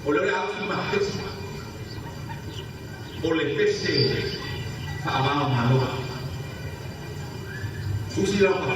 Ole aku mahpes. Ole pese. Amao malo. Susi apa?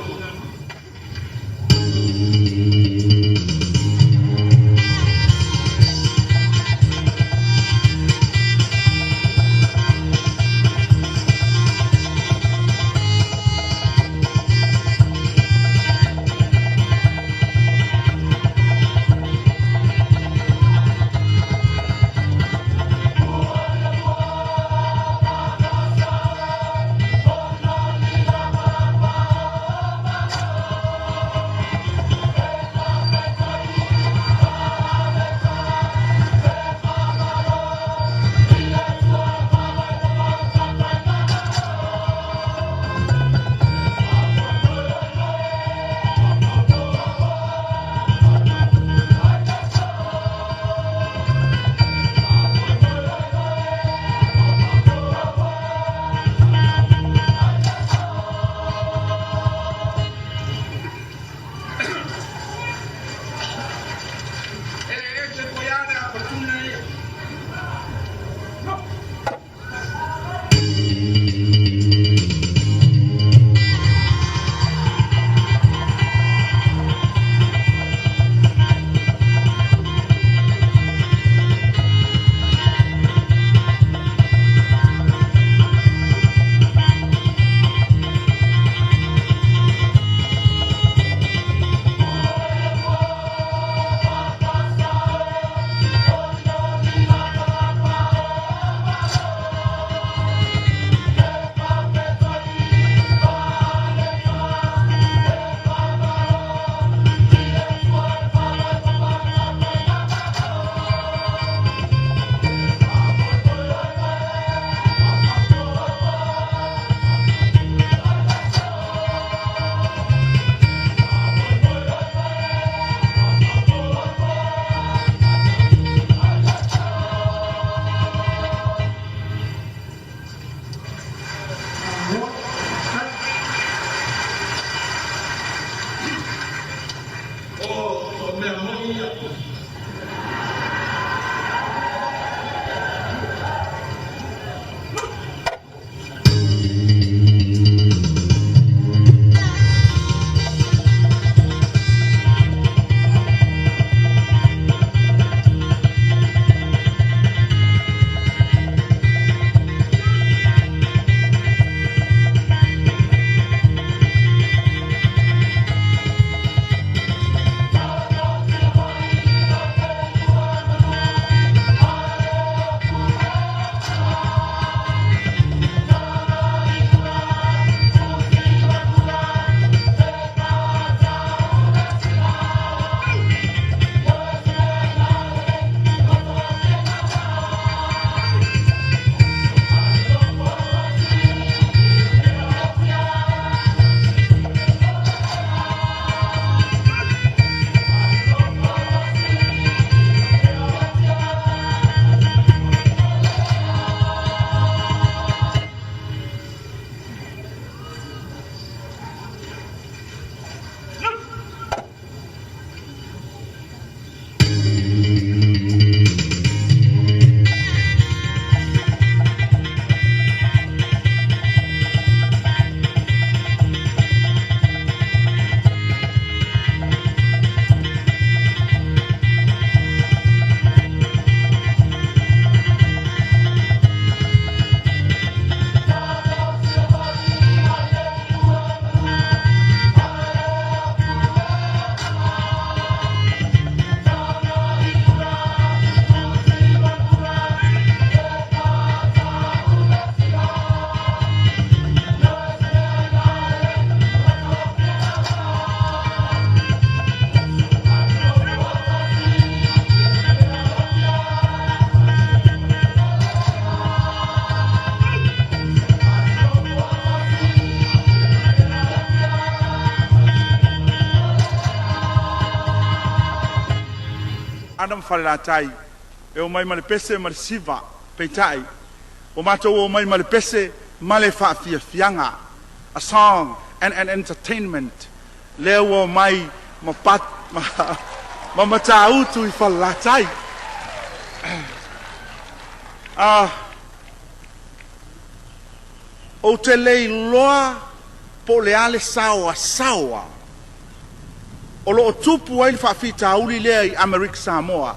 Adam whalatai, e o mai male pese male siva, peitai, o mato o mai male pese male whaafia fianga, a song and entertainment, leo o mai ma ma matautu I whalatai. O te lei loa po le ale sawa sawa. O lo tupu ai whawhita uli lea I Amerika Samoa.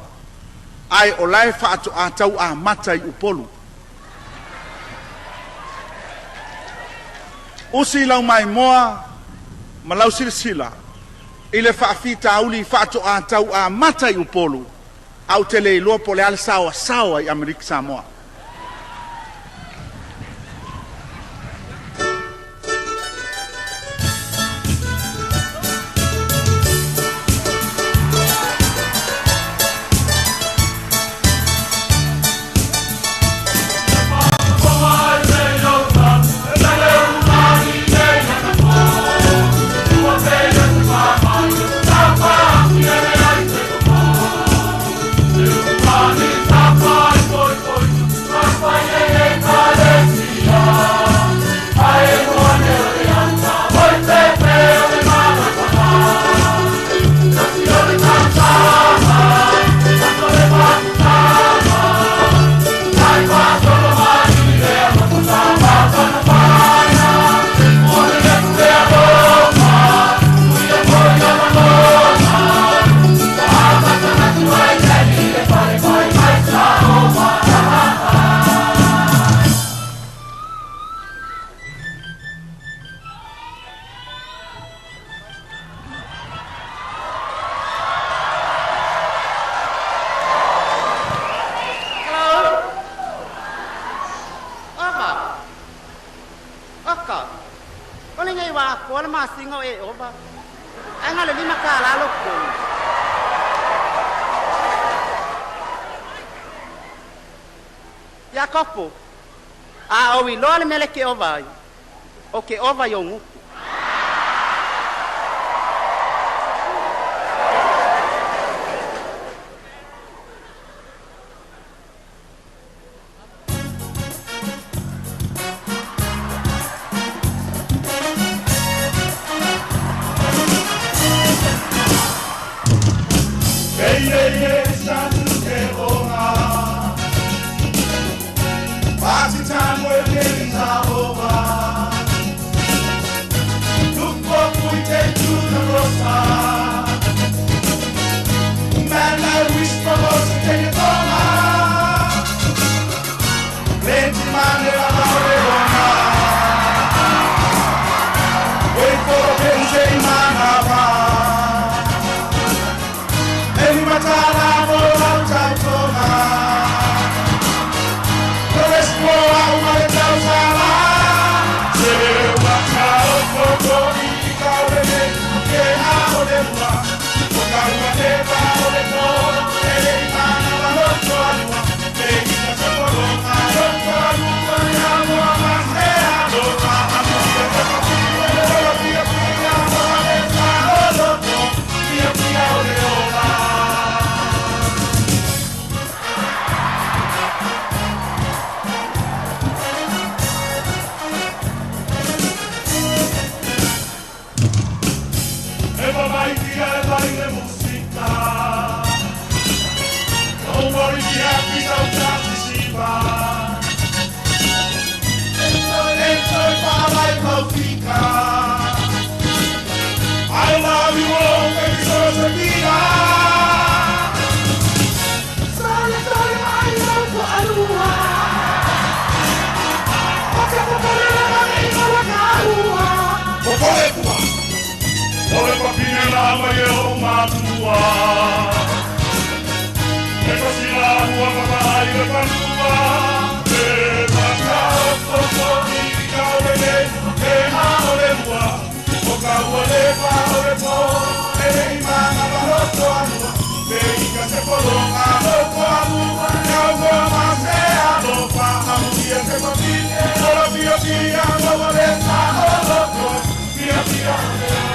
Ai o lai whaato a tau a mata I upolu. Usi lau mai moa, ma lau sila. I le whawhita uli whaato a tau a mata I upolu. Au te lei loa po le ale sawa sawa I Amerika Samoa. Kopo. O I loa le mele ke ovai. O ke ovai o nguku.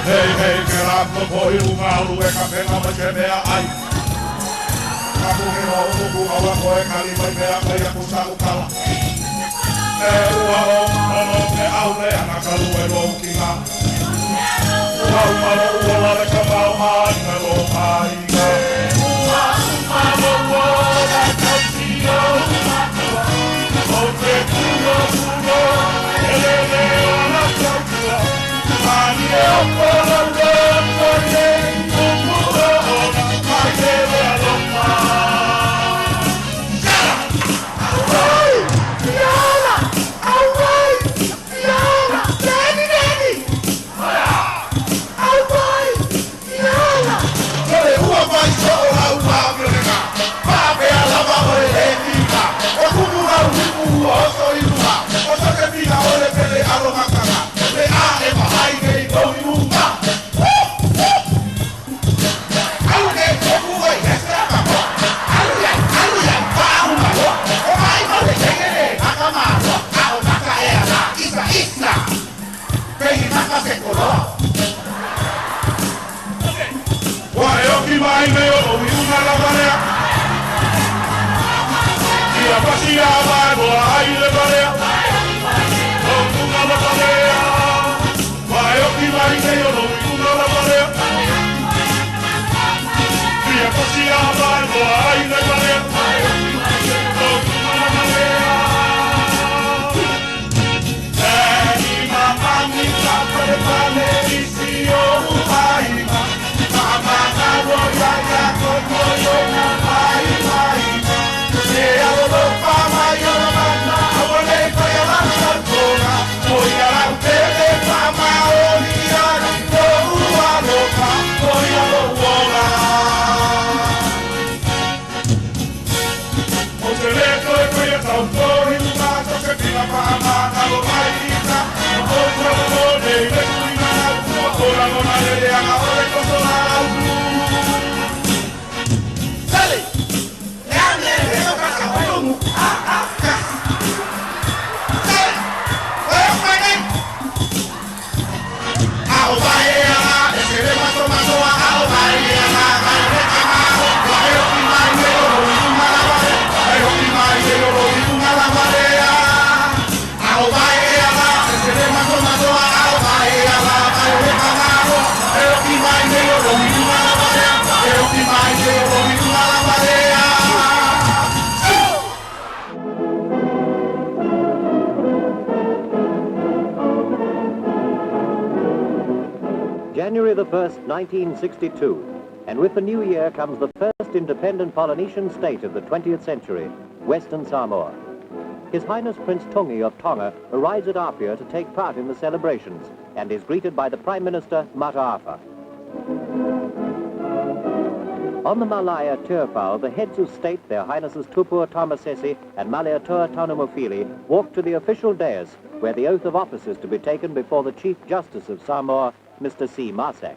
Hei hei ke rako poi unga alue ka penga ma ke mea ai. Ka puhi o uku awa koe kali mai mea kai a kusa ukala. E ua o ono te aule ana ka lue lo ki ngā. Ua umaro ua lare ka mau mai me lo le barea. O kunga la barea. Vai o ki mai ke o no kunga la barea. Pia kosia vai o ai le barea. O kunga la barea. Eni mamani ka prepare isi o uhaima. Mama ka wo ya ya ko yo na mai mai. Se alo pa mai o na o le ko ya la kona. O ya la tele pa ma o ni ya ko ua lo pa o ya lo wola. O se le ko ya ta o ni ma ko se pila pa ma na lo mai kita. O ko mo le le ku na o la mo na le ya o le ko so na u. Sale. Ya le le ka ka o mu. January the 1st, 1962, and with the new year comes the first independent Polynesian state of the 20th century, Western Samoa. His Highness Prince Tungi of Tonga arrives at Apia to take part in the celebrations and is greeted by the Prime Minister, Mataafa. On the Malaya Turpau, the heads of state, their Highnesses Tupua Tamasese and Malietoa Taunamofili, walk to the official dais, where the oath of office is to be taken before the Chief Justice of Samoa, Mr. C. Marsack.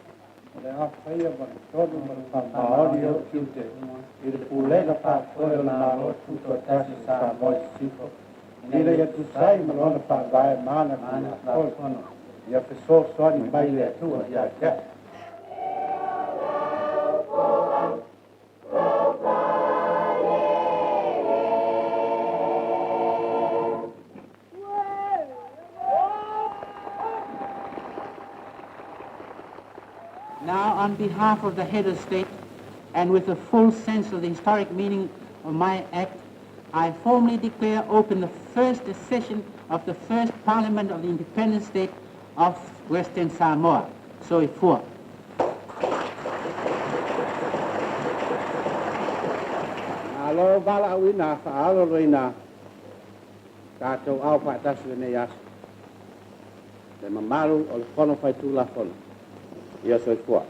Now, on behalf of the head of state, and with a full sense of the historic meaning of my act, I formally declare open the first session of the first Parliament of the independent state of Western Samoa. So it for. Alo bala wina fa alo wina kato au fa tasu ne yas. Le mamaru o fono fa tu la fono. Yes, I for.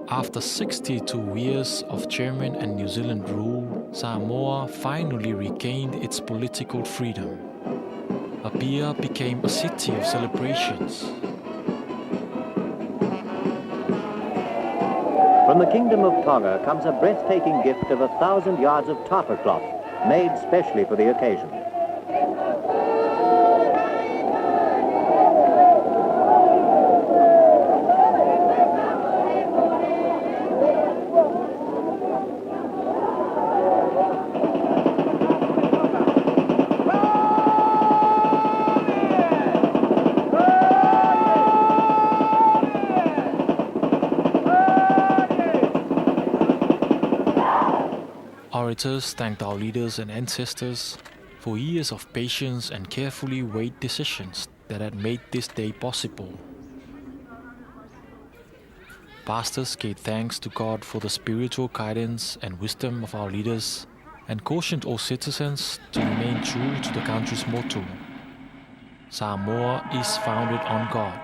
After 62 years of German and New Zealand rule, Samoa finally regained its political freedom. Apia became a city of celebrations. From the Kingdom of Tonga comes a breathtaking gift of 1,000 yards of tapa cloth, made specially for the occasion. Orators thanked our leaders and ancestors for years of patience and carefully weighed decisions that had made this day possible. Pastors gave thanks to God for the spiritual guidance and wisdom of our leaders and cautioned all citizens to remain true to the country's motto: Samoa is founded on God.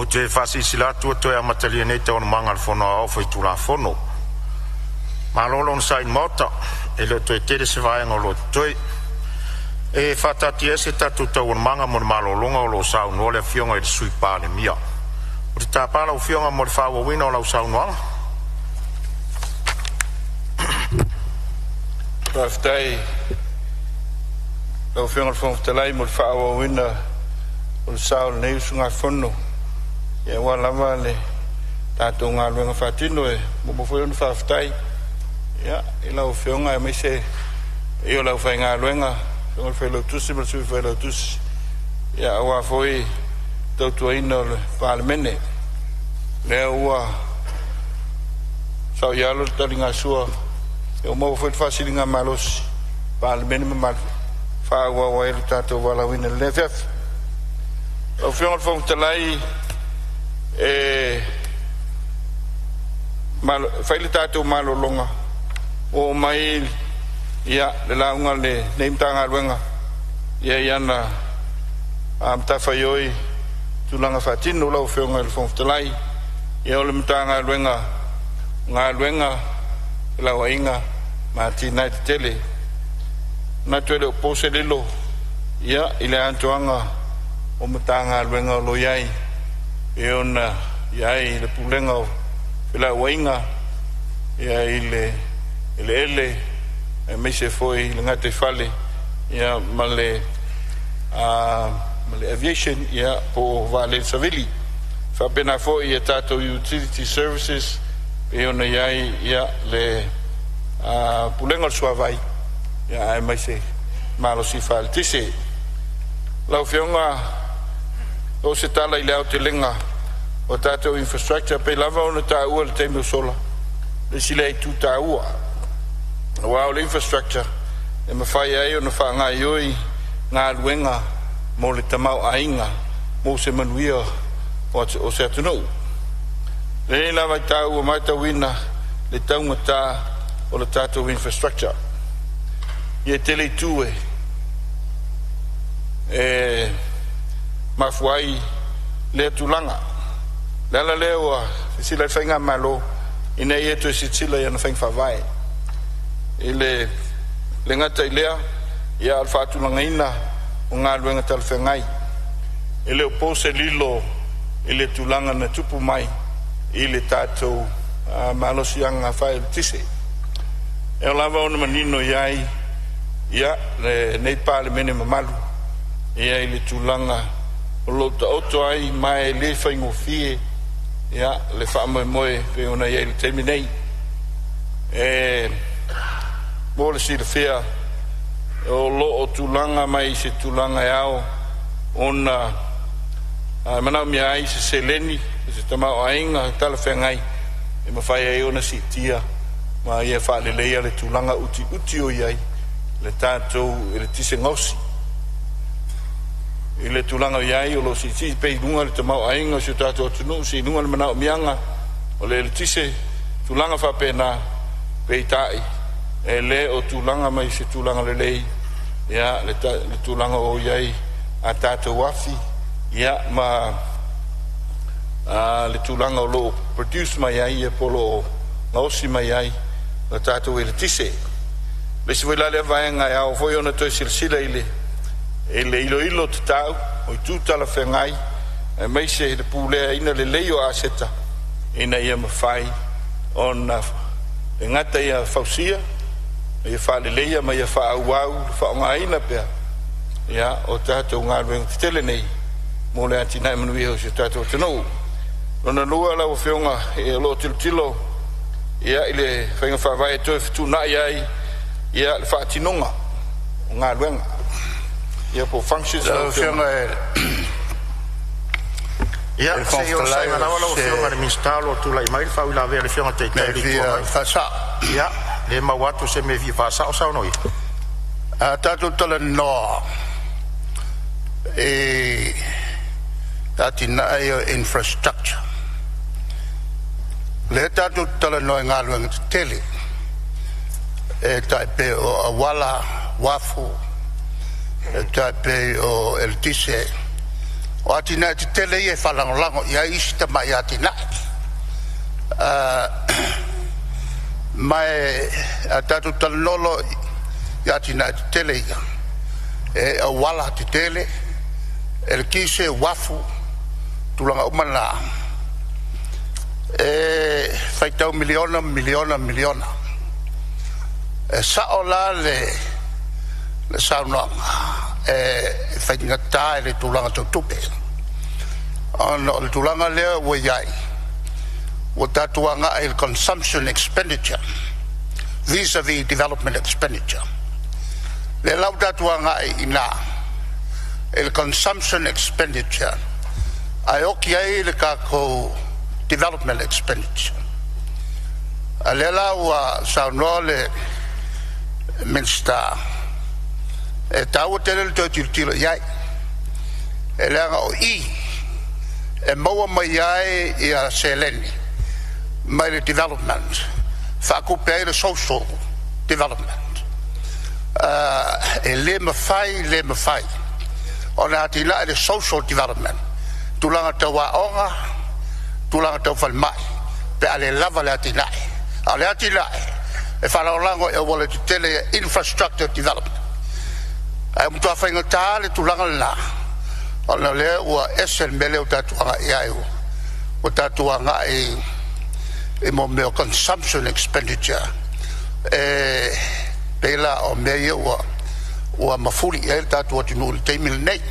te fasi silatu to ya matali nei te on manga fono au foi tu la fono ma lolo sai mota e lo to te se vai ngolo to e fata ti ese tatu to on manga mo malo longa lo sau no le fionga e sui pa le mia o te pala o fionga mo fa o wino lo sau no Raftai lo fionga fo te lai mo fa o wino o sau nei sunga fono e wala vale tatu nga lo fa tino e mo fo on fa ftai ya ila o fionga e me se io la fa nga luenga o felo tusi ma su felo tusi ya wa foi to ino Palemene le wa so ya lo talinga sua e mo foi fasilinga malos Palemene ma fa wa e tato wala wina le fef o fion fon telai e mal fai tato malo longa o mai ya le launga le neimtanga luenga ya yana am tafayoi tulanga fatino la ofenga le fontelai ya le mtanga luenga nga luenga la wainga martina tele na tele poselelo ya ile antoanga o mtanga luenga lo yai e ona yai le pulenga la wainga ya ile me se foi le ngate fale ya male aviation ya po vale civili fa pena foi ya tato utility services e ona ya le pulenga suavai ya me se malo si fal tise la fionga o se tala ile autelenga o tato infrastructure pe lava ona ta u le tempo sola le sile tu ta u wow infrastructure e me fai ai ona fa nga yoi nga luenga mo le tamau ainga mo se manuia o se atuno le la vai tau o mai tawina le taunga ta o le tato infrastructure ye tele tue e mafuai le tulanga la lewa si la fainga malo ina ye to si tila ya na faing fa vai ile ngata ilea ya alfatu langaina nga luenga tal fengai ile opose lilo ile tulanga na tupu mai ile tato malosianga fai tise e lava ona manino yai ya le nei Palemene mamalu ya ile tulanga lo to ai mai le faingo fie ya le fa moe pe ona ya ile terminei mo le sila fea o lo o tulanga mai se tulanga yao ona mana mi ai se seleni se tama ainga tala fengai e ma fai ai ona sitia ma ia fa le leia le tulanga uti o iai le tato le tise ngosi ile tulanga iai o lo si pe dunga le tama ainga se tato tunu si dunga le mana mianga o le tise tulanga fa pena pe tai ele o tulanga mai se tulanga le lei ya le tulanga o iai a tato wafi ya ma le tulanga o lo produce mai ai e polo ngosi mai ai le tato ele tise le se voila le vaenga ya o foi ona to silsila ile ilo tau o tuta la fengai e mai se le pule ina le leio a seta ina ia mafai ona ngata ia fausia ia fa le leia mai ia fa au fa ngaina pe ya o tato ngalwen tele nei mo le atina manu ia se tato teno lona lua la o feonga e lo tilo ia ile fainga fa vai to tu na ia le fa tinonga ngalwen ia po functions la feonga ia se io sai ma la o feonga mi stalo tu la mai fa la vera feonga te fa sa ia le mawatu se me vi fa sa o sa noi a tato tala no e tatina io infrastructure le tato tala no ngalu tele e tape o awala wafu e tape o el tise o atina te tele e whalangolango ia isi ta mai atina mai a tatu talolo ia atina te tele ia e a wala te tele e le kise wafu tulanga umana e faitau miliona e saola le saunanga e whaingata e le tulanga tutupe. Ano le tulanga lea ua iai. Ua tatuanga e consumption expenditure vis-a-vis development expenditure. Le lau tatuanga e ina e consumption expenditure ai oki ai le kako development expenditure. A le lau saunoa le Minsta e tau tele le tōtiro iai e leanga o e maua mai iai i a Seleni mai le development whakupe ai le social development e le mawhai o na atina le social development tulanga tau waonga tulanga tau whalmai pe ale lava le atina ale atina e whalaolango e wale te tele infrastructure development ai mutua whaingata le tulanga la ona le ua esen mele o tatuanga iai o tatuanga e mo meo consumption expenditure e pela o mea ua mafuri e tatua tinu le teimil nei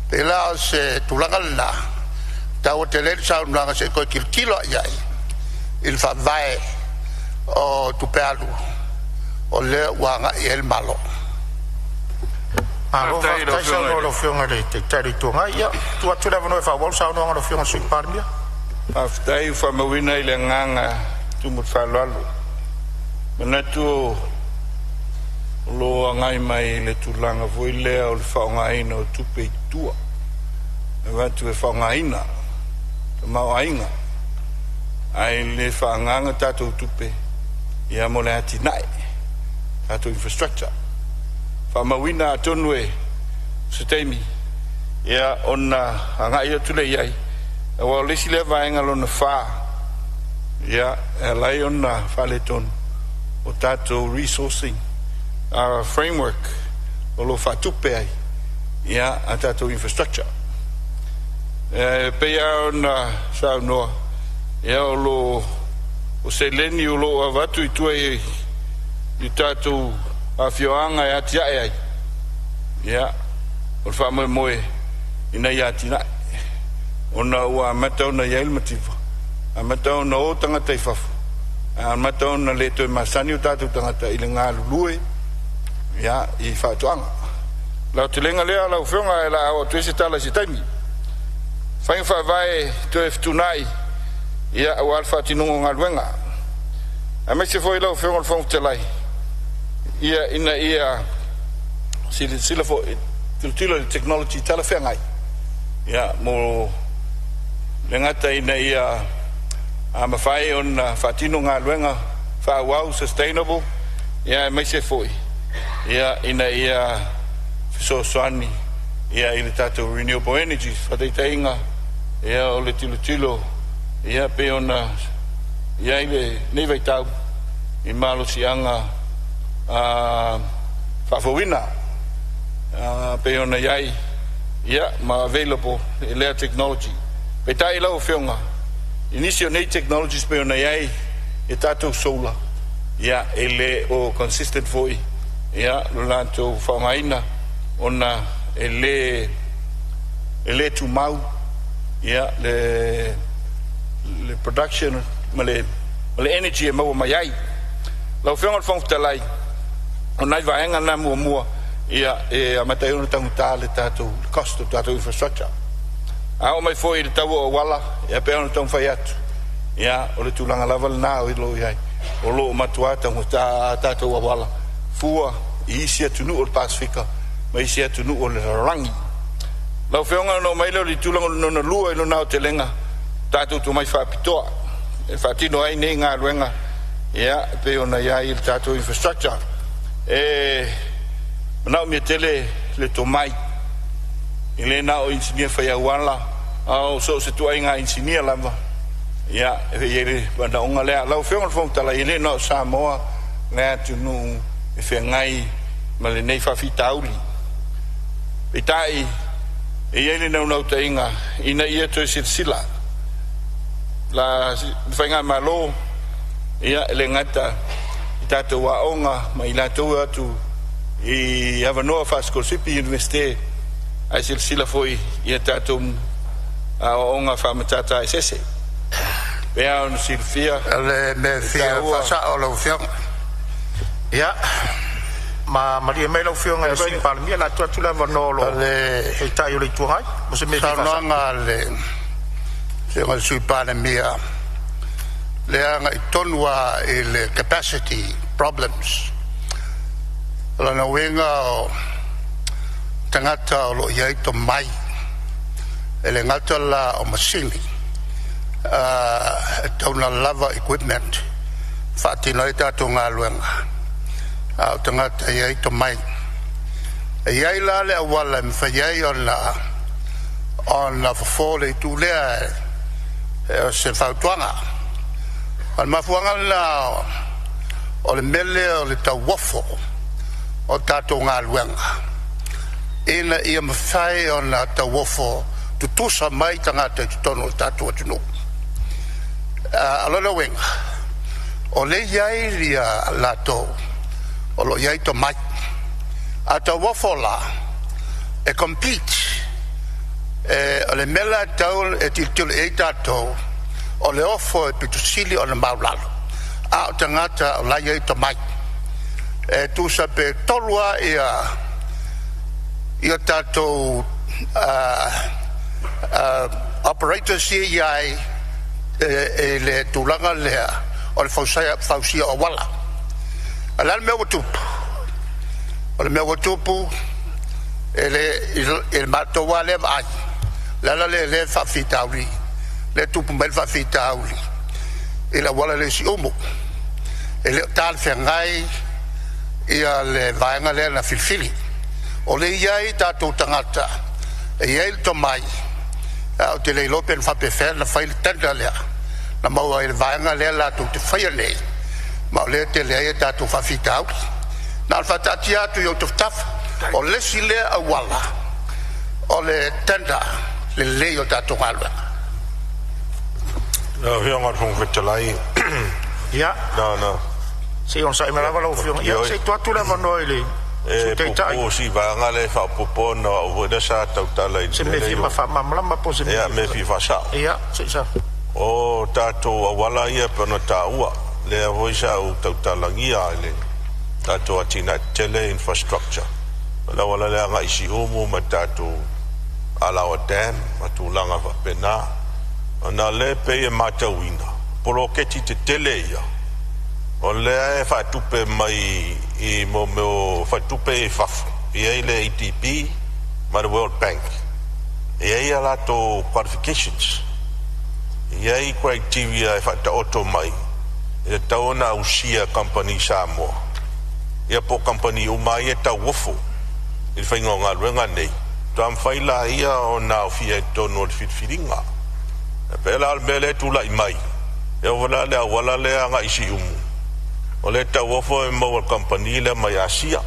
pela o se tulanga la tau te le saunanga se koe kilkilo iai il whavae o tupealu o le wanga i el malo alo fa sa no fiona de te territoria ia tu atu le no fa wol sa no no fiona sui parmia aftai fa mawina ile nganga tu mut fa lalo menatu lo ngai mai le tulanga voile o le fa ngai no tu pe tua va tu fa ngai na ma ainga ai le fa nganga tatu tupe ia mo le atinai tatu infrastructure fa mawina tonwe setemi ia ona anga ia tule iai wa le sile vaenga lo na fa ia lai ona fa le ton o tatu resourcing our framework o lo fa tupe ai ia tatu infrastructure pe ia ona sa no ia lo o se leni o lo avatu i tue i tatu a fioanga e atia e ai ia o wha moe moe ina i atina ona ua matau na iail mativa a matau na o tangata i fafu a matau na leto i masani o tatu tangata i le ngā lulue ia i whaatuanga lau te lenga lea lau whionga e la o tuese tala si taimi whaing whaavae tue ftunai ia au alfa tinungo ngā luenga a me se foi lau whionga le whongu te lai ia ina ia sila fo tilo technology tala whengai ia mo le ngata ina ia a mawhai on whatino ngā luenga whawau sustainable ia me se foi ia ina ia fisosoani ia i le tātou renewable energy whateitainga ia o le tilo ia pe ona ia i le nevei tau i malo sianga whawhawina pe ona iai ia ma available i lea technology pe tai lau whionga inisio nei technologies pe ona iai e tātou solar ia e le o consistent foi ia lo lantou whaungaina ona e le tu mau ia le production ma le energy e mau mai ai lau whionga whaungtalai o nai vaenga na mua ia e amatai ona tanguta le tātou cost of tātou infrastructure a o mai foi le tau o wala ia pe ona tau whai atu ia o le tūlanga lava le nā o ilo iai o lo matua tanguta tātou o wala fua i isi atunu o le Pasifika ma isi atunu o le rangi lau whionga no mai leo li tūlanga no na lua ilo nao te lenga tātou tu mai whapitoa e whatino ai nei ngā ruenga ia pe ona iai le tātou infrastructure. Manau mea tele le to mai ile na o engineer fa ya wala au so se tu ainga engineer lava ya ele bana onga le lau fenga fong tala ile no Samoa le tu nu e fe ngai male nei fa fitauli pitai e ele no tainga ina ia to sila la fenga malo ia le ngata tato wa onga mai la to atu e ava no fiscal university ai sila foi ia tato a onga fa matata ese Bea on Silvia le me fia fa o lo fia ya ma maria mai lo fio nga si Parliamentary la tu la vanolo le e tai le tu hai mo se me fa nga le se nga si Parliamentary le anga itonwa il capacity problems la na wenga o tangata lo ia to mai ele ngata la o masini tona lava equipment fati no eta to ngaluenga au tangata ia to mai ia la le wala mfayai on la fole tu le se fautwana al mafuanga la o le mele o le tawafo o tato ngaluenga ina ia mfai on la tawafo tu tusa mai tangata tono tato atu alona wenga o le yai lia lato o lo yai to mai ata wafola e compete o le mela tau e titul e tato o le ofo e pitusili o le maulalo a o tangata o la yai to mai e tu sape tolua ia tato operators yai le tulanga lea o le fausia o wala ala me wotupu o le me wotupu ele mato wale ai la le fa fitauli le tupu mel fa fitauli ele wala le si omo ele tal fengai ia le vainga le na filfili o le iai tatou tangata e iai to mai au te le lopen fa pe fer na fail tanda le na mau il vainga le la tu te fail le ma le te le ta tu fa fitau na fa tatia tu yo taf o le sile a wala o le tanda le le yo ta tu alba no hiong ar fong vetalai ya no si on sai mala lo fiong ya se tu la vano ile po si va ngale fa popo no o de sa tala se me fi ma fa mamla po se ya me fi fa sa ya se sa o tato wala ia pona taua le voi sa o tala ngia le tato atina tele infrastructure wala le nga isi omo matato ala o dam matulanga va pena ona le pe matawina polo keti te tele ia o le fa tupe mai i mo fa tupe fa e le ATP ma the World Bank e ala to qualifications e criteria fa ta auto mai e taona usia company Samoa e po company o mai e ta wofo il fa ngonga renga nei tam faila ia o na fie to no fit filinga e pela al bele tu la mai e wala le nga isi o le ta wofo e mo company le mai asia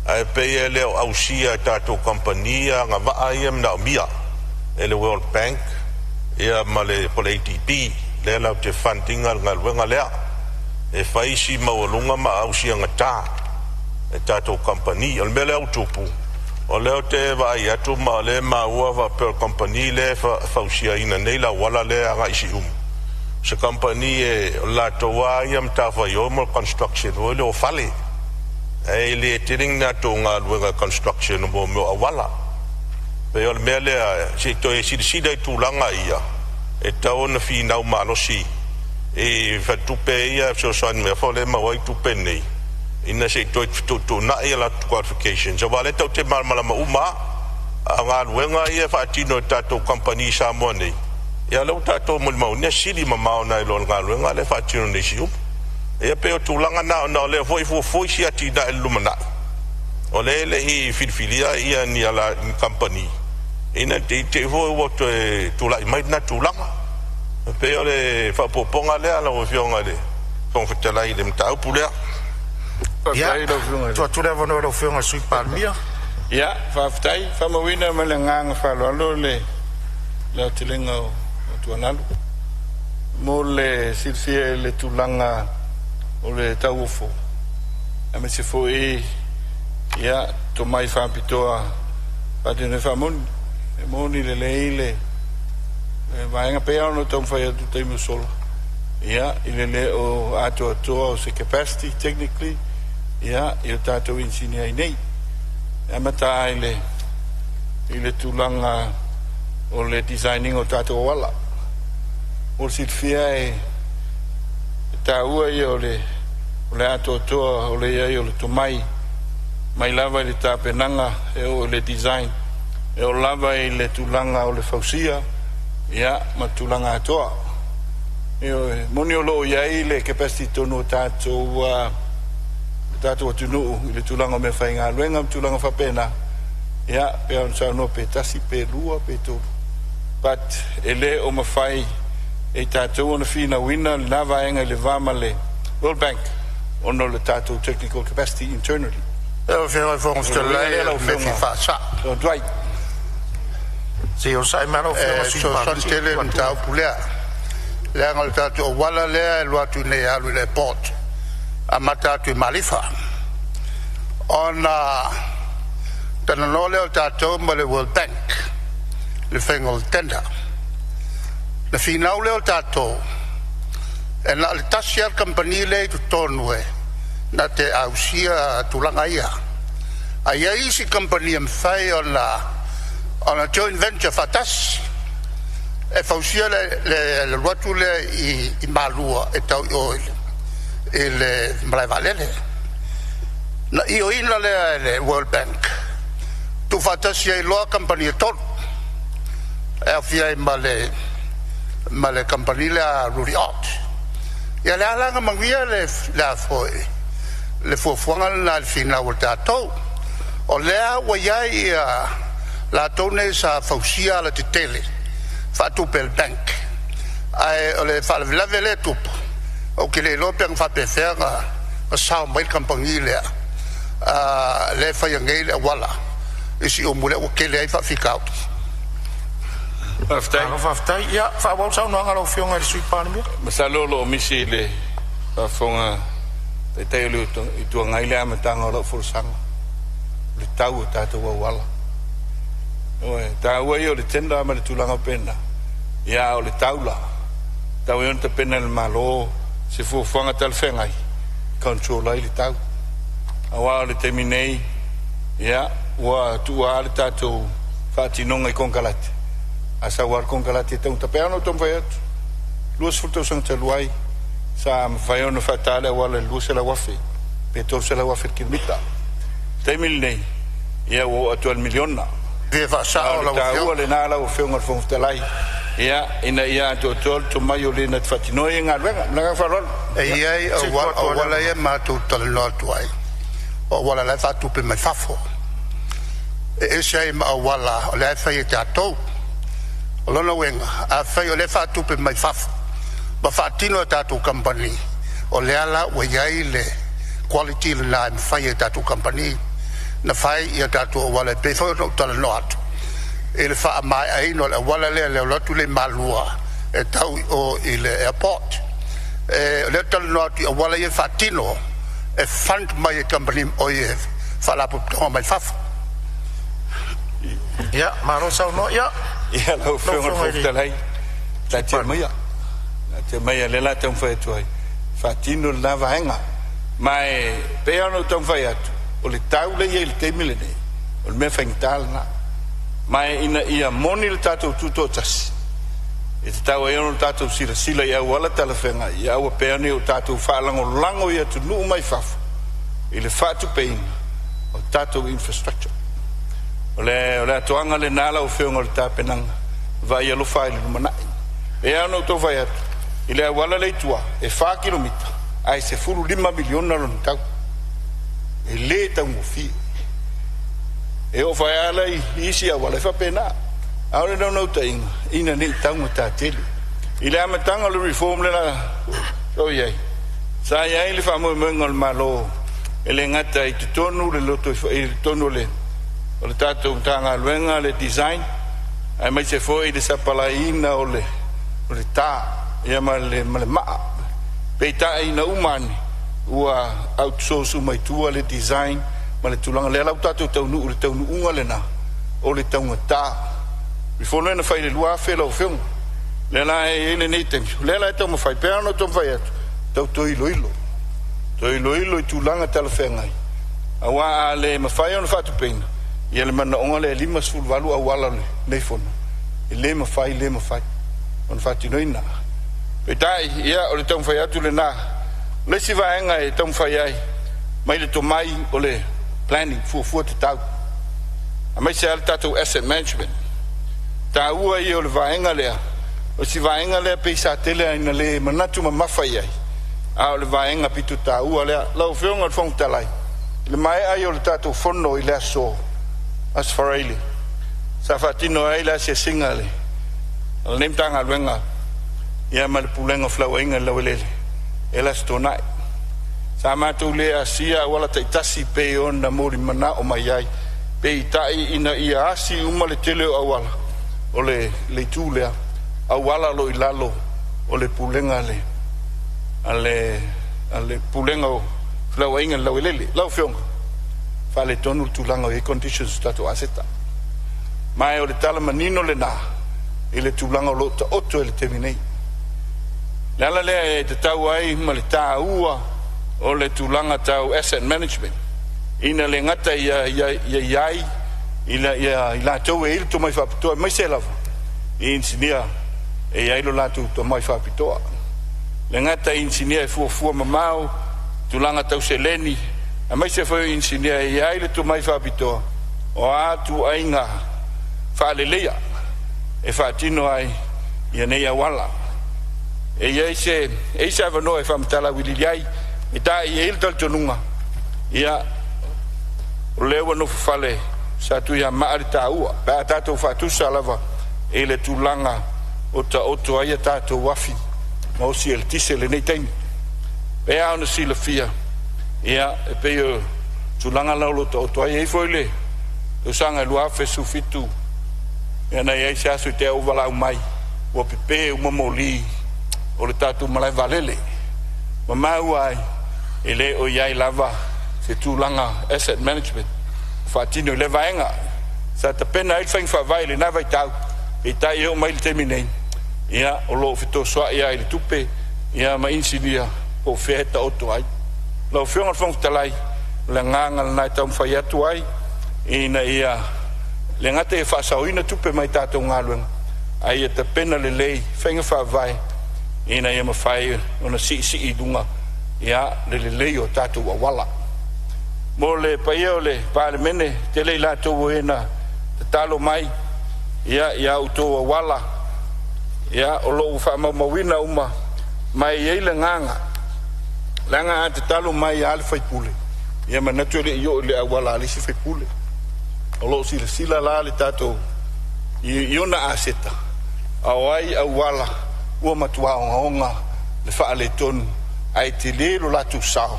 ai pe le ausia tato compania nga va im na mia e le World Bank e male po le ATP le la te funding nga wenga le e faisi mo lunga ma ausia nga ta e tato company o mele autopu o le te va ia tu ma le ma wa per company le fa ausia ina nei la wala le nga isi se company e la toa iam tafa yomo construction o le fale e le tiring na to nga luega construction mo awala pe o mele se to e si dai tu langa ia e tau na fi na malo si e fa tu pe ia so son me fole ma wai tu pe nei ina se to na ia la qualifications o vale to te mal ma uma anga luega ia fa tino tato company Samoa nei ya lo tato mo mau ne sili mama na lo ngalo ngale fa tino ne siu e pe o tulanga na le foi si ati da lumana o le i filfilia ia ni ala company ina te ho wo te tula mai na tulanga pe ole fa poponga le ala o fionga le fon fetela i dem tau pulea ya to tu le vono lo fionga sui palmia ya fa ftai fa mawina malenga fa lo le la tilenga o tuanalu mo le silfie le tulanga o le taufo a me se foi ya to mai fa pitoa pa de ne fa moni le leile vai nga pe ono tom fa tu te mo solo ya ile le o ato o se capacity technically ya io tato insinia nei e mata ile tulanga o le designing o tato wala o sit fia e ua o le ato o le ia o le tomai mai lava le tapenanga e o le design e o lava i le tulanga o le fausia ia ma tulanga atoa e o moni o lo iai le capacity tonu tato atunu i le tulanga me whainga luenga tulanga whapena ia pe on sa no pe tasi pe lua pe tolu but ele o mawhai e tato ona fina wina na vaenga le vama le World Bank ono le tato technical capacity internally Eu veel volgens de lei met die fasa. so dwai se o sai mano fionga sui So palmia santele mtau pulea. Le ngal tatu o wala le lo atu ne alu le port. Amata tu malifa. Ona tanole o tatu mo le World Bank. Le fengol tenda. Le finau le o tatu. En la tasia compagnie le tu tonwe. Na te ausia tulanga ia. Ai isi compagnie mfai on a joint venture fatas. E fausia le watu le I malua e tau o le malai valele. Na io ina le World Bank. Tu fatas ia loa compagnie ton. E afia male compagnie le ruri art. Ia le alanga mangia le foi. Le fuafuanga na le fina o tatou o lea wa iai la tone sa fausia la tele fa tu pel bank ai o le fa la vele tu o ke le lopeng fa pefera a sa mai compagnie le fa yangei le wala isi o mule o ke le fa fika Faftai ya fa wa sa no ngalo fionga sui palmia masalolo misi le fa fonga te te lu tu ngai le amatanga lo forsang le tau tato wala oe tau yo le tenda ma le tulanga pena ya o le taula tau yo te pena le malo se fu fanga tal fengai control le tau awa le terminei ya wa tu al tato fati non e congalate asa war congalate tau tapeano tom vayat luas futo sang teluai sa mfayono fatale wala luce la wafi petor se la wafi kilomita 10 nei ia o atual miliona viva sa la wafi le nala o fenga fontelai ia ina ia to mayo le na fatinoe ngalwenga nga farol ia o wala ia ma tu tol no tuai o wala la fatu pe mai fafo e sei ma wala le fa ia tato lo no wenga a fa le fatu pe mai fafo ba fatino tatu company o le ala o iai le quality le na fai tatu company na fai ia tatu o wala pe fo no tala no atu ele fa mai ai no le wala le lotu le malua e tau o ile airport le tala no atu o wala ia fatino e fund mai company o ia fa la po mai faf ya maro sa no ya lo fo telai ta mai te mai le la tong fai tuai fatino la vaenga mai peano tong fai atu o le tau le il te milene o me fental na mai ina ia moni le tato tutotas e te tau e ono tato sila ia wala talafenga ia wa peani o tato falango lango ia tu nu mai faf ile fatu pein o tato infrastructure o le toanga le nala o feonga le tapenanga vai alo fai le manai e ano to fai atu ile wala le tua e fa kilomita ai se fulu 5 miliona lo tau e le tau mo fi e o fai ala isi a wala fa pena Aore no no tai ina ni tau mata tele. Ile amatanga le reform le la o ye. Sa ia ile fa mo ngol malo. Ele ngata I tonu le loto I tonu le. O le tato tanga luenga le design. Ai mai se foi de sa palaina o le ta ia male ma. Peita ina umani ua outsource mai tua le design ma le tulanga le lau tato taunu le taunu unga le na. O le taunga ta. Before na fai le lua fela o film. Le la ele nei tem. Le la tamo fai perno tom fai atu. Tau toilo ilo. Toilo ilo I tulanga tala fengai. Awa le mafai ona fatu peina. Ia le mana onga le lima sul valu awala nei fono. Le mafai. On fati noina. Petai ia o le tom fai atu le na. Le si vaenga e tom fai ai. Mai le tomai o le planning fu te tau. A mai se al tatu asset management. Ta ua I o le vaenga lea. O si vaenga lea peisa tele ina le manatu ma mawhai ai. A o le vaenga pitu ta ua lea. Lau whionga whong talai. Le mai ai o le tatu whono I lea so. As whareili. Sa whatino ai lea se singa le. Le nemtanga luenga. Ia ma le pulenga flau inga lau lele. E la stonai. Sa matu lea sia wala taitasi pe on na mori mana o mai ai. Pe itai ina ia asi uma le tele o awala. O le tūlea. Awala lo ilalo. O le pulenga le. Ale pulenga o flau inga lau lele. Lau whionga. Fale tonu tulanga o e conditions tatu aseta. Mai o le tala manino le na. I le tulanga o lo ta oto e le teminei. Le ala lea e te tau ai ma le tā ua o le tulanga tau asset management. Ina le ngata iai ila tau e ilu to mai whapitoa mai se lava. I insinia e iai lo latu to mai whapitoa. Le ngata insinia e fua mamau tulanga tau se leni. A mai se whai insinia e iai le to mai whapitoa. O atu ainga whalelea. E whatino ai ia nei awala. E iai se avanoa e whamatala wililiai. E ta i il tal tonunga. Ia o lewa no fale sa tu ia maari ta ua. Pa tato fatusa lava e le tulanga o ta oto ai tato wafi. Ma osi el tise le nei taimi. Pe a ona sila fia. Ia e pe o tulanga laulo ta oto ai e foi le. O sanga lua fe sufitu. Ia na iai se asu te uvala umai. Ua pepe umamoli. O le tatu malai valele. Ma mau ai. E le o iai lava se tūlanga asset management. Whatino le vaenga. Sa ta pena il whaing whawai le nawai tau. E tai eo mai le teminei. Ia o lo fito soa ia i le tupe. Ia ma insinia o wheheta oto ai. Lau whionga whong talai. Le nganga le nai tau mwhai atu ai. Ina ia le ngate e whasau ina tupe mai tātou ngāluenga. Ai e ta pena le lei whainga whawai. Ina ia mawhai ona si I dunga. Ia le lei o tātou awala. Mo le paia o le Palemene tele la tō ena te talo mai. Ia uto awala. Ia o lo whamamawina uma. Mai ei le nganga. Langa te talo mai ale whaipule. Ia manatu le io le awala ale si whaipule. O lo sila la le tātou. Iona aseta. Awai awala. Ua matua onga le wha le tonu. Ai te lelo latu sao.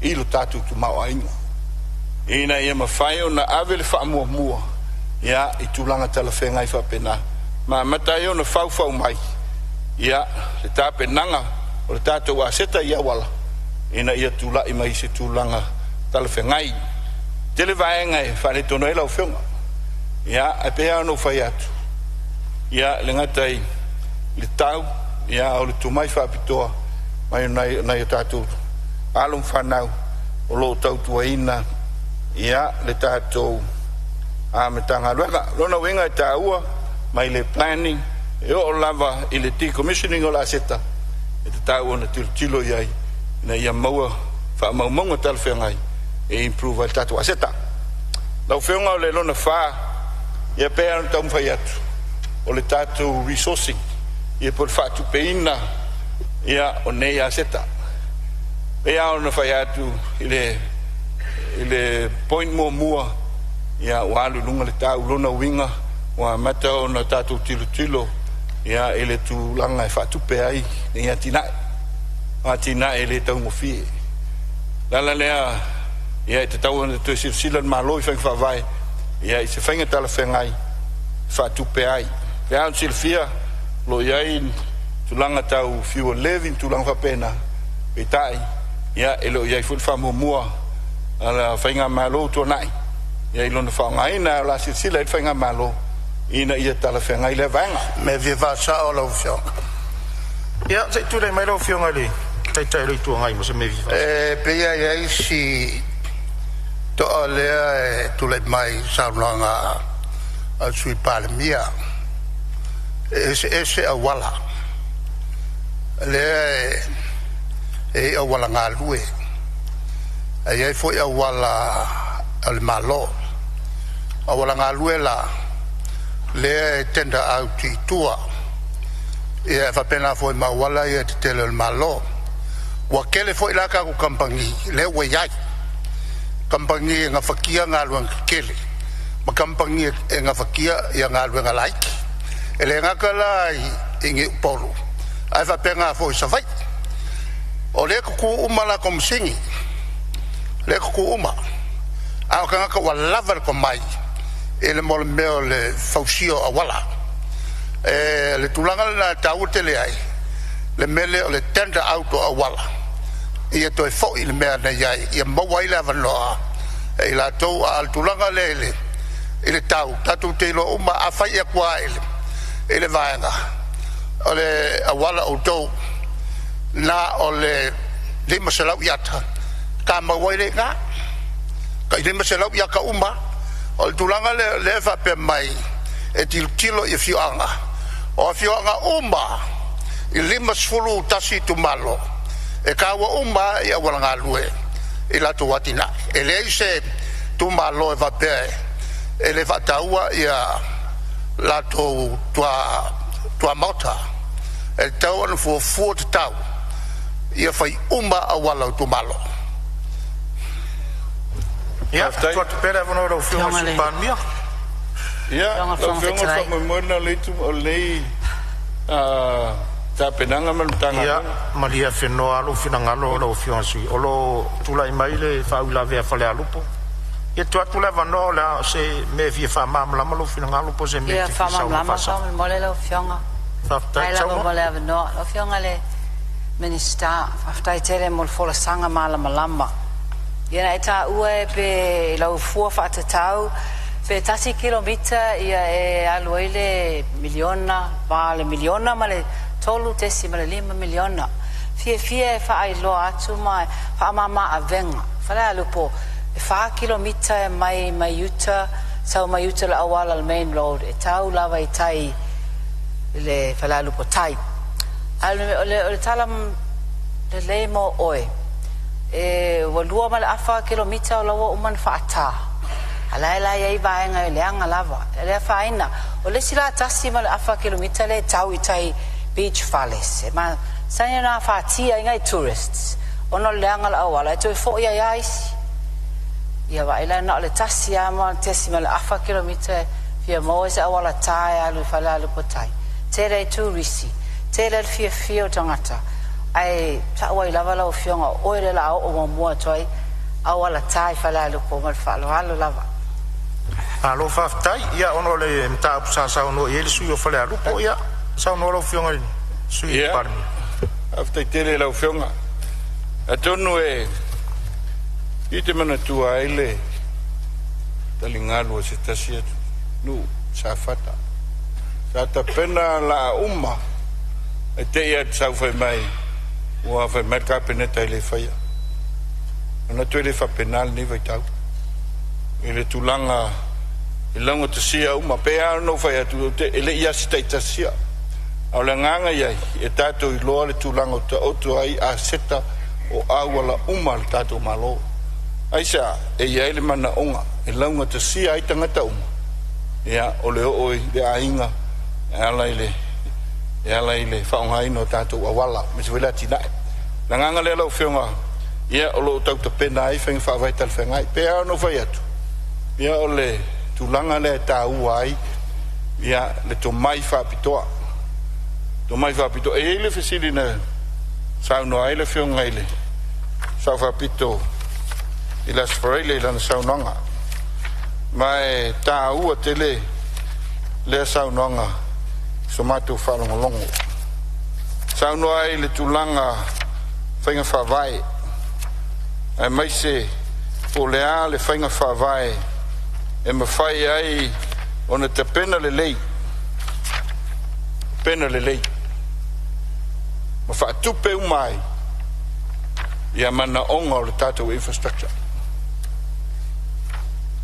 Ilo tatu tu mau ainga. Ina ia mawhai o na awele wha mua. Ia I tūlanga tala whengai wha pena. Ma matai o na whau mai. Ia le tā penanga o le tātou a seta ia wala. Ina ia tūla I mai se tūlanga tala whengai. Tele vaenga e whare tono e lau whionga. Ia a pea no whai atu. Ia le ngatai le tau. Ia o le tumai whapitoa. Mai nai tātou alum whanau o lo tautua ina ia le tātou a me tanga luenga. Lona wenga e tā ua mai le planning e o lava I le decommissioning o la seta e te tā ua na tilo iai na ia maua whaamaumonga talwhengai e improve al tātou a seta. Lau whionga o le lona wha ia pēa no tau mwhai atu o le tātou resourcing ia por whatu peina ia o nei a seta. Pea o na whai atu I le point mua ia o alu lunga le tau lona winga wa mata o na tātou tilo ia ele tu langa e whatupe ai ia tina ele tau ngofi lala lea ia te tau ana tu silan maloi whang whawai ia i se whainga tala whengai whatupe ai ia on silfia lo iai tu langa tau fiwa levin tu langa whapena petai ia elo iai fut whamumua ala whainga malo tu nai ia ilona whaongai na la sila e whainga malo ina ia tala whengai le vanga me viva sa o lo fio ia se tu dai mai lo fio ngali tai lo tu ngai mo se me viva pe ia si to le tu le mai sa longa a sui Palemene ese a wala le e a wala ngalue ai foi a wala al malo a wala ngalue la le tenda auti tua e fa pena foi ma wala e te tele al malo wa kele foi la ka ku kampangi le we yai kampangi nga fakia ngaluang kele ma kampangi nga fakia ya ngaluang alaiki ele nga kala ingi polo ai fa pena foi sa vai o le ku umala kom singi le ku uma a ka ka wala ko mai ele mol meo le fausio awala le tulanga na tau tele ai le mele o le tenda auto awala ia to fo il mea na ia ia mo wai la vanoa e la to al tulanga lele ele tau tatu te lo uma a fai a kwa ele vaanga ole awala o to na ole le masala yata ka ma wai le nga ka le masala ya ka uma o tulanga le fa pe mai e til kilo e fianga o fianga uma i lima sfulu tasi tu malo e kawa uma ia wala lue i la tu watina e le se tu malo e va pe e le fataua ia la tu tua mota e tau an fu tau ia fai uma a wala tu malo ia tu pera vono ro fiu pan mia ia lo fiu mo mo na le tu le ta penanga mal tanga ia malia feno alu finanga lo fiu si o lo tu la mai le fa la ve fa le alupo ia tu la vano la se me vi fa mam la lo finanga alupo se me ti fa mam la mo le lo fianga fa ta cha mo le no lo fianga le minister fa tere mo fola sanga mala malama ia eta ue pe lau fua fa tau pe tasi kilomita ia e aluele miliona vale miliona male tolu tesi male 5 miliona fie fa ai lo atu mai fa mama avenga fa la lupo fa kilomita mai yuta sau mai yuta la awala al main road e tau lava i tai le fa la lupo tai le talam le mo oi e walua mal afa kilomita o lawa uman faata ala ia vai nga le anga lava le faina o le sila tasi mal afa kilomita le tau itai beach falles ma sanya na fatia nga tourists ono le anga la wala to fo ia is ia vai la na le tasi ama tasi mal afa kilomita fia moisa wala tai alu fala lu potai tere tourisi tere fia tangata ai sa wai lava la ofionga oire la o mo toi awala tai fala lu ko mal falo halo lava alo fa tai ia ono le mta sa ono ele suyo fala lu po ia sa ono lo fionga suyo parmi after tele la ofionga atonu e ite mana tu aile talingalo se tasia nu sa fata sa ta pena la umma te ia sa foi mai o fa merca peneta ile faia ona tu ile fa penal ni vai tau ile tulanga ilanga te sia uma pea no faia tu ile ia sta sia ala nganga ia e tato i lo le tulanga o tu ai a seta o awala uma le tato malo aisa e ia ile mana onga ilanga te sia ai tangata uma ia ole oi de ainga ala ile fa ngai no tato awala me se vela tina nganga le lo fionga ia o lo tau te pena ai feng fa vai tal fengai pe no vai atu ia ole tulanga le ta uai ia le to mai whapitoa. To mai whapitoa. E ele whesiri na sau no aile whionga ele. Sau whapito i las whareile lana sau nonga. Mai tā ua tele lea sau nonga so matu whalongolongo. Sau no aile tulanga whainga whawai. Ai mai se o lea le whainga whawai e mawhai ai ona te pena le lei. Pena le lei. Ma whaatupe umai ia mana onga o le tātou infrastructure.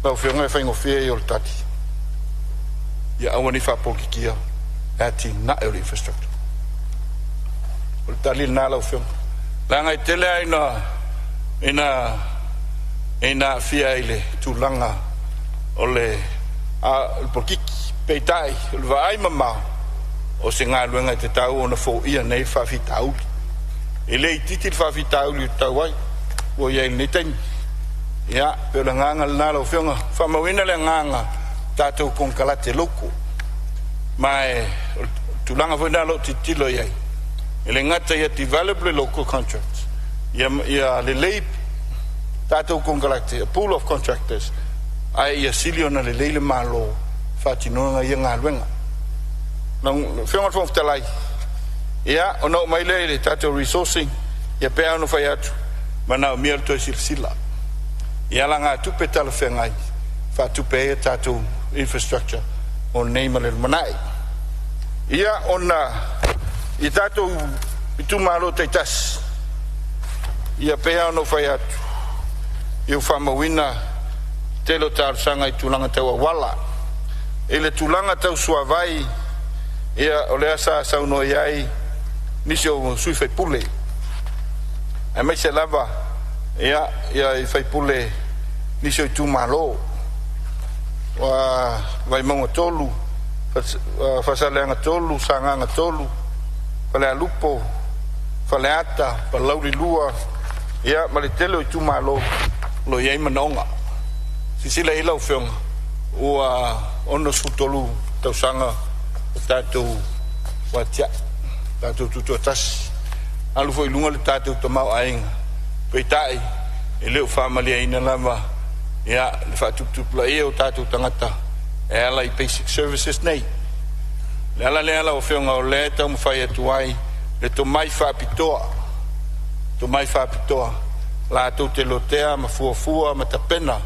Lau whionga e whaingo whia i o le tati. Ia awani whapokikia e ti na e o le infrastructure. O le tali nā lau whionga. Langa i tele ai ina whia i le tūlanga o le pokiki peitai o le vaai mamau o se ngā luenga te tau o na fō ia nei whawhitau. E le i titi whawhitau li tau ai o iei nei taimi. Ia, peo le nganga le nāla o whionga whamawina le nganga tātou kong kalate loko. Mai tūlanga whaina lo titilo iei. E le ngata ia develop le local contracts. Ia le leip tātou kong kalate, a pool of contractors. Ai ia siliona le leile malo whatinonga ia ngā luenga. Nang whionga whonga whtalai. Ia, o nau mai le tātou resourcing, ia pēa anu whai atu, mana o mia toi sila. Ia la ngā tupe tala whengai, wha tupe e tātou infrastructure o neima le manai. Ia, ona, i tātou i tūmaro te tas, ia pēa anu whai atu, iu whamawina, telo tāru sanga i tūlanga tau awala. E le tūlanga tau suavai, ia o lea sa sauno iai, nisi o sui whai pule. E mai se lava, ia i whai pule, nisi o i tūmalo. Vai maunga tolu, whasaleanga tolu, sanganga tolu, whalea lupo, whaleata, palauri lua, ia male telo i tūmalo, lo iai manonga. Sisila ila u whionga, ua ono sutolu tausanga o tātou watia, tātou tutua tasi. Alu fo ilunga le tātou tamau ainga. Peitai, e leo whamali aina lama, ia le whaatuptupla e o tātou tangata, e ala i basic services nei. Le ala o whionga o le tau mwhai atu ai, le to mai whaapitoa, la tau te lotea, ma fuafua, ma tapena,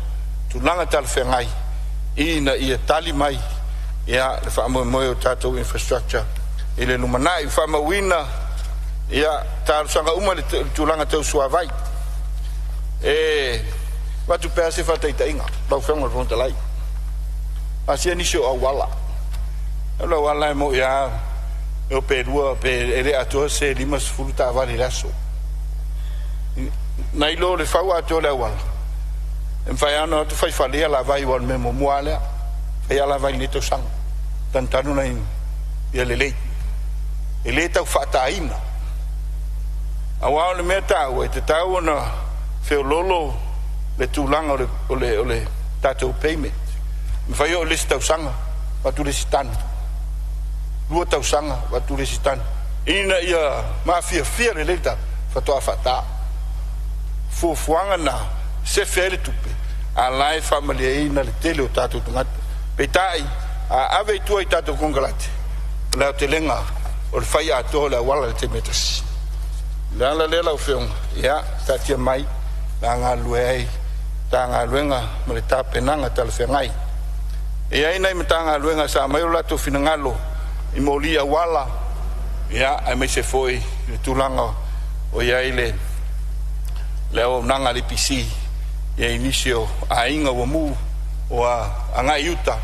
tūlanga tala whengai, ina ia tali mai, ia le whaamoe o tātou infrastructure, i le lumanai, whaamawina, ia tārusanga uma le tūlanga tau suavai. E, watu pēa se whataita inga, lau whenga ronta lai. Asia nisio au wala. Lau wala e mo ia, e o pērua, ere atua se limas fulu tā wari raso. Nai lo le whau atua le wala. E mwhai ana atu whai whalea la vai wan me mo mualea, whai ala vai neto sang, tantanu na ia le lei. E le tau whataina. A wao le mea tau, e te tau ana wheo lolo le tūlanga o le tātou payment. Mwhai o lesi tau sanga, watu lesi tanu. Lua tau sanga, watu lesi tanu. Ina ia mawhia le leita, whatoa whata. Fuafuanga na, se fele tupe a lai family e na le tele o tātou tungata peitai a ave tua i tātou kongalate leo te lenga o le whai ato le wala le te metasi le ala le lau whionga ia tātia mai la ngā lue ai tā ngā luenga ma le tā penanga tala whengai e ai nei me tā ngā luenga sa mai o lato finangalo i moli a wala ia ai mai se foi le tūlanga o iai leo nanga le PC ia inisio a inga wa mu o a ngai uta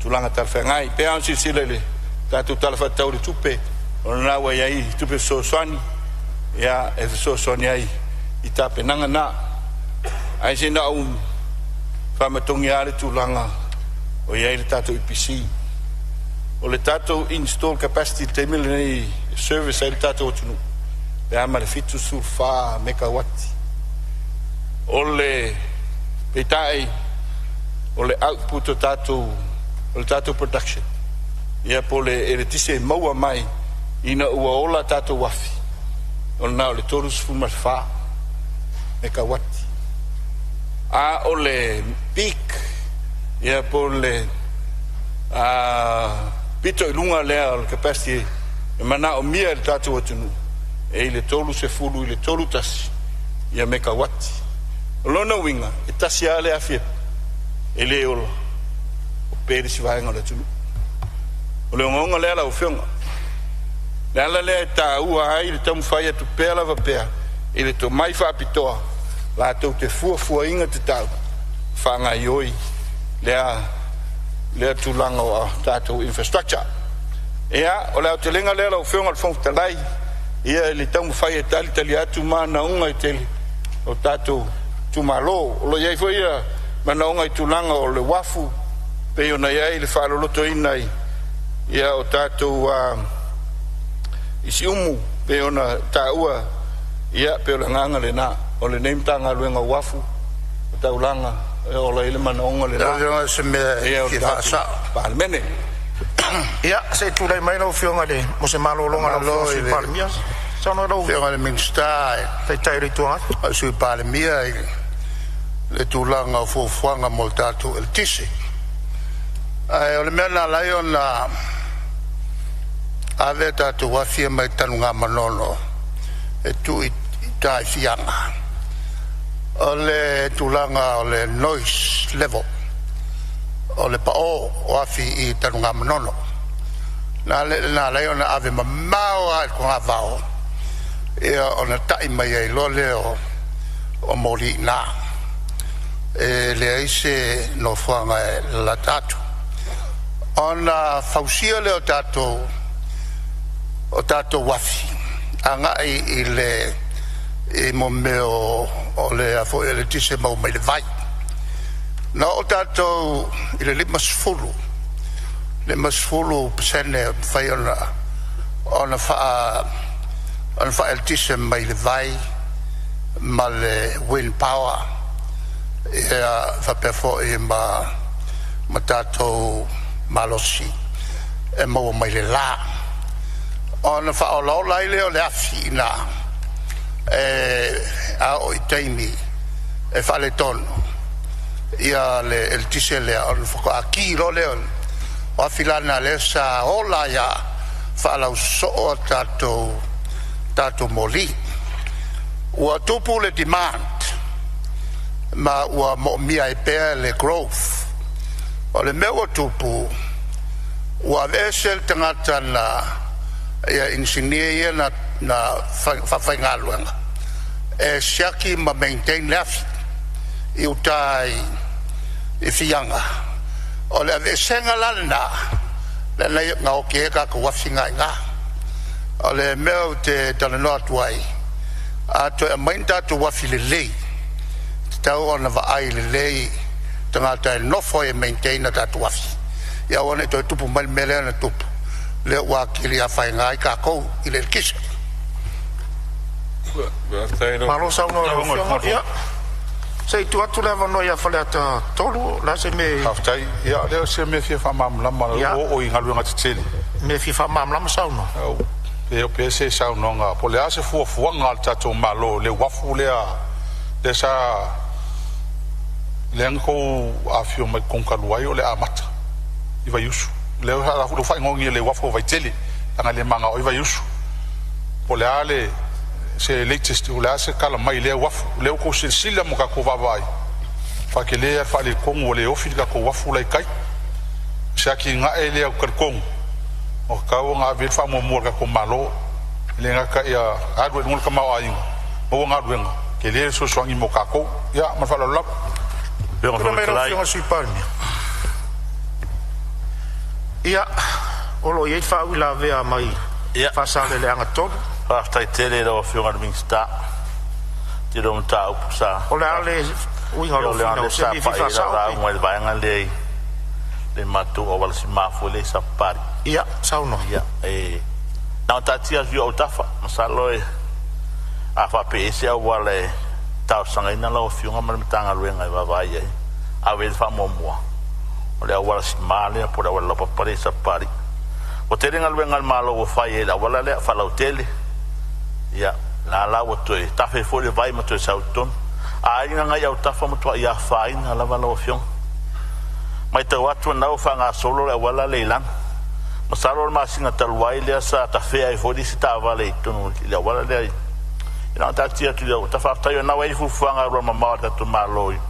tulanga tal whengai pea on sile le tātou tala whatau le tupe o na wa iai tupe so swani ia e so swani ai i tā penanga na ai se na un whamatongi a le tulanga o iai le tātou IPC o le tātou install capacity te mili nei service ai le tātou o tunu le ama le fitu sur wha megawati o le peitai o le output o le tātou production ia po le tise maua mai ina ua ola tatou afi ona o le tolu sefulu ma le fā e kauati a o le pik ia po le pito i lunga lea o le capacity e mana o mia le tatou atunu e i le tolu sefulu i le tolu tasi ia me kauati lona winga e tasi a le afi e le ola o pere si vaenga le tunu o le onga lea la ufionga le ala lea ta ua ai le tamu fai atu pea lava pea i le to mai fa apitoa la tau te fua inga te tau whanga ioi lea tūlanga o tātou infrastructure ea o lea o te lenga lea la ufionga le whongtalai ia le tamu fai e tali atu mana unga i tele o tātou tūmalo o lo iai fo ia mana unga i tūlanga o le wafu pe ona iai le whaloloto inai ia o tātou isi umu pe ona tāua ia pe o le nganga le nā o le neimtanga luenga wafu o taulanga o la ile mana onga le nā ia o tātou Palemene ia se tūlai mai lau whionga le mo se malolonga lau sui Palemia sana lau whionga le Minsta tai tai rituanga a sui Palemia le tūlanga o fuafuanga mo tātou el tisi o le mea nā lai o nā ave tātou wafia mai tanunga manono e tu i tai fianga o le tūlanga o le noise level o le pao wafi i tanunga manono nā lai o nā ave mamao ai ko ngā vao ia o nā tai mai ai lo leo o mori nā e le aise no fuanga e la tātou o nā fausia leo tātou o tātou wafi anga i le i mo meo o le afo e le tise mau mai le vai na o tātou i le lima sfulu pesene whai ona wha el tise mai le vai ma le wind power ia whapefo i ma tātou malosi e mau mai le la ona fa o lo lai le o le afina a o itaimi e fa le tono ia le el tise le on fa aki lo le o afilana le sa ola ya fa la so tato moli o tupu le demand ma o mo mia e pe le growth o le meu tupu o avesel tangata na ia insinia na whawhainga luanga e siaki ma maintain left i utai i fianga o le ave senga lana le nei ngā o ke ka wawhinga i ngā o le meo te talanoa tuai a to e mainta tu wafi le lei te tau ona wa ai le lei tangata e nofo e maintain na tatu wafi ia wane to e tupu mai mele na tupu le wakili a whainga i ka kou i le kisa malo sauno ia sei tu atu lewa no ia whale ata tolu la se me haftai ia leo se me fia whamamlama o i ngaluanga te tele me fia whamamlama sauno e o pese saunonga po le ase fuafuanga al tatou malo le wafu le sa le anko a fio mai konkaluai o le amata i vai usu leo ha fu fa ngongi le wafo vai tele anga le manga o vai usu po le ale se latest o le ase kala mai le wafo le ko silsila mo ka ko vai fa ke le fa le kongo le ofi ka ko wafu lai kai sa ki nga ele o kong o ka o nga ve fa mo mo ka ko malo le nga ka ya adwe ngol ka ma ai mo nga adwe ke le so so ngi mo ka ko ya ma fa lo lap yo nga sui Palemia ia o lo iei whau la vea mai whasale le anga tonu whaftai tele lo whionga Minsta te rom ta upusa o le ale uinga lo whina o se mi fifa sao la ngoi vaenga le matu o wala si mafu le sapari ia sao no ia na tatia vio o tafa masalo a fa pese a wala tau sanga ina lo whionga malmitanga luenga i vavai a vez fa momua o le awala si male po le awala papare sa pari o te ringa luenga malo o fai e la wala lea whalau tele ia la lawa toe tawhi fo le vai ma toe sauton a inga ngai au tafa matua ia whaina la wala o fiong mai tau atu nau whanga solo le wala le ilang masalo le masinga taluai lea sa ta whea i fodi si ta wale i tonu i le wala lea ina ta tia tu leo ta whaftaio nau e fufuanga roa mamawa tatu maloi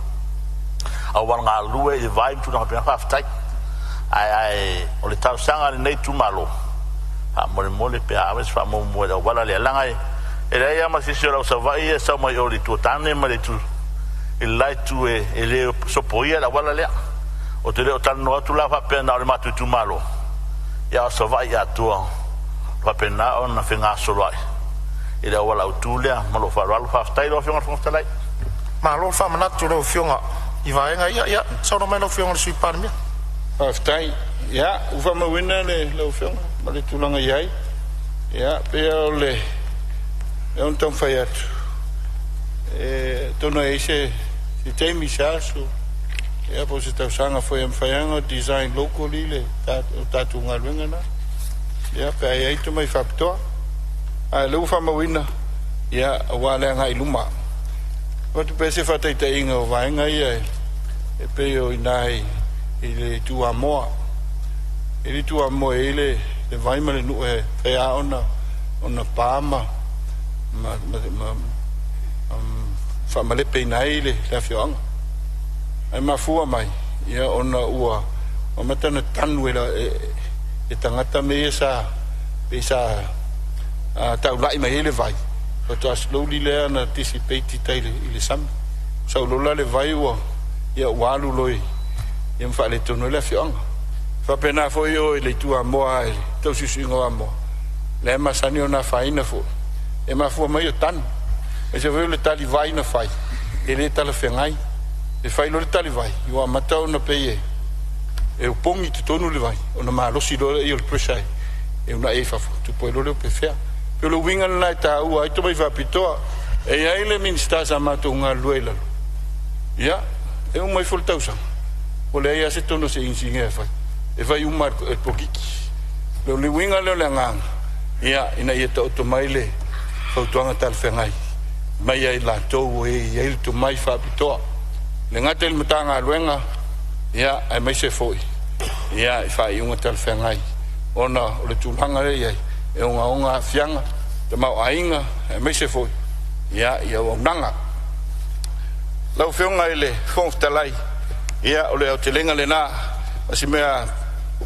au wala ngā lue i vai mtu na pina whaftai ai o le tau sanga nei tu malo ha mole pe aves fa mo mo da wala le langa e le ia ma si sura sa vai e sa mai o li tu tane ma le tu il lai tu e le so poia la wala le o te le o tan no tu la fa pe na le matu tu malo ya so vai ya tu fa pe na on na finga so lai e le wala tu le ma lo fa lo fa stai lo finga fa stai ma lo fa mana tu lo finga i vai nga ia so no mai lo finga sui par mia Aftai, ya, ufa mawina le ufiong, mali tulanga yai, ya, pea le, un tong fayat, tono eise, si temi sasu, ya, po si tau sanga fayanga, design locally le, tatu ngalwenga na, ya, pea yai tu mai faptoa, le ufa mawina, ya, wale ngai luma, watu pese fatai ta inga o vaenga ia, e peo inai, ele tu amoa ele le vai male no e pea ona pama ma fa male pe nai le la fiong ai ma fu mai ia ona ua o matana tanu e tangata me sa tau lai mai ele vai o to slowly le na anticipate tele ile sam so lo le vai ua ia walu loi im fa le tono le fiong fa pena fo yo le tua moa to si singo amo le ma sani ona faina fo e ma fo mai tan e se ve le tali vai na fai e le tala fengai e fai lo le tali vai yo amata ona peye e o pongi te tonu le vai ona ma lo si lo io il presai e una e fa tu puoi lo pe fea pe lo winga na ta u ai to mai fa pitoa e ai le minsta sa ma to nga luela ya e un mai fol tausa o le ia se tono se insinge e fai un marco e pokiki lo le winga le nga ia ina ia to mai le fautuanga tal fengai mai ai la to e ia to mai fa pitoa le ngate le matanga luenga ia ai mai se foi ia fai un tal fengai ona o le tulanga le ia e unga fianga te mau ainga ai mai se foi ia o nanga lau fionga ile fonftalai ia o le au te lenga le nā asi mea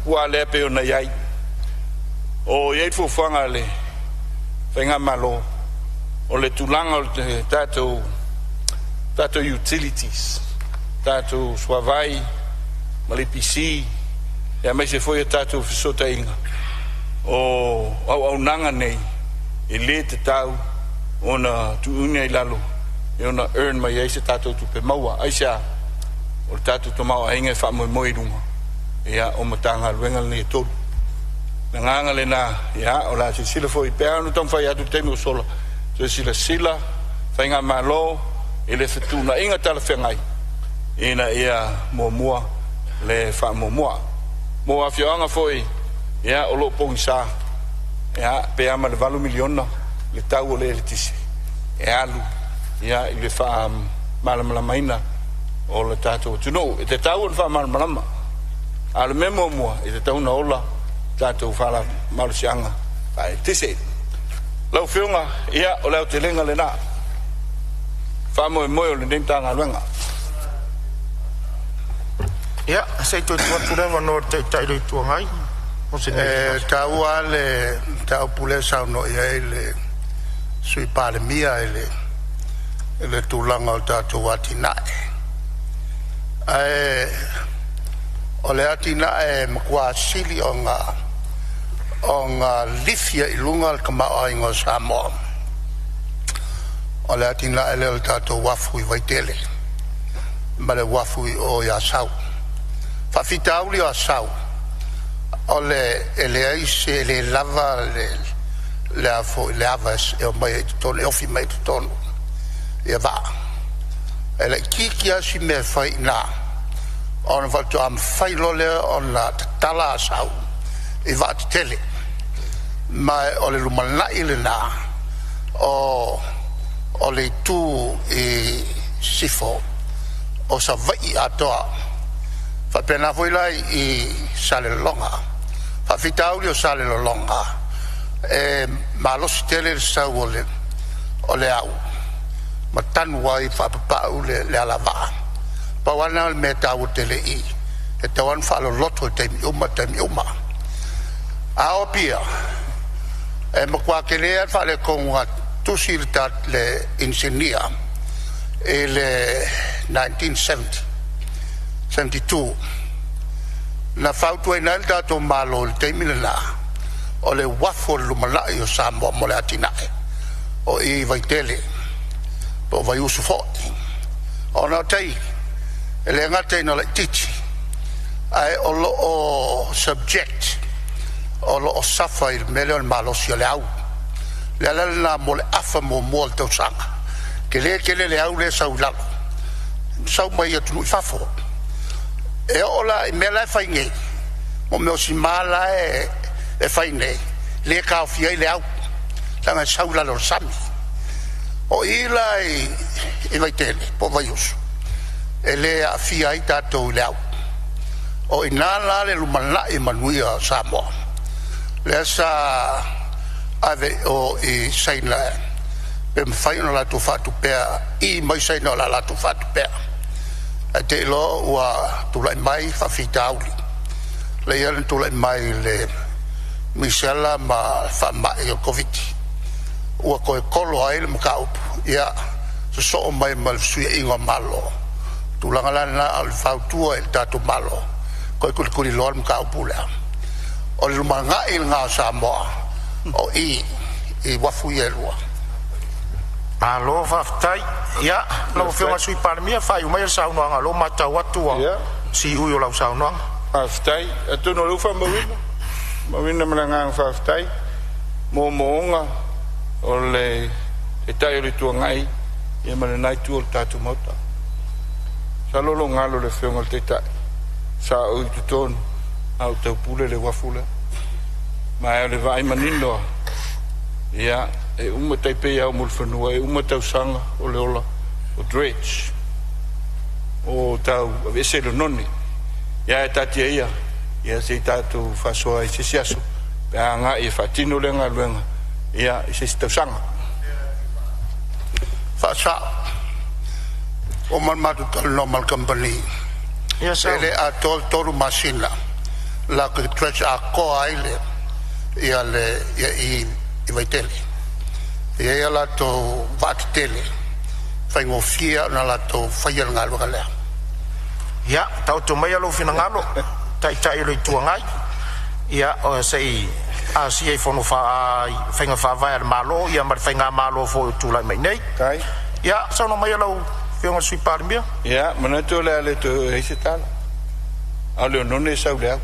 ua lea pe o na iai o iai fuwhanga le whainga malo o le tulanga o le tātou utilities tātou swavai ma le PC ia mai se foi a tātou fisota inga o au nanga nei e le te tau o na tuunia i lalo e o na earn mai iai se tātou tupe maua aisa o tatu to mau ainga fa mo runga ia o matanga luenga le to nganga le na ia o la sila foi pe no tom fa ia tu temo solo so sila fainga malo ele fetu na inga tala fengai ina ia mo le fa mo afionga foi ia o lo pongsa ia pe ama le valu miliona le tau le tisi e alu ia ile fa malama maina o le tato tu no e te tau fa mal malama al memo mo e te tau na ola tato fa la malsianga ai te se lo filma ia o le te lenga le na fa mo le dentanga lenga ia sei tu le no te tai tu ngai o se tau ale tau pule sa no ia le sui Palemene le tulanga o tato watinae o le atina makua sili o ngā lifia i lunga al kamao ingo Samoa o le atina ele o tātou wafu i waitele ma le wafu i o ia sau whawhitauli o sau o le ele aise le lava le ava e o mai e tono e ofi mai tono e va ele kiki asi me fai na on va to am fai lo le on la tala sau I vāt tele. Mai o le lumana I le nā. O le tū I sifo. O sa vai atoa. Whapena foilai I sale longa. Whawhitauri o sale longa. Malosi tele sau o le au. Ma tanu wai whapapau le alawaa. Pawana me tau tele I. E tawan whalo loto teimi uma. Ao pia. E makua kelea whale konga tusi le insinia. E le 1970. 72. Na whautua ina il dato malo le teimi na. O le wafo lumalai o Samoa mo le atinae. O I vaitele. Po vai usu fōi. O na tei. E le ngate ina le titi. Ai o lo o subject. O lo o safa I mele o malosi o le au. Le alana mo le afa mo mo le tau sanga. Ke le au le sau lalo. Sau mai atu nui fafo. E ola I mele e whainge. Mo meo si mala e whainge. Le ka o fia I le au. Tanga sau lalo sami. O ila I vai tele. Po vai usu. E le a fia I tatou le au. O inala le lumana I manuia Samoa. Le sa ave o I saina pe mawhaina la tu whatu pēr I mai saina la tu whatu pēr a te lo ua tulai mai whawhita auli le iana tulai mai le misela ma whamai o COVID ua koe kolo ai le maka upu ia so mai mal suia inga malo tulanga lana al whautua il tatu malo koe kuri loa le maka upu lea o le lumanga I ngā Samoa o I wafu I elua. Alo whaftai, ia, lau whiunga sui Palemene, whai umai a saunoanga, lo matau atua, si ui o lau saunoanga. Whaftai, atuno lufa mawina manangang whaftai, mo moonga o le tai o le tuangai, ia mana nai tu o le tatu mauta. Sa lolo ngalo le whiunga le tai, sa ui tutonu, au tau pule le wafula. Ma le vai manino ia e uma taipe au mulfanua e uma tau sanga o le ola o dredge o tau ese lo noni ia e tati ia se tatu fasoa I se siaso pe anga I fatino le ngaluenga ia I se tau sanga Fasa o malmatu tal normal company ia sa ele a toru masina la que trash a koa ile ia le I vai tele ia la to vat tele fai ngofia na la to fai ngalo kale ia tau to mai alo fina ngalo tai le tuangai ia o sei a si e fono fa fenga fa vai malo ia mar fenga malo fo tu la mai nei kai ia sono mai alo fiona sui Palemene ia mana to le to ese tal ale non e sau le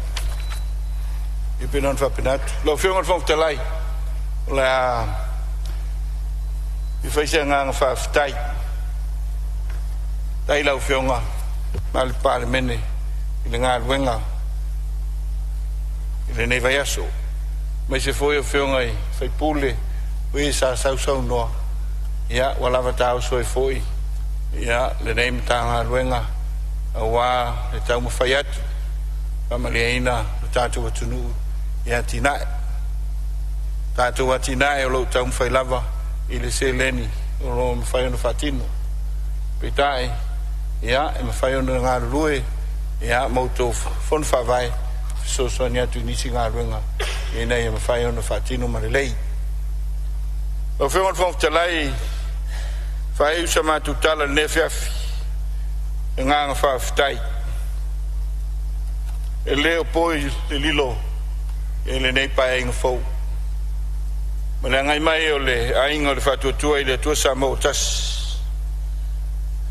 I penon fa penat lo fiona fa telai la I fai se ngang fa ftai tai lau fiona mal Palemene I le ngal wenga I le nei vai aso mai se foi o fiona I fai pule we sa sau no ia wala va tau so foi ia le nei mtanga wenga wa le tau mo fai atu pa maliaina tatu watunu ia tinae tatu watinae o lo tau mwhai lava I le se leni o lo mwhai ono whatino petae ia e mwhai ono ngā rue ia mauto whon whawai so ni atu nisi ngā ruenga e nei e mwhai ono whatino marelei o whiongan whong talai whai usa mātu tala nefeafi e ngā ngā whawhitai e leo poi le lilo e le nei pai inga fau ma le ngai mai o le ainga le whatuatua I le tua Samoa tas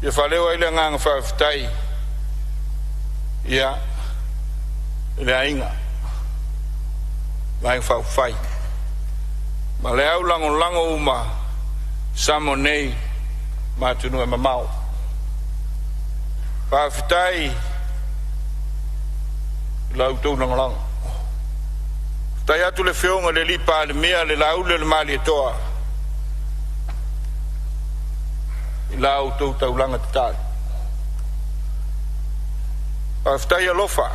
ia whaleo ai le nganga whawhitai ia le ainga mai whawhai ma le au lango uma Samoa nei matunu e mamau whawhitai lau tau nangalang tai atu le feonga le lipa le mea le laule le mali toa I la autou taulanga tatali aftai alofa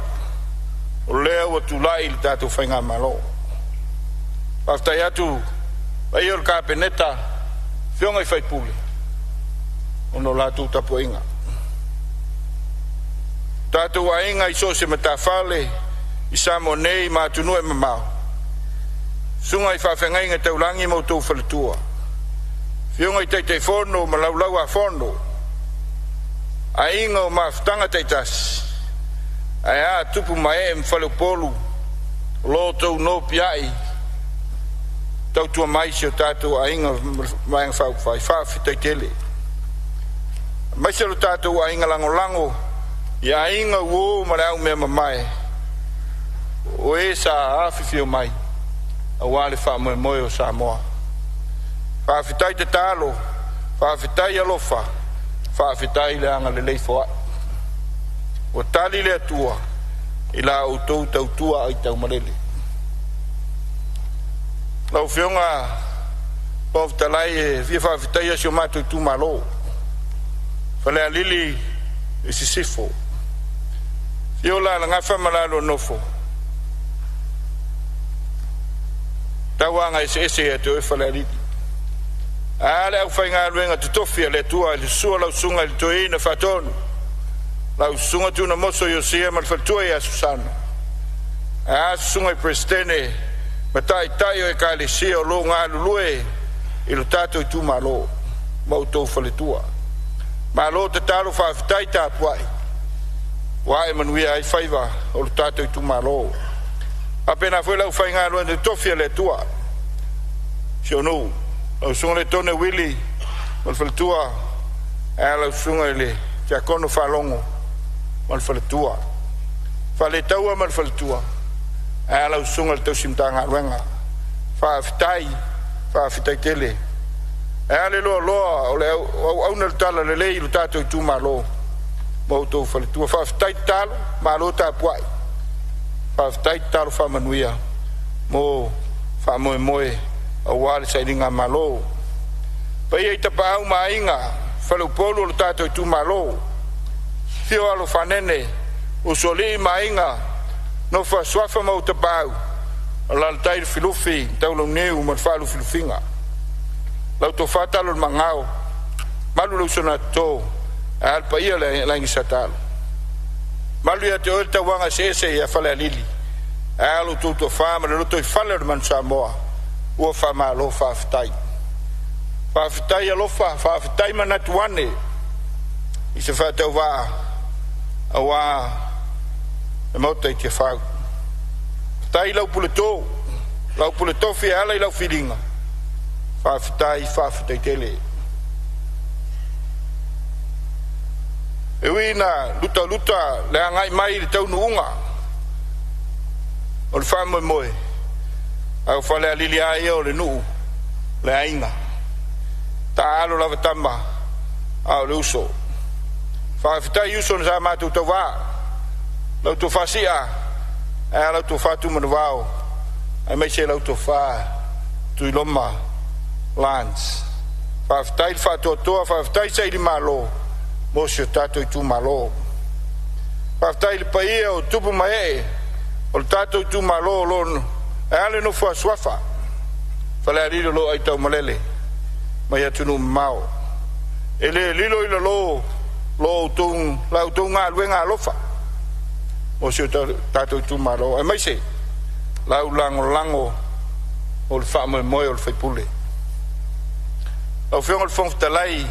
o lea ua tulai le tatou whainga malo aftai atu ai or ka peneta feonga I whaipule ono la tu tapu inga tatou ainga I so se matawhale I Samoa nei ma tunu e mamau sunga I whawhengai ngai taulangi mau tau whaletua fionga I teitei whono ma laulau a whono a inga o mawhtanga teitasi ai a tupu mai e mwhalupolu lo tau no piai tau tua mai si o tātou a inga mai ngā whauwhai whawhitei tele mai si o tātou a inga lango lango I a inga uo ma rau mea mamai o e sa awhiwhio mai a wale wha moe moe o Samoa whawhitai te tālo whawhitai alofa whawhitai le anga le leifoa o tali le atua I la autou tautua ai tau marele lau whionga poftalai e via whawhitai asio mātou tu malo whalea lili I sisifo fiola la ngafa malalo nofo tawanga ese e te whalea lili ale au whainga luenga tutofia le tua le sua lau sunga le toeina whatonu lau sunga tuna moso yosia malfatua ya susana a sunga I prestene matai tayo e kalisia o lo ngā lulue I lo tato I tu malo mau tau whaletua malo te talo whawhitai tāpuai wae manuia ai whaiva o lo tato I tu malo apena fwe lau whainga luenga tutofia le tua sio nou lau sunga le tone wili malfatua a lau sunga le kia kono whalongo malfaletua fale taua malfaletua a lau sunga le tau simtanga ruenga whawhitai tele a le loa loa o le au na le tala le lei lo tato I tu malo mautou faletua whawhitai talo malo tāpuai whawhitai talo whamanuia mo whamoe moe a wale sa iringa malo pa ia I tapau mainga whalaupolu lo tato I tu malo fio alo whanene o soli mainga no whaswafa mau tapau ala le tairi filufi taulau neu man whalu filufinga lau to whatalo le mangao malu lau sona tō a alpa ia langi satalo malu ia te oel tawanga sese ia whalea lili a alu tūtua whama le roto I whale man Samoa ua whama alo whawhitai alofa whawhitai manatuane I se whatau waa awa e mauta I te whau tai lau puleto fia ala I lau whiringa whawhitai tele e wina luta le angai mai le tau nuunga o le whamoe moe au whalea lili aia o le nuu le ainga ta alo lava tama au le uso whawhitai uso na sa mātou tau wā lau tō whasia e lau tō whātu mana wāo ai mai se lau tō whā tui loma lands whawhitai le whātua toa whawhitai sa ili malo mo si o tātou I tu malo whawhitai le paia o tupu mai o le tātou I tu malo lono e ale no whaaswafa whalea lilo lo ai tau malele mai atunu mao ele lilo ila lo lau tung ngā luenga alofa o si o tātou I tu malo e mai se lau lango o le wha moe o le whaipule au whionga le whongtalai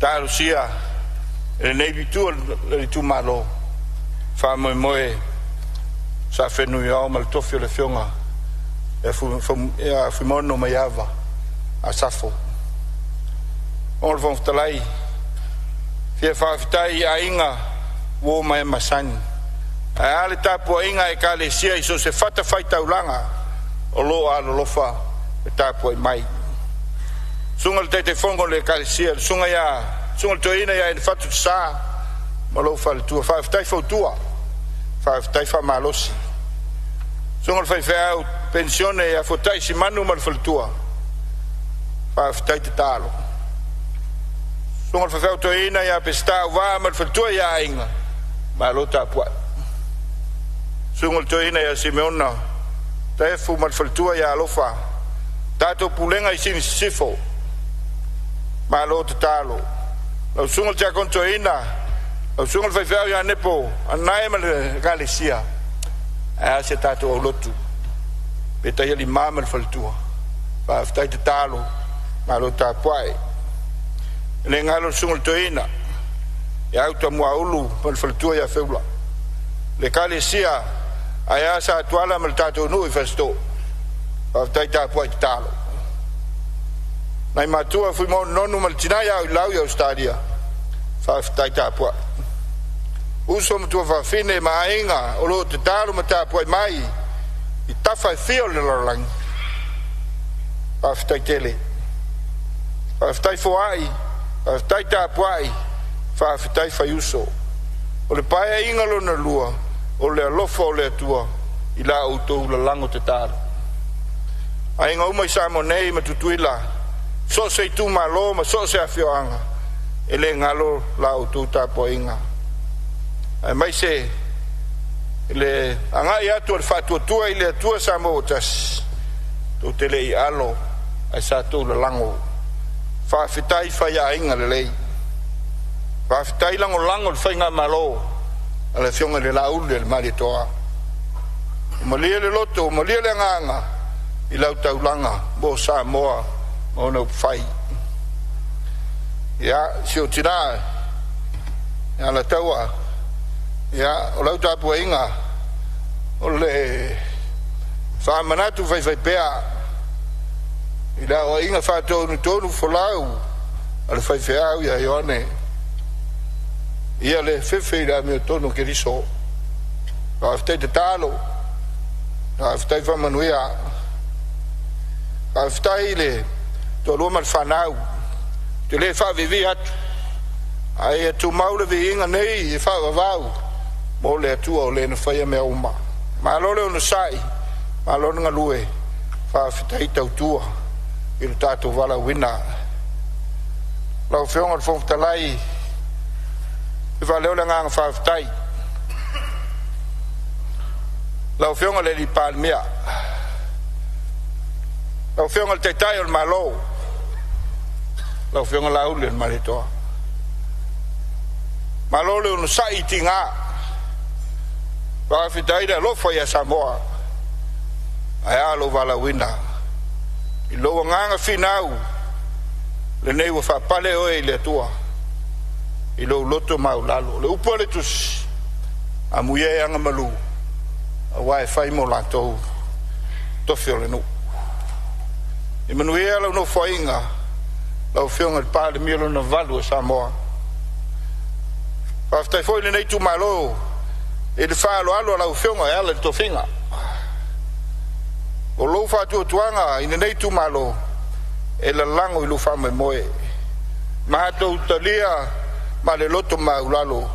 ta Rusia e nei bitu le tu malo fa moe sa fenu yo mal tofio le fionga e fu mono mai ava a safo on von talai fia fa fitai a inga wo mai masani a ale tapu inga e kale sia iso se fata faita ulanga o lo a lo fa tapu mai sungal te fongo le kale sia sunga ya sungal toina ya in fatu sa malo fa tu fa fitai fo tua whaafetai whamalosi. Sunga whaiwhau pensione a whotai si manu ma whaltua. Whaafetai te talo. Sunga whaiwhau to ina ia pesta wā ma whaltua ia inga. Ma lota pua. Sunga to ina ia Simeona. Taefu ma whaltua ia alofa. Tato pulenga i sini sifo. Ma lota talo. Lau sunga tia konto ina. Lau sunga whaiwhau ia nepo. Anai ma le Galesia. Ea se tato au lotu. Peta ia li mama le whaltua. Whaafetai te talo. Ma lota puai. Le ngalo sunga to ina. Ia auta mua ulu. Ma le whaltua ia whiula. Le Galesia. Aia sa tuala ma le tato nui whasto. Whaafetai ta puai te talo. Nai matua fui mo nonu ma le tinai au lau i Australia. Whaafetai ta puai. Uso matua whawhine ma inga. O lo te talo ma ta puai mai. I tawhai whio le larangi. Whaafetai tele. Whaafetai foai. Whaafetai ta puai. Whaafetai whaiuso. O le paia inga lo na lua. O le alofa o le atua. I la utou la lango te talo. A inga umai samo nei ma tutuila. So se tu malo ma so se afioanga. E le ngalo la utou ta po inga. Ai mai se le anga ia tu al fatu tua i le atua Samoa tas. Tu te le i alo. Ai sa tu la lango. Whaafetai whaia inga le lei. Whaafetai lango lango le whainga malo. Ala fionga le laule le mali toa. Umalia le loto, umalia le nganga. I lau taulanga, bo Samoa, o nau whai. Ia, si o tina, ia la taua. Ia, o lau tapua inga. O le whaamanatu whai pea. I la o inga whaatonu tonu wholau. Ala whai wheau ia ione. Ia le whewhi la mea tono ke riso. Whaafetai te talo. Whaafetai whamanuia. Whaafetai le to loma le whanau. Te le whavivi atu. Ai e tu maule vi inga nei e whaavavau. Mo le atua o le na whaia mea uma. Ma lole o na sai. Ma lole nga lue. Whaafetai tautua. I le tato wala wina. Lau whionga le whomtalai. I whaleo le nganga whaafetai. Lau whionga le li Palemene. Lau whionga le teitai o le malo. Lau whionga la ule le maritoa. Malo le unu sai ti ngā. Whaafetai le lofa ia Samoa. Ai alo wala wina. I loa nganga whinau. Le nei wa whapale oe i le atua. I lo loto mau lalo. Le upo le tusi. A muie anga malu. A wae whai mo lantou. Tofi o le nu. I manuia lau no whainga. Lau whionga le Palemene na valu a Samoa. Whaftai foi le nei tu malo. E le whaalo alo lau whionga e ala le tofinga. O lo whātua tuanga i nei tu malo. E la lango i lo whame moe. Mahatou talia. Ma le loto mau lalo.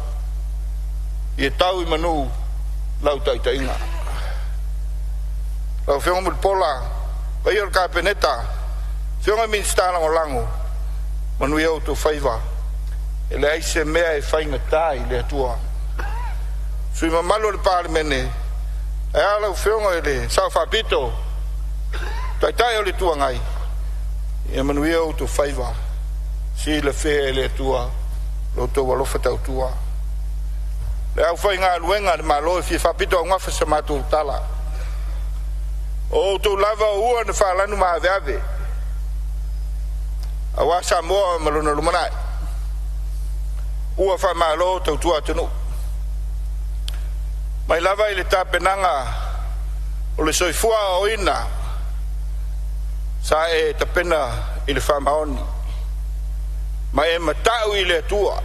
I e tau i manu. Lau taita inga. Lau whionga mul pola. Pai or kapeneta. Whionga min stana o lango. Manu iau to whaiva. E le aise mea e whainga tai le atua. Sui mamalo le Palemene. E alau whionga e le sao whapito. Taitai o le tua ngai. E manu iau to whaiva. Si le whea e le atua. Loto walofa tautua. Le au whai ngā luenga le malo e fie whapito au ngawha sa mātou tala. O tau lava ua na whalanu maa veave. A wā Samoa malona lumanai. Ua wha malo tautua tunu. Mai lava i le tāpenanga o le soifua o ina. Sa e tapena i le whamaoni. Ma e matau i le atua.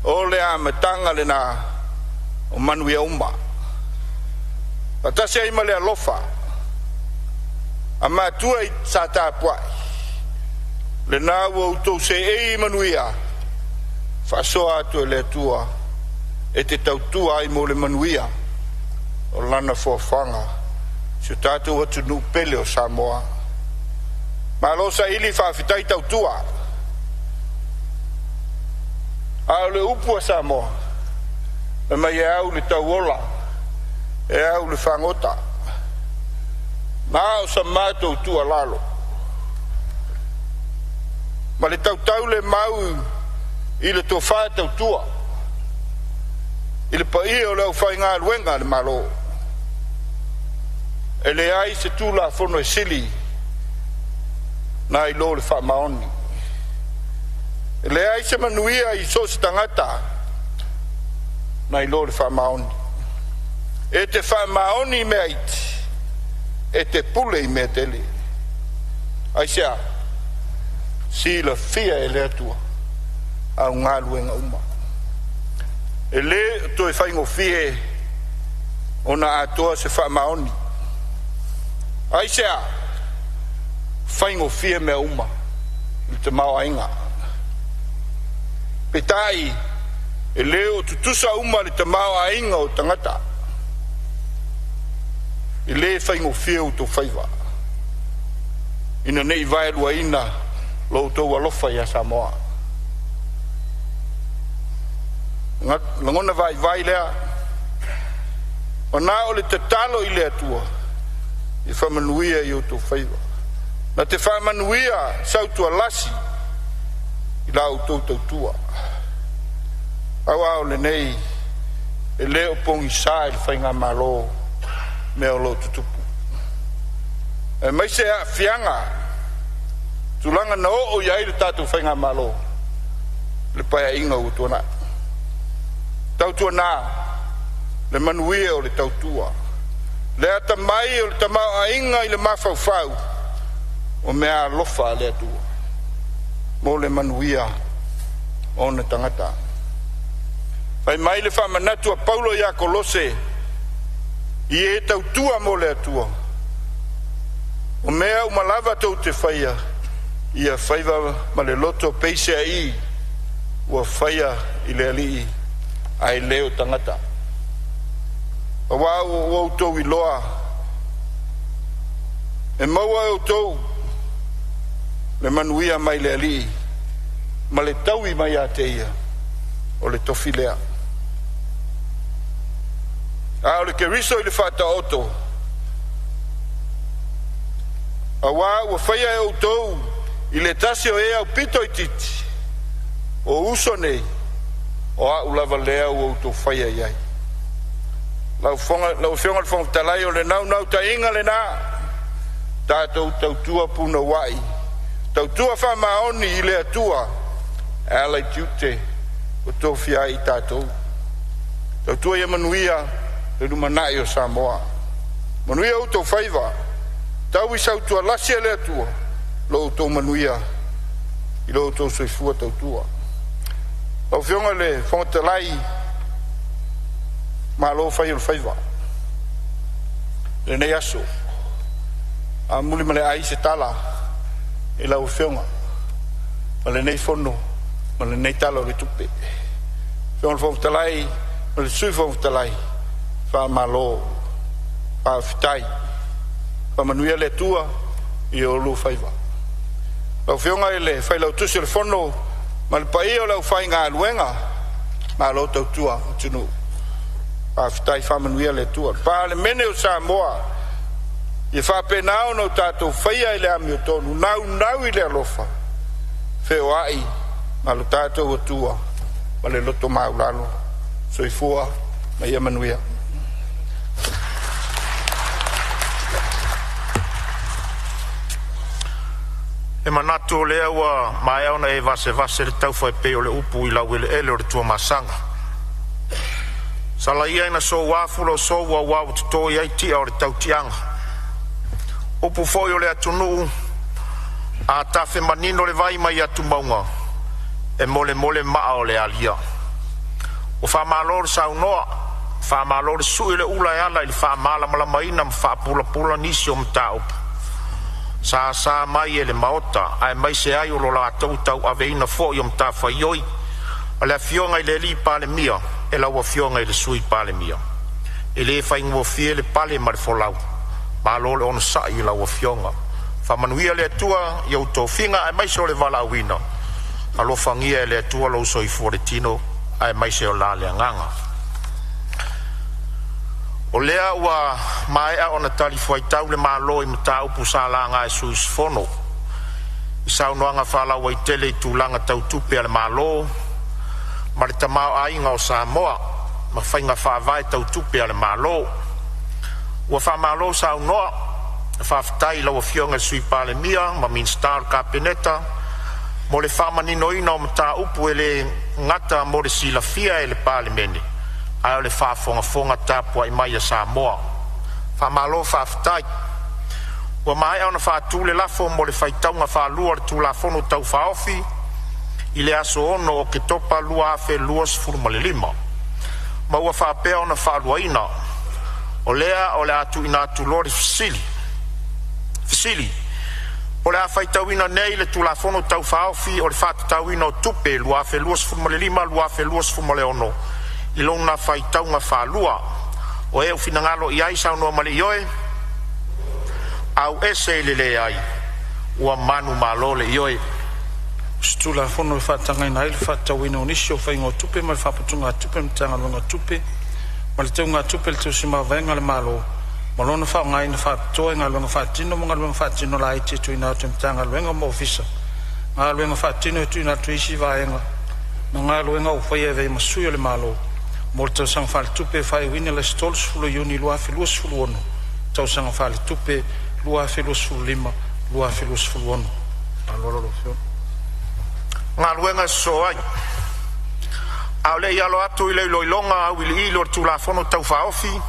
O le a matanga le na o manuia umma. Patasi a ima le alofa. A matua i sa tāpuai. Le nā ua utou se e i manuia. Whasoa atu e le atua. e te tautua ai mo le manuia o lana fuafanga si tātou atu nu pele o Samoa. Ma lo sa ili whawhitai tautua a le upu a Samoa e mai e au le tauola e au le whangota ma o sa mātou tua lalo ma le tautau le mau i le tō whae tautua i le pai o leo whai ngā luenga le malo e le ai se tūla whono e sili na i lo le wha maoni e le ai se manuia i so se tangata na i lo le wha maoni e te wha maoni mea iti e te pule i mea tele ai sea si la fia e le atua au ngā luenga uma e le to e whaingo fie o na atoa se wha maoni ai sea whaingo fie mea uma i te mau ainga petai e leo tutusa uma le te mau ainga o tangata i le whaingo fie o to whaiva ina nei vai lua ina lo to walofa ia Samoa langona vai lea o na o le te talo i le atua i whamanuia i o to whaiva na te whamanuia sautua lasi i la o tau tautua awa o le nei e leo pongi sa il whainga malo me o lo tutupu e mai se a fianga tulanga na o iai le tatu whainga malo le paia inga u tuana tautua na le manuia o le tautua le ata mai o le tamau a inga i le mawhauwhau o mea lofa le atua mo le manuia o na tangata pai mai le whamanatu a Paulo ia Kolose i e tautua mo le atua o mea umalava tau te whaia ia whaiva ma le loto peise ai ua whaia i le alii ai leo tangata a wau o autou i loa e maua e autou le manuia mai le alii ma le taui mai a te ia o le tofi lea a o le keriso i le whata oto a wau ua whaia e autou i le tasi o e au pito i titi o uso nei o a ulava lea o autou whaia iai lau whionga le whonga talai o le nau ta inga le nā tātou tautua puna wai tautua wha maoni i le atua alai tiute o tōwhia i tātou tautua ia manuia le numanai o Samoa manuia o tō whaiva tau i sautua lasia le atua lo tō manuia i lo tō soifua tautua lau whionga le whonga talai ma lo fai o faiva le nei aso a muli male ai se tala e la ufionga ma le nei fono ma le nei tala o le tupe fiona fo talai ma le sui fo talai fa malo fa fitai fa manuia le tua i o lo faiva la fionga ele fai la tusi le fono ma le pai o la fai nga luenga ma lo tua tunu a fitai whamanuia le tua. Palemene o Samoa i whapenao no tātou whaia i le ami o tonu nau i le alofa wheo ai ma lo tātou o tua ma le loto maulalo soifua ma ia manuia. E manatu o lea ua mai auna e vase le tau whai pe o le upu i lau ele ele o le tua masanga. Sala ia ina so wafula so wa wa to ia ti o le tautianga. Upu foi o le atunu a tafe manino le vai mai atu maunga. E mole maa o le alia. O fa malor sa unoa, fa malor su ile ula ala il fa mala mala maina fa pula nisi o mtau. Sa mai ele maota ai mai se ai o lo la tau ave ina fo o mta fa yoi. Ale fionga ile li Palemene e lau afionga i le sui Palemia. E le whaingo fie le pale ma le folau. Ma lo le ono sa i lau afionga. Whamanuia le atua i au tō whinga ai maise o le wala wina. Alo whangia e le atua lau soi fuaretino ai maise o la le anganga. O lea ua maea o na tali fuaitau le malo i mata upu sa langa e suis fono. I saunoanga whala wa i tele i tūlanga tau tupe ale malo. Ma le tamao ainga o Samoa. Ma whainga whaavai tau tupe ale malo. Ua wha malo saunoa. Whaafitai lau a fionga sui Palemia. Ma min star kapeneta. Mo le whamanino ina o mata upu e le ngata mo le silafia e le Palemene. Ai o le whaafonga tapua i mai a Samoa. Whamalo whaafitai. Ua mai au na whaatu le lafo mo le whaitaunga whaalua le tūlafono tau whaofi. I le aso ono o ke topa lua afe luas furumale lima. Ma ua whaapea o na whaalua ina. O lea o le atu ina atu lori fisili. O le a whaitauina nei le tūlafono tau whaofi o le whaatauina o tupe lua afe luas furumale lima lua afe luas furumale ono. I lona whaitaunga whaalua. O e uwhinangalo i ai saunoa male ioe. Au ese le ai. Ua manu malo le ioe. Stula fono whatangai na ele whatawina o nisi o whaingo tupe ma le whapatunga tupe mtanga lunga tupe. Ma le teunga tupe le teusima vaenga le malo. Ma lona whaongai na whapatoa ngā lunga whatino mga lunga whatino la ite tuina o te mtanga lunga mo ofisa. Ngā lunga whatino e tuina tuisi vaenga. Ma ngā lunga o whaia vei masui o le malo. Mo le teusanga whale tupe whai wina le stol sulu yuni lua filua sulu ono. Teusanga whale tupe lua filua sulu lima lua filua sulu ono. Alolo fio. Ngā luenga so ai. Au le ialo atu i le loilonga au ili ilo tūlafono tau whaofi.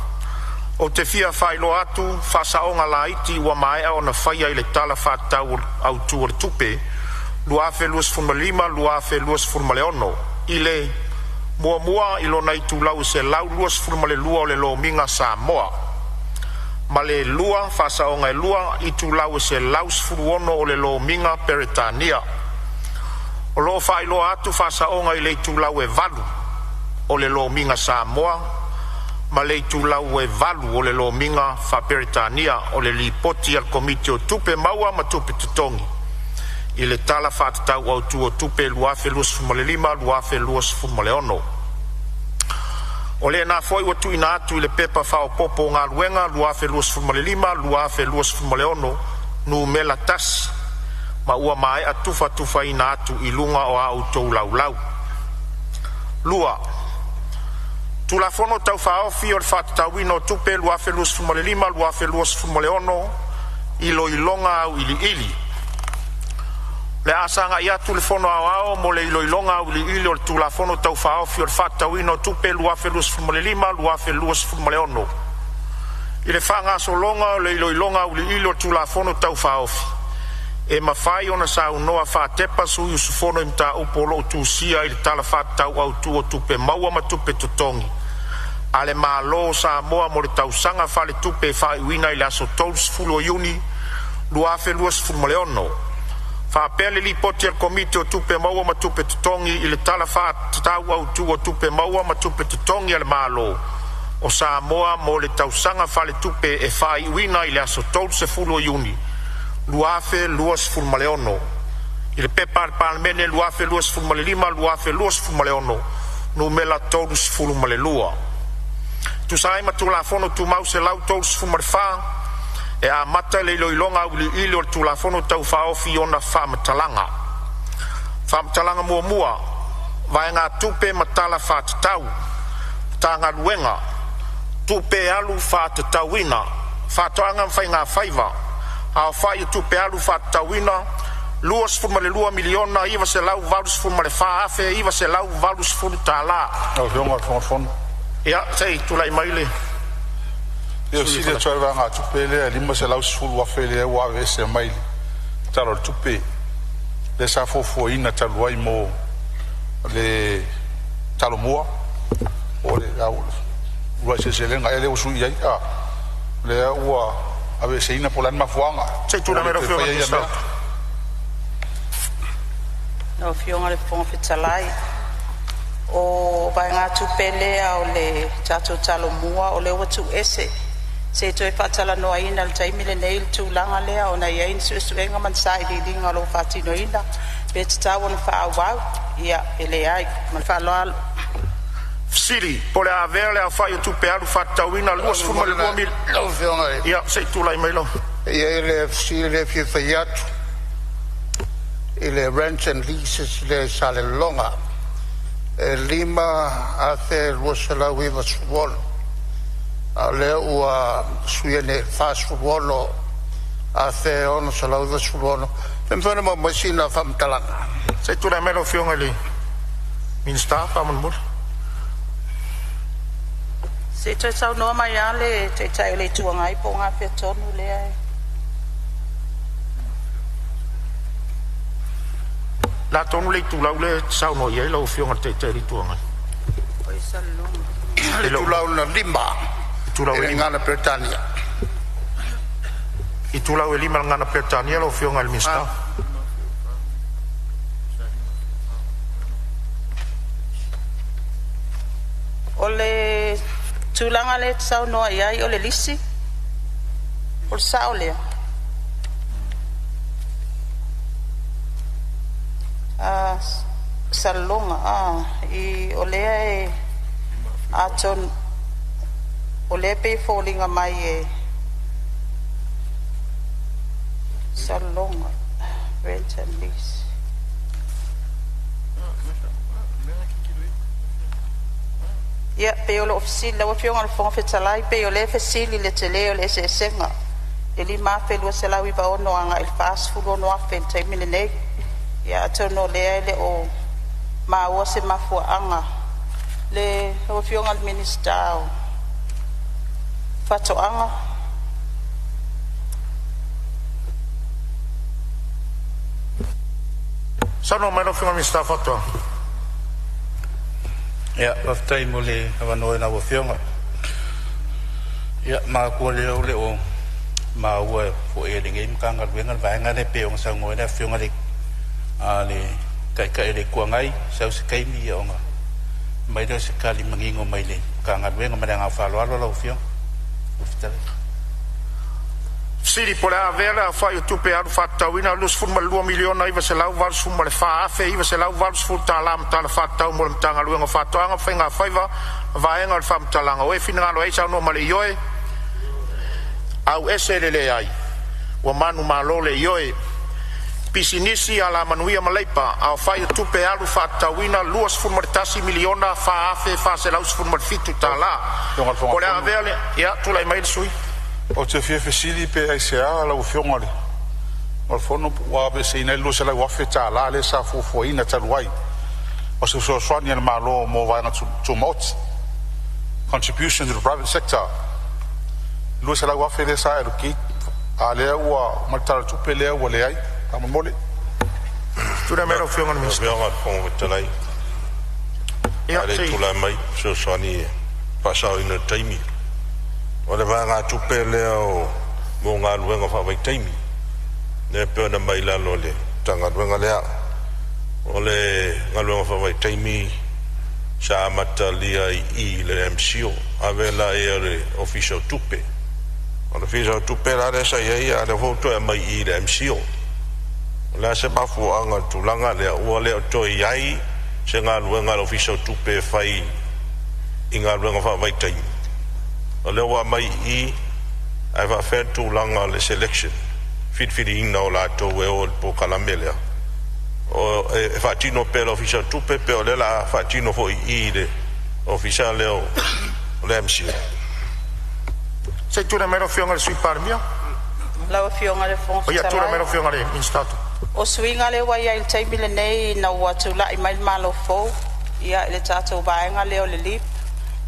O te fia whailo atu, whasaonga la iti ua maea o na whaia i le tala whatau au tuar tupe. Luafe luas furmalima, luafe luas furmale ono. I le mua ilo na i tūlau se lau luas furmale lua o le lo minga Samoa. Ma le lua, whasaonga e lua, i tūlau se laus furu ono o le lo minga Peretania. O lo whailo atu whasaonga i le tūlau e valu o le lo minga Samoa. Ma le tūlau e valu o le lo minga Whaperetania o le lipoti al komite o tupe maua ma tupe tutongi. I le tala whatatau au tu o tupe luafe luas fumale lima, luafe luas fumale ono. O le nā foi watu ina atu i le pepa whao popo ngā luenga, luafe luas fumale lima, luafe luas fumale ono, nu mela tasi. Ma ua mai atufa ina atu i lunga o au tau lau. Lua. Tulafono tau whaofi o le whatatauina o tupe luafe luas fumale lima, luafe luas fumale ono, ilo ilonga au ili. Le asanga i atu le fono au mo le ilo ilonga au ili o le tulafono tau whaofi o le whatatauina o tupe luafe luas fumale lima, luafe luas fumale ono. I le whanga solonga o le ilo ilonga au ili o le tulafono tau whaofi. E mawhai ona sa unoa whatepa su Yusufono imta upolo utusia i le tala whatau au tu o tupe maua ma tupe tutongi. Ale malo Samoa mo le tausanga whale tupe whai wina i le aso tolus fulo yuni, luafe luas fumale ono. Whapele li poti al komite o tupe maua ma tupe tutongi i le tala whatau au tu o tupe maua ma tupe tutongi ale malo. O Samoa mo le tausanga whale tupe e whai wina i le aso tolus fulo yuni. Luafe luas furmale ono. I le pepa al Palemene luafe luas furmale lima, luafe luas furmale ono. Numela tolus furmale lua. Tu sai ma tu la fono tu mau se lau tolus furmale fa. E a mata le iloilonga uli ilo tu la fono tau fa ofi ona fa matalanga. Fa matalanga mua. Vai ngā tupe matala fa tatau. Tanga luenga. Tupe alu fa tatauina. Fa toanga mfai ngā faiva. A whai tu pe alu whatauina, luas furmale lua miliona, iwa se lau valus furmale whaafe, iwa se lau valus furu tā la. Au whionga whonga. Ia, sei, tu lai maile. Ia, siri a tuai wanga tupe lea, lima se lau sifuru wafe lea wawe ese maile. Talo le tupe, le sa fofo ina talo ai mo le talo mua, o le au, ua se lenga, ele usu iai, lea ua, ave se ina polan mafuanga. Sei tu na mero whionga tu stau. No whionga le whonga whitalai. o vai ngā tupelea o le tatou talo mua o le watu ese se toi whatala noa ina le taimi le nei le tūlanga lea o na iain suesuenga man sa ili linga lo whatino ina pe te tawa na whaawau ia ele ai man whaaloalo Siri, pole a vele a whai o tupe alu whatauina luas fuma le 2 mil. Lau whionga e. Ia, sei tūlai mai lo. Ia le siri le whiwhai atu. I le rents and leases le sale longa. E lima a te luasalau iwa suwolo. A le ua suiene fast suwolo. A te ono salau iwa suwolo. Pempana mo masina whamtalanga. Sei tūlai mai lo whionga li. Minsta, whaman mura. se toi tau noa mai ale te tai le tuanga i po ngā whea tonu le ai La tonu le tūlau le sau no iei lau whionga te te li tuanga. Oi salonga. Le tūlau na lima. Tūlau e ngana Britania. I tūlau e lima ngana Britania lau whionga le Minsta. O le tūlanga le sau noa iai o le lisi o le sao lea salonga i o lea e aton o lea pe fōlinga mai e salonga rent and lease ia pe o le ofisili laua fioga le foga fetalai pe o le fesili le tele o le eseesega e lima felua selau iva ono aga i le fasfulu ono afe le taimi lenei ia atonu lea ele o maua se mafuaaga le laua fioga le minista o fatoaga Sano mai lo whionga Minsta fatoaga. Ia, whaftai mo le awanoe na wawhionga. Ia, maa kua leo le o maa ua fo e ringe imkanga ruenga vaenga le peonga sa ngoe na whionga le le kai le kua ngai sau se kaimi ia onga mai reo se kali mangingo mai le kanga ruenga mai ngā whaloalo la wawhionga. Ufitare. Siri pole a vela a whai o tupe aru whatauina lus fuma 2 miliona iwa se lau valus fuma le whaafe iwa se lau valus ful ta lam ta le whatau mo le mtanga luenga whatoanga whainga whaiva vaenga le whamtalanga o e whina ngalo eisa no male ioe au ese le ai wa manu malo le ioe pisinisi ala manuia maleipa a whai o tupe aru whatauina luas fuma le tasi miliona whaafe wha se lau fuma le fitu ta la pole a vela ia tulai mai le sui O te fia fesili pe ai se a la ufionga le. O fono wa be se ina lo se la wa feta la le sa fo ina taluai. O se so swani na malo mo va na to mot. Contribution to the private sector. Lo se la wa feta sa e ki ale wa matar tu pele wa le ai. Am mole. Tu da mero fionga mi. Fionga fo telai. Ia te tu la mai so swani pasau ina taimi. O le vanga tupe leo mo ngā luenga whawai taimi. Ne pēna mai lalo le tanga luenga lea. O le ngā luenga whawai taimi sa amata lia i le MCO. Awela e le official tupe. O le official tupe la re sa ia le voto e mai i le MCO. O le se mafu anga tulanga lea ua leo to iai se ngā luenga le official tupe whai i ngā luenga whawai taimi. O leo wa mai I ai wa whentu langa le selection fitfiri ina o lato e o po kalamelea o e whatino pela official tupe pe o le la whatino fo I le official leo o le MCO Se tu na mero fionga le sui parmia? Lau fionga le fonga o ia tu na mero fionga le instato o swinga le wa ia il taimi le nei na watu la I mai malo fo ia le tato vaenga leo le lip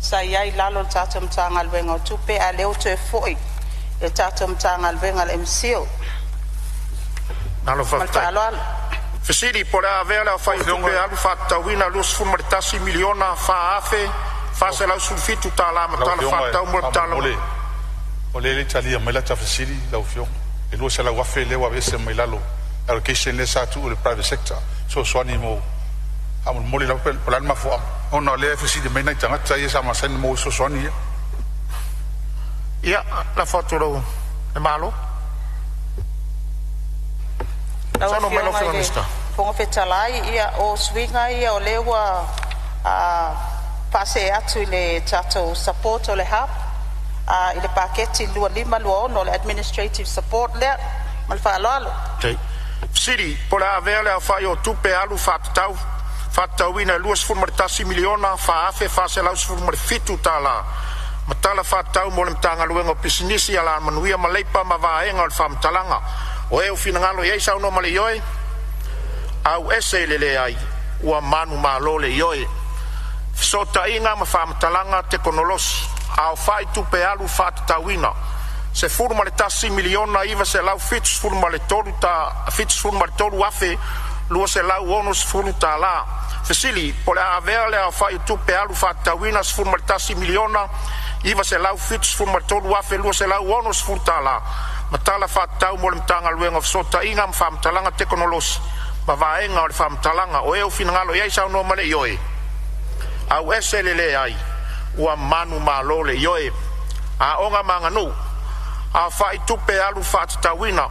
sa iai lalo le tato mtanga alwenga o tupe a leo te foi le tato mtanga alwenga le MCO nalo whaftai Fesiri pole a vea leo whai tupe alu whatauina lus fumaritasi miliona whaafe whase lau sulfitu ta lama tala whatau mo tala o le talia mai la ta fesiri lau fiong e lo se la wafe le wa vese mai lalo allocation le sa tu le private sector so swani mo amul moli la plan ma fo ona le fisili mai nai tangata ia sa masani mo sosoni ia. Ia, la faturo e malo. Sano mai lo fionista. Fonga fetalai ia o swinga ia o lewa pase atu le tato support o le hap i le paketi lua lima lua ono le administrative support le mal whaaloalo. Siri, po le avea le awhai o tupe alu whaatau ina luas fulmaritasi miliona whaafe whase laus fulmarifitu tala matala whaatau mo le mtanga luenga o pisinisi ala manuia maleipa ma vaenga o le whamtalanga o eo finangalo iei sauno male ioe au ese le ai ua manu malo le ioe so tainga ma whamtalanga te konolos au whai tupe alu whaatau se furma le tasi miliona iwa se lau fitus furma le tolu afe lua se lau onus furu ta la fesili po le avea le a whai tupe alu whaatauina se furma le tasi miliona iwa se lau fitus furma le tolu afe lua se lau onus furu ta la matala whaatau mo le mtanga luenga fsota inga ma whamtalanga tekonolosi ma vaenga o le whamtalanga o eo finangalo iei sau no male ioe au ese le ai ua manu malo le ioe a onga manganu a fai tupe alu whaatauina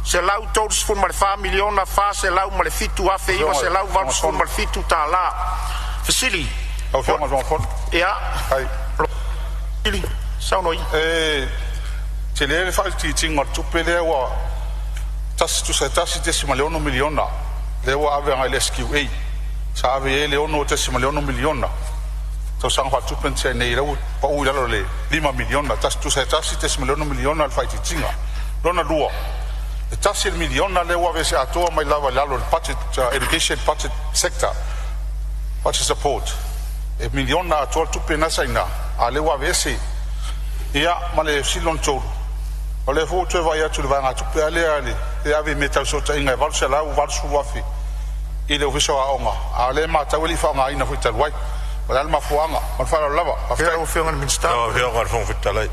se lau tolus fun male 5 miliona fa se lau male fitu afe iwa se lau valus fun male fitu ta la fesili au fianga zon fon ia ai ili saunoi te le fai tinga tupe le wa tas tu se tas decimal miliona le wa ave nga SQA sa ave le ono decimal miliona to sang fa tu pense nei ra pa u la le 5 miliona tas tu se tas miliona al fai tinga dona dua tas miliona le wa vese ato mai lava lalo il budget education budget sector budget support e miliona ato tu pena saina ale wa vese ia male silon tolu ole fu tu vai atu va tu pe ale e ave metal so ta inga valse la u valsu wafi ile ofiso a onga ale ma ta wili fa nga ina fu tal wai wala ma fuanga ma fa lava after o fianga minsta no fianga fon fitalai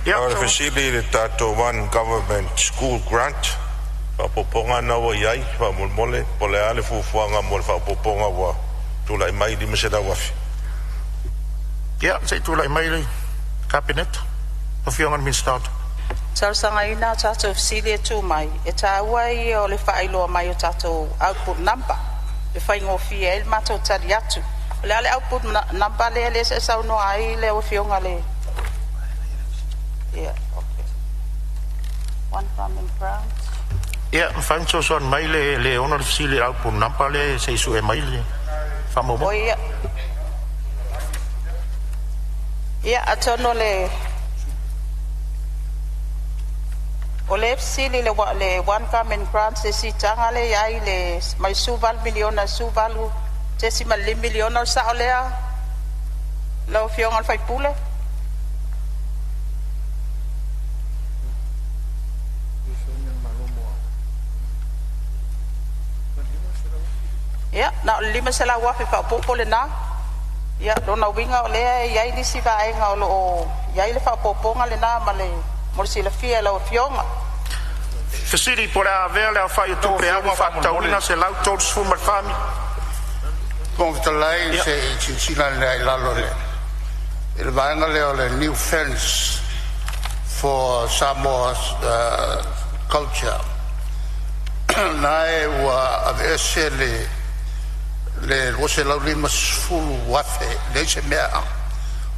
ja facility le tato one government school grant fa poponga na wa yai fa molmole pole ale fu fuanga mol fa poponga wa tu lai mai di meseda wafi ja sei tu lai mai le cabinet o fianga minsta Sal sanga ina tato fsili tu mai e tawai o le failo mai o tato output number le fai ngofi el mato tariatu le ale output number le se sa no ai le o fionga le yeah okay one common ground ja fang so son mai le honor fsili output number le se su e mai le famo oh yeah atono le o le fsili le one common grant se si tanga le ai le mai suval miliona suvalu decimal miliona sa olea lo fiong al fai pule ya na lima sela wa fa popole na ya dona winga ole ya ni si va enga o ya ile fa poponga le na male morsi la fia la fionga Fesiri por haver le fa tu pe ava fa taulina se lau todos fu mal fami con vitalai se cincina la lole il vanga le new fence for Samoa's culture nai wa avesele le rose la lima fulu wafe le se mea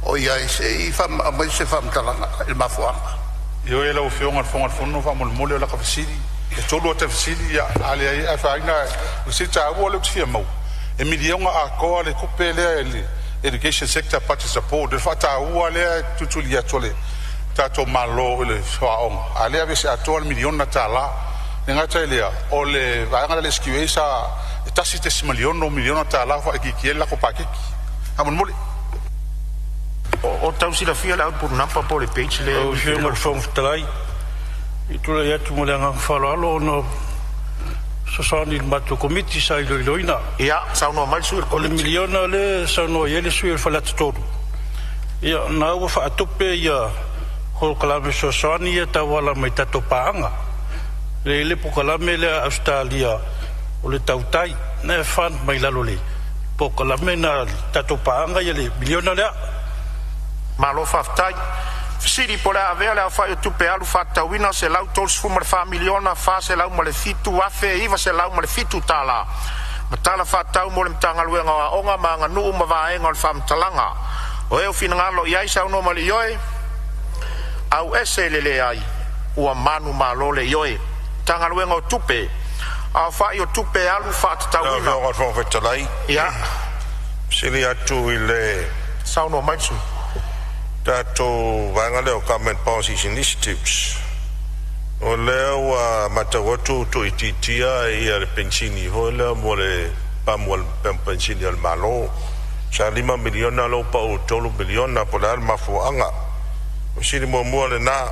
o ia se i fam a se fam talanga il mafuanga io e la fionga fonga fono fa mole la kafsili e tolo te fsili ya ale ai fa ina se ta wo le tfia mo e miliona a ko le kupele le education sector party support de fata wo le tutulia tole tato malo le fa on ale ave se atol miliona tala nga tele o le va nga le skiwesa tasi te miliona tala fa ki kiela ko pakiki amon mole o tau si la fia la por napa por le page le o fianga fon trai i tu le atu mo le nga falalo no so sani matu committee sai loina ia sa no mal sur o le miliona le sa no yele sur falat todo ia na o fa tope ia ho kalame so sani ia tawala mai tato paanga le pokalame le Australia o le tautai na fan mai lalole Palemene tatou paanga ia le miliona lea. Malo whaftai. Siri po lea avea lea whai o tupe alu whatauina se lau tolu sfuma le wha miliona wha se lau ma le fitu afe iwa se lau ma le fitu tala. Ma tala whatau mo le mtanga luenga wa onga ma ngā nuu ma vaenga o le whamtalanga. O eo fina ngalo iai sa uno ma le ioe. Au ese le ai. Ua manu ma lo le ioe. Tanga luenga o tupe. Au whai o tupe alu whatatauina. Nā whionga whawhetalai. Ia. Sili atu I le... Sa uno maitsu. Tātou vanga leo government policies initiatives. O leo matawatu to ititia ia le pensini ho leo mo le pamwal pensini al malo. Sa 5 miliona lo pa o 3 miliona po la mafuanga. O sili mo mo le na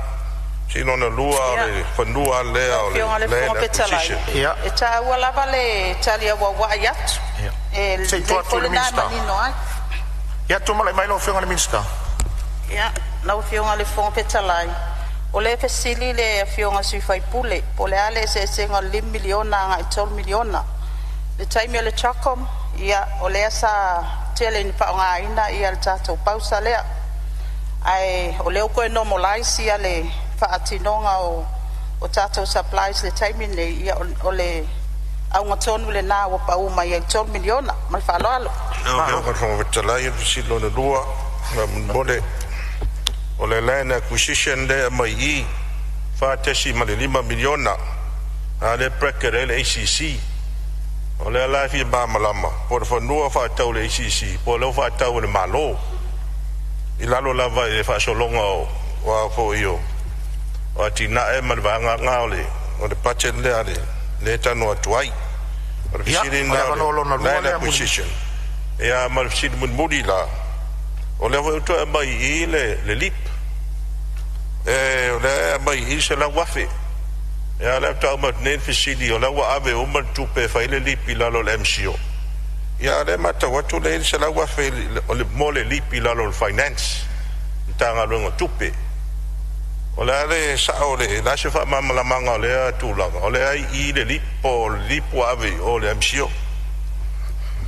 sino na lua le fanua lea o le position. Ia. E ta ua lava le talia wa yat. Ia. Sei tua tu le minsta. Ia tu malai mai lo whionga le minsta. Ia, nau whionga le whonga petalai. O le fesili le whionga sui whai pule. Po le ale se senga 5 miliona nga 12 miliona. Le taimi le chakom, ia o le asa tele ni paonga ina ia le tatou pausa lea. Ai, o le uko e normalize ia le whaatinonga o tatou supplies le taimi ne ia o le au ngatonu le nā wa pauma ia 12 miliona. Mal whaaloalo. Nau whionga whetalai e silo na lua. Nga mbole. O le land acquisition le mai I whaatesi ma le 5 miliona a le bracket le ACC o le alaifi ba malama po le whanua whaatau le ACC po le whaatau le malo I lalo lava I le whaasolonga o po io o atina e ma le vanga ngā o le budget le tanu atuai o le visiri na land acquisition e a ma le visiri mudi la o le whautu e mai I le lip o le mai I se la wafe e a le tau mat nen fisili o la wa ave o man tupe fa ile lip I lalo le MCO ia le mata watu le se la wafe o le mo le lip I lalo le finance tanga lungo tupe o le sa o le la se fa mamala manga o le atulanga o le ai I le lip o lip wa ave o le MCO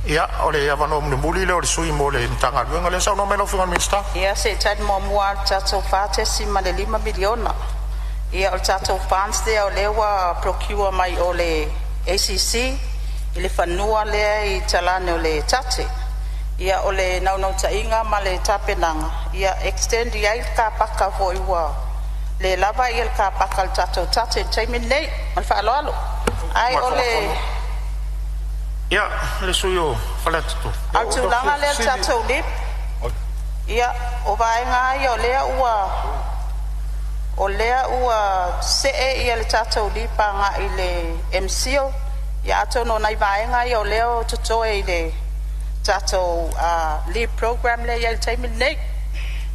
Ia, o le avano muli le o le sui mo le tanga luenga le sa no melo whionga minsta. Ia se tani mo mua tatou whaatesi ma le 5 miliona. Ia o tatou funds te o lewa procure mai o le ACC I le whanua lea I talane o le tate. Ia o le naunau tainga ma le tapenanga. Ia extend ia il ka paka fo iwa. Le lava il ka paka le tatou tate taimin nei. Mal whaaloalo. Ai o le... Ia, le sui o whalatutu. Au tūlanga lea tatou lip. Ia, o vaenga ia o lea ua se ia le tatou lipa nga I le MCO. Ia ato no nai vaenga ia o lea o tutoe I le tatou leave program le ia le taimi nei.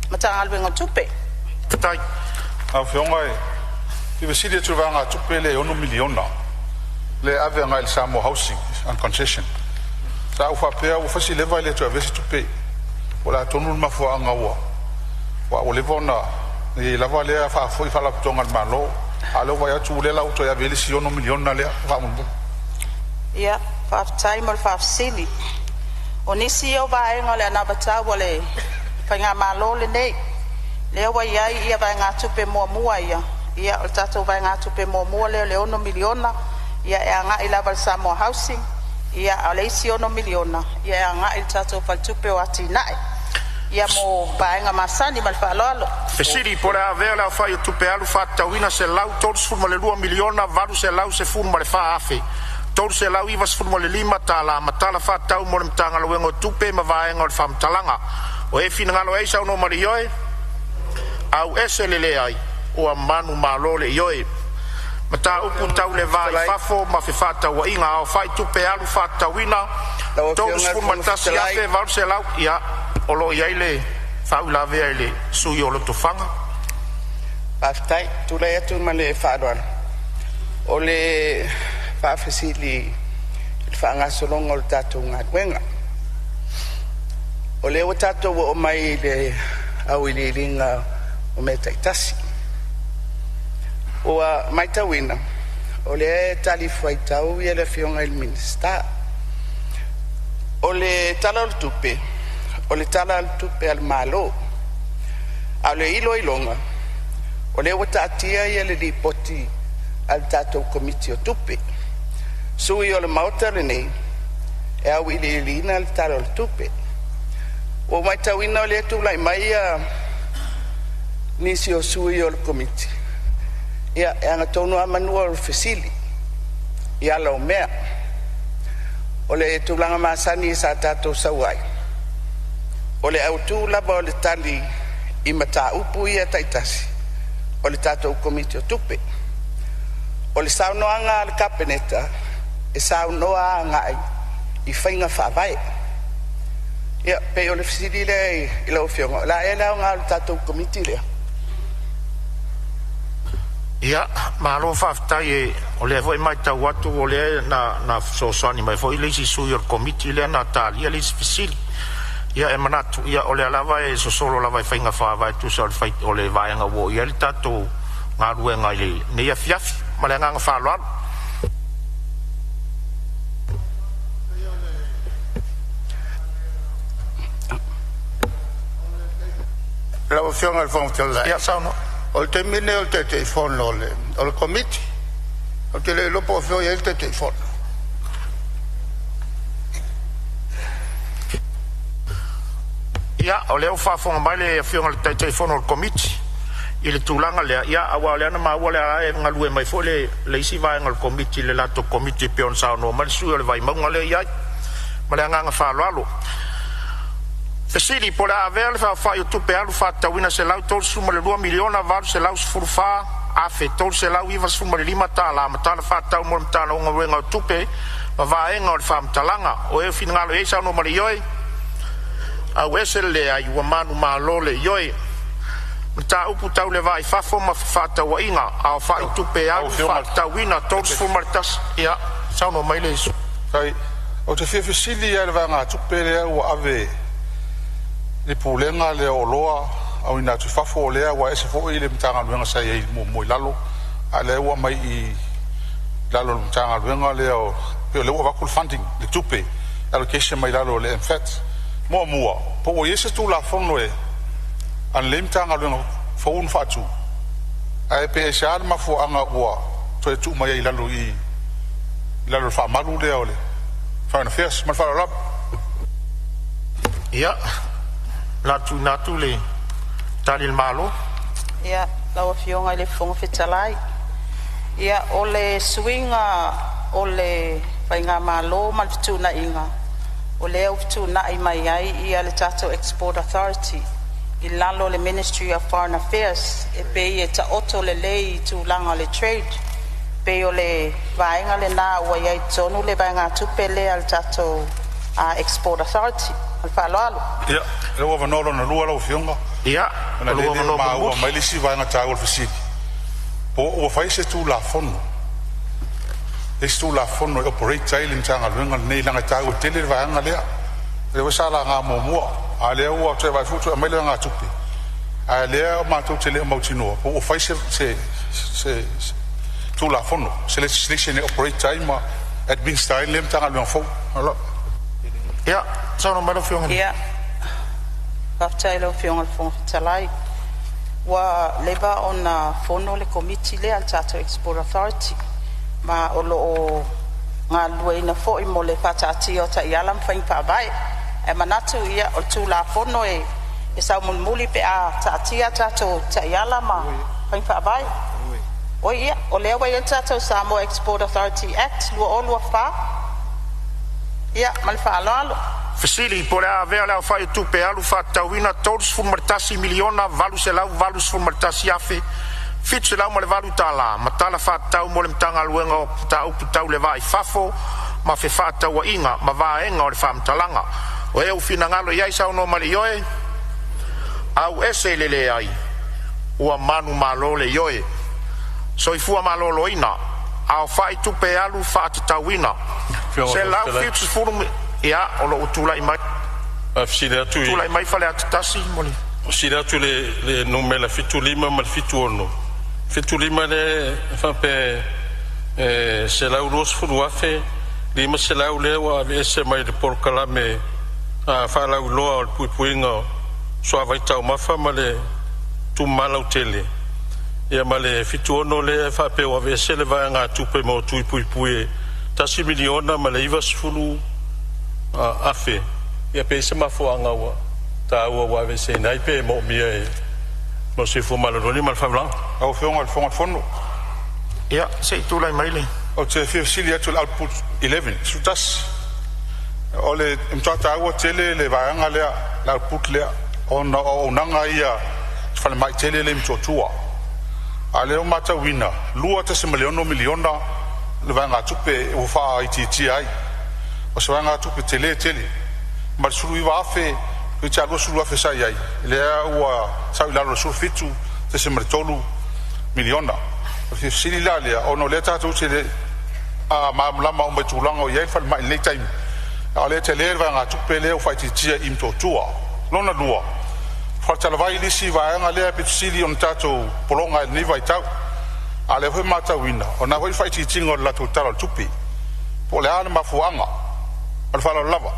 Matanga alwenga tupe. Tai. Au whionga e. I vesili e tuvanga tupe le 1 miliona. Le ave nga il Samoa housing and concession. Sa ufa pea ufasi leva ile tu avesi tupe. Wala tonu mafua anga ua. Wa olevona e lava le fa foi fala tonga malo. Alo wa ya tu le la auto ya veli si 1 miliona le fa mun. Ia, fa time or fa sili. Onisi o ba nga le na bata wale. Panga malo le nei. Le wa ya ia ba nga tupe mo mua ia. Ia o tato ba nga tupe mo mua le 1 miliona. Ia e anga I lava Samoa housing ia a leisi 1 miliona ia e anga I tatou faltupe o atinae ia mo baenga masani mal whaaloalo Fesiri po le avea la whai o tupe alu whatauina se lau tolu sfurma le 2 miliona valu se lau se furma le wha afe tolu se lau iwa sfurma le 5 tala matala whatau mo le mtanga luengo tupe ma vaenga o le whamtalanga o e fina ngalo eisa uno marioe au ese lele ai o a manu malo le ioe Mata upu tau le vai fafo ma fe fata wa inga o fai tupe alu fata wina tolu sfurma tasi afe valu se lau ia olo ia ile fau la vea ile sui o lo tofanga Aftai tu la ya tu male fadoan o le fa fasili fa nga solongo le tatu nga wenga o le o tatu o mai le au ile linga o meta tasi o mai tawina o le tali foi tau ia le fionga il minista o le tala le tupe o le tala le tupe al malo a le ilo ilonga o le wata atia ia le ripoti al tatou komiti o tupe sui o le mauta le nei e au ili ilina le tala le tupe o mai tauina o le tūlai mai nisi o sui o le komiti ia e anga tonu a manua o le fesili ia lau mea o le tūlanga masani sa tatou sauai o le autu lava o le tali i mata upu ia taitasi o le tatou komiti o tupe o le saunoanga le kapeneta e saunoa ngai i whainga whaavae ia pe o le fesili le i lau fionga la e lau ngā le tatou komiti lea ia malo whaftai e o le foi mai tau atu o le na sosani mai foi le si sui o komiti le na talia le fisili ia e manatu ia o le alava e sosolo lava e whainga whaavae tu sa o le vaianga wo ia le tatou ngā ruenga i le ia fiafi ma le nganga whaloalo Lau fionga le whamutalai. Ia sauno. O te mine o te telefono o le komiti. O te le lopo o fio ia te telefono. Ia, o leo whafonga mai le fionga le telefono o le komiti. I le tūlanga lea. Ia, awa lea na maua lea e ngalue mai fo le isi vai ngal komiti le lato komiti peon sauno. Ma le sui o le vai maunga lea iai. Ma le nganga whaloalo. Fesili po le avea le whawhai o tupe alu whatauina se lau tol suma le 2 miliona valu se lau sfurufā afe tol se lau iwa suma le 5 tala matala whatau mo le mtala unga wenga o tupe ma vaenga o le whamtalanga o e finangalo e sauno ma le ioi au ese le ai ua manu malo le ioi mta upu tau le vai fafo ma whatau wa inga au whai tupe alu whatauina tol suma le tas ia sauno mai le isu kai o te fia fesili ia le vanga tupe le ua ave le pulenga le oloa au ina tu fafo le wa ese fo ile mtanga luenga sai e mo lalo ale wa mai i lalo mtanga luenga le o pe le wa kul funding le tupe allocation mai lalo le enfet mo po o yese tu la fono e an le mtanga luenga fo un fatu ai pe shar ma fo anga wa to tu mai i lalo fa malu le ole fa na fes ma fa la ia Latu natu le talil malo. Ia, lau fionga le fonga fitalai. Ia, o le swinga o le whainga malo malfitu na inga. O le au fitu na i mai ai ia le Tato Export Authority. I lalo le Ministry of Foreign Affairs. E pe e ta oto le lei tu langa le trade. Pe o le vainga le na ua iai tonu le vainga tupe le al Tato Export Authority. Al whaaloalo. Ia, e ua vanolo na lua lau fionga. Ia, na lua vanolo ma ua mailisi vainga tāua le fasili. Po ua whaise tu la fono. Esi tu la fono e operate taili mtanga luenga nei langa tāua tele vainga lea. E ua sala ngā mua. A lea ua te vai futu a maile ngā tupi. A lea mātou te lea mautinoa. Po ua whaise se tu la fono. Se legislation e operate taima admin style le mtanga luenga fau. Ala. Ia, sauno mai lo fionga. Ia. Whaftai lo fionga le fonga fitalai. Wa leba ona fono le komiti le al Tato Export Authority. Ma o lo o ngā lueina fo i mo le whataati o ta iala mwhaing pāwai. E manatu ia o tu la fono e sau mulmuli pe a taatia tato ta iala ma mwhaing pāwai. O ia, o lea wai el Tato Samoa Export Authority Act, lua o lua wha. Ia, ma le whaaloalo. Fesili, po lea vea lea whai tupe alu whatauina tolus fulmartasi miliona valu se lau valus fulmartasi afe fitu se lau ma le valu ta la matala whatau mo le mtanga luenga o ta upu tau le vai fafo ma fe whatau wa inga ma vaenga o le whamtalanga o e ufina ngalo iai sao no mali yoe au ese lele ai ua manu malo le yoe so i fua malo loina au whai tupe alu whatatauina se lau fitu fulum ia o lo utulai mai afsida tu utulai mai fale atasi moni sida tu le numela fitu lima mal fitu ono fitu lima le fa pe se la uros fu afe lima selau le wa ve se mai de por kalame fa la loa puipuinga so vai tau mafa male tu malau tele ia male fitu ono le fa pe wa ve se le va nga tu pe mo tu puipui tasi miliona male iva sfulu afe ia pe se mafo anga wa ta wa ve se nai pe mo mia mo se fo malo ni mal fa blanc au fono ia se tu lai mai le o te fiscal to output 11 sutas ole mtata wa tele le vaanga le la output le o nanga ia fa mai tele le mtotua ale o mata wina lua te se miliona le vaanga tupe o fa ITT ai o se vaanga tupe tele ma suru i va fe ke cha go suru fa sai ai le wa sa ila lo su fitu te se miliona o fiscal la le o no le ta tu tele ma lama o metulanga o ia fa mai le time ale te le va nga tupe le o fa ITT im totua lona lua fa tala vai li si va nga le pisili on tato polonga ni vai tau ale ho mata wina ona ho fa ITT ngol la totala tupi po le ana mafuanga al fa lava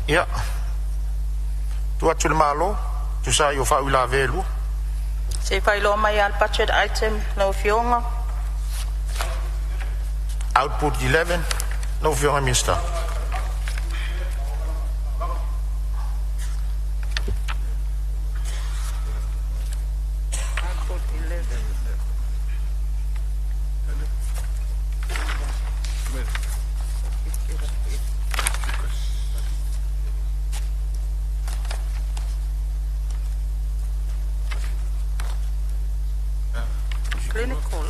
ia tu atu le malo tu sa yo fa ula velu Se fai lo mai al budget item no fionga. Output 11 no fionga minister. Output 11. Clinical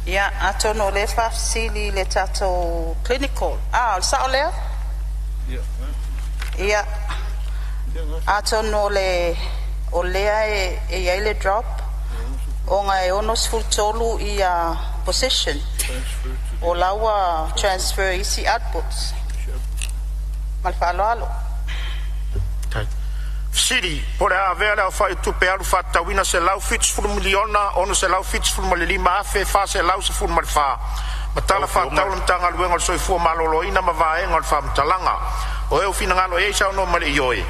Ya, atono le fasili le tato clinical. Sa ole? Ya. Atono le olea e le drop. Onga e onos fultolu ia position. O lawa transfer isi outputs. Malfalo alo. City, por a vera fai tu pe alu fata wina se lau fits fu miliona ono se lau fits fu lima fe fa se lau se fu mal fa matala fa tau tanga lu ngol so fu malolo ina ma va e ngol fa talanga o e fina ngalo e sa no mal yoe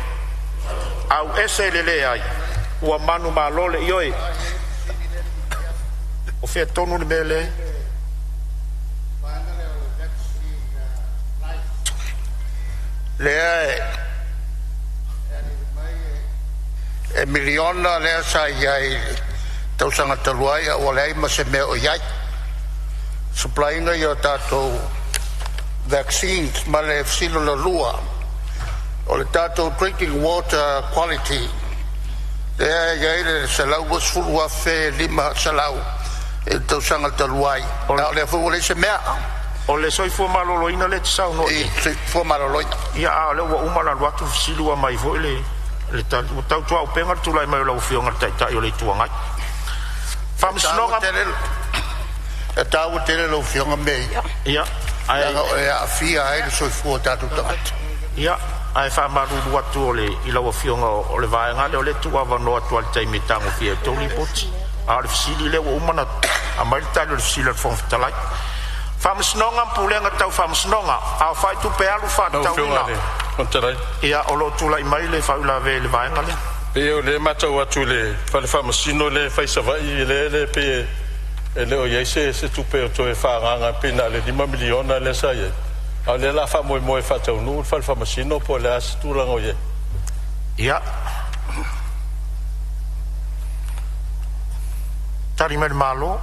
au ese lele ai o manu malole yoe o fe tonu le mele le e miliona le sa ai tau sanga taluai o le ma se me o yai supplying yo tato vaccines ma le fsilo la lua o le tato drinking water quality le ai le salau was full wa fe lima salau e tau sanga taluai o le fu le se me o le soi fu malolo ina le tsau no e fu malolo ia le wa umala watu fsilo mai vo le tau tua o penga tu lai mai lo fionga tai o le tuanga fam snonga e tau tele lo fionga me ia ai a fia ai so fu tatu tamat ia ai fa maru watu o le i lo fionga o le vaenga le o le tua va no atu al tai mitango fia to li pot a le fsili le o mana a mai tai le fsili le fon talai fam snonga pulenga tau fam snonga a fai tu pe alu fa tau ina ia o lo tu lai mai le fa ula ve le vaenga le pe o le mata o atu le fa le famasino le fa savai le pe ele o yese se tu pe o to e fa ranga pe na le 5 miliona le sa ye a le la fa mo fa tau nu fa le famasino po le as tu la ngoye ia tari mer malo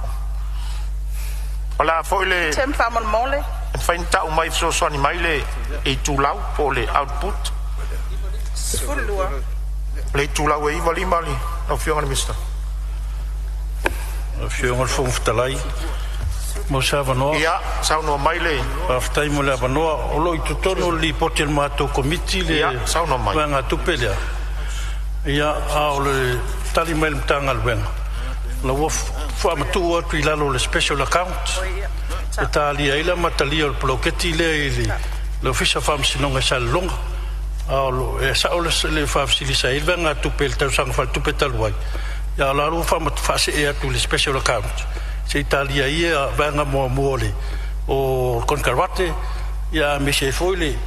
ola foi le Tem famal mole. fain tau mai so so ni mai le e tu lau po le output Sfulua. le tu lau e vali mali no fionga mister fionga fo ftalai mo sa vano ia sa no mai le aftai mo le vano o lo i tono li potel mato committee le ia sa no mai nga tupelea ia a o le tali mai mtanga lwenga la wof fo amatu o tu lalo le special account Italia ila matalia o ploketi le ofisa fam sinonga sa longa ao e sa o le fam silisa ilva nga tupel tau sang fal tupetal wai ia la ro fa mat fa se e atu le special account se Italia ia vanga mo mole o concarvate ia me se foile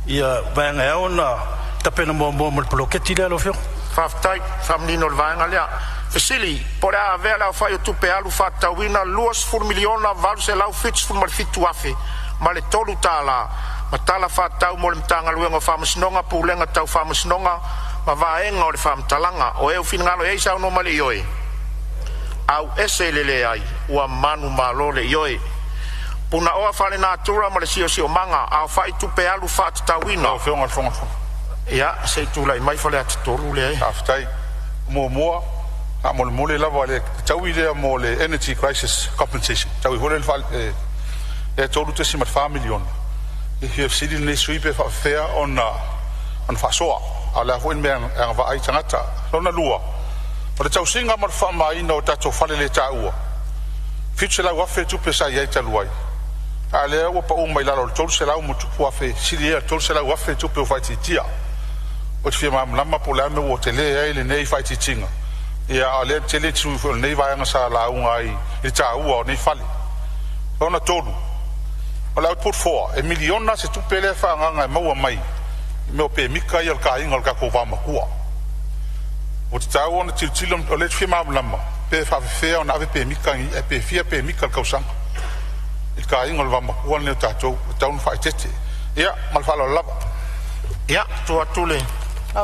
ia vanga ona tapena mo mo bloqueti le lo fio Faftai, famnino vanga lea. Fasili, pore a vela fa yo tupe alu fa tawina luas fur miliona valu se lau fits fur marfitu afe. Ma le tolu tala. Ma tala fa tau mo le mtanga luenga fa masnonga pulenga tau fa masnonga ma vaenga o le fa mtalanga o eu finngalo e isa no mali yoe. Au ese lele ai ua manu malole yoe. Puna oa fale natura ma le sio manga au fa tupe alu fa tawina. O fonga. Ja, sei tu lai mai fale at toru le ai. Aftai mo a mole la vale tawi le mo le energy crisis compensation. Tawi hole fal e toru te si mat fa million. E hier sidil ne suipe fa fair on fa soa. Ala ho en men ang va ai tangata. Lona lua. O le tau singa mar fa mai no tato fale le taua. Fitse la wa fe tu pesa ia taluai. Ale o pa o mai la lo tol se la mo tu wa fe sidia tol se la wa fe tu pe fa titia. O te whia lama po lana o te lea ele nei whai titinga. Ia a lea te le tu nei vaianga sa la unga i ta ua o nei whale. Ona tonu. O lau put foa, e miliona se tu pele whaanganga e maua mai. Me o pe mika i al ka inga al ka ko wama kua. O te tau ona tiltilum, o le te whia lama. Pe whawhewhea ona ave pe mika i e pe fia pe mika al kausanga. Il ka inga al wama kua leo tatou, taunu whai tete. Ia, malwhala lava. Ia, tua tule.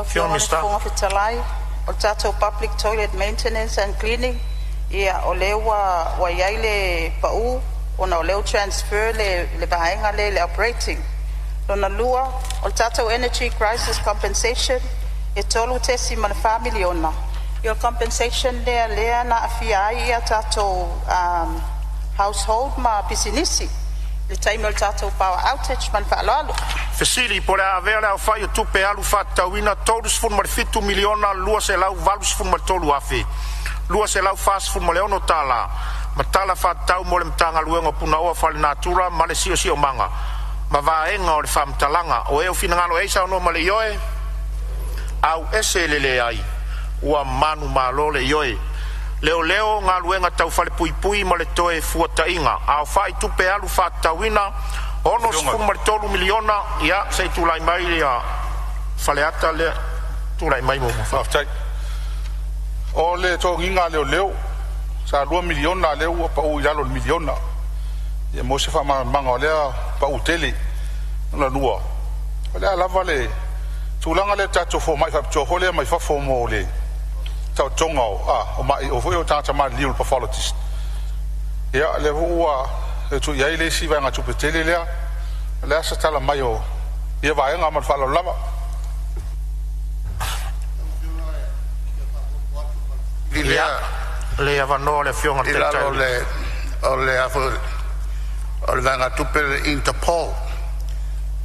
Fiona Fonga Fitalai, o tato public toilet maintenance and cleaning, ia o leo wa yaile pau, ona o leo transfer le bahenga le operating. Lona lua, o tato energy crisis compensation, e tolu tesi mana family ona. Your compensation lea na afia ia tato household ma pisinisi. Le time o tato power outage man whaalalo. Fasili, pore a vela o whai o tupe alu whatauina, tolus fun marfitu miliona, lua se lau valus fun martolu afe. Lua se lau fas fun maleono tala. Ma tala whatau mo le mtanga luenga puna oa whale natura, ma le sio manga. Ma vaenga o le whamtalanga, o eo finangalo eisa ono ma le yoe. Au ese lele ai, ua manu malole yoe. Leo ngā luenga tau whale pui ma le toe fuatainga. Au whai tupe alu whatauina, ono sifun maritolu miliona, ia sei tulai mai lea whale ata lea tulai mai mo. Aftai. O le tō nginga leo, sa 2 miliona leo pa u yalo miliona. Ia mo se wha manga o lea pa u tele, na nua. O lea lava le, tūlanga le tato fo mai whapitoho lea mai whafo mo le. Tau tonga o mai o foi o tata mai liul pathologist. Ia le ua e tu ia ile si vanga tu petele lea. Le sa tala mai o ia vai nga mal falo lava. Ia le avano le fionga te tai. O le afu o le vanga tu per Interpol.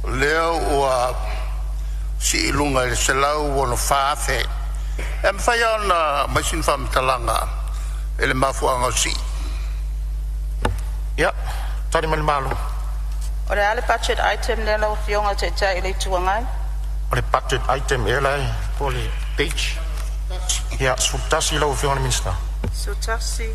Leo ua si ilunga le selau o no fafe. E mwhai ana maisin whamtalanga e le mafuanga si. Ia, tari mali malo. O le ale budget item le lau fionga te tai le tuangai? O le budget item e lai po le page. Ia, sutasi lau fionga minister. Sutasi.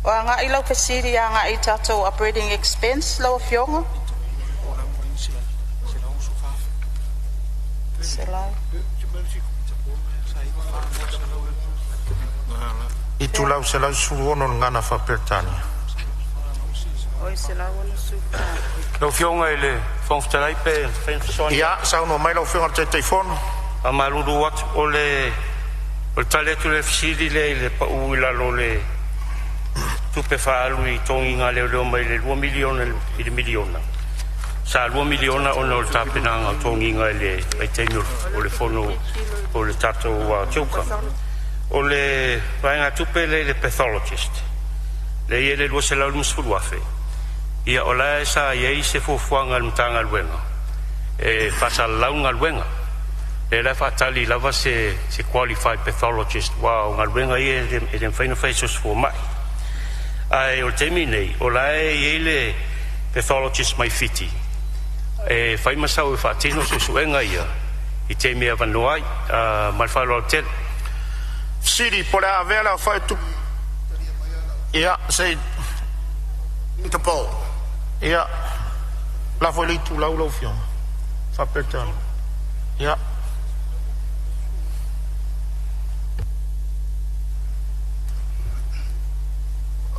O nga ilau fasiri a nga i tato operating expense lau fionga? Selai. I tu lau se lau suono ngana fa pertania. Oi se lau ono sufa. Lau fionga ele fonftalai pe fensoni. Ia, sa no mai lau fionga te telefono. A maluru wat o le taletu le fasiri le pa uila lo le tupe whaalu i tongi ngā leo mai le 2 miliona i le miliona. Sa 2 miliona o no le tāpenanga o tongi ngā le mai teinu o le fono o le tato wa tiuka. O le vaenga tupe le pathologist. Le ie le 2 se lau musfuru afe. Ia o la e sa iei se fufuanga le mtanga luenga. E whasa launga luenga. Le la whatali lava se qualified pathologist. Wow, ngā luenga ie e den whaina whaisos fu mai. Ai o temi nei o lai ele pathologist mai fiti. E whai masau e whaatino se suenga ia. I te mea vanuai, mai whaelo te. Siri, pole a vela whai tu. Ia, sei. Interpol. Ia. La foi li tu lau fiona. Fa pertano. Ia.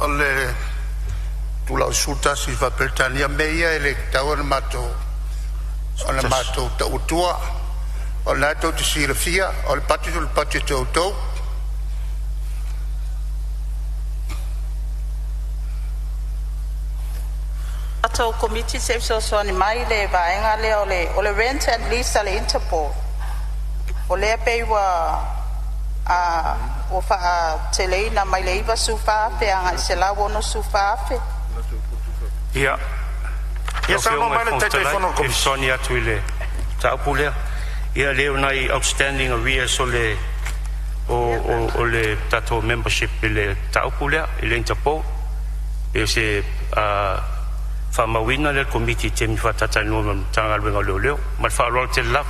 Ole tu lau suta si fa pertania meia ele tau mato. Ona mato ta utua. Ona to te sirafia, ole pati to. Ato committee se so ni mai le vaenga le ole rent and lease le Interpol. Ole pe wa o fa teleina mai le iva sufa pe anga se la wono sufa fe. Ia. Ia sa no mai le telefono ko Sonia tuile. Ta pulea. Ia le nai outstanding arrears ole o le tato membership le ta pulea le Interpol. E se Famawina le committee te mi fatata no tanga wenga leo ma fa lo te la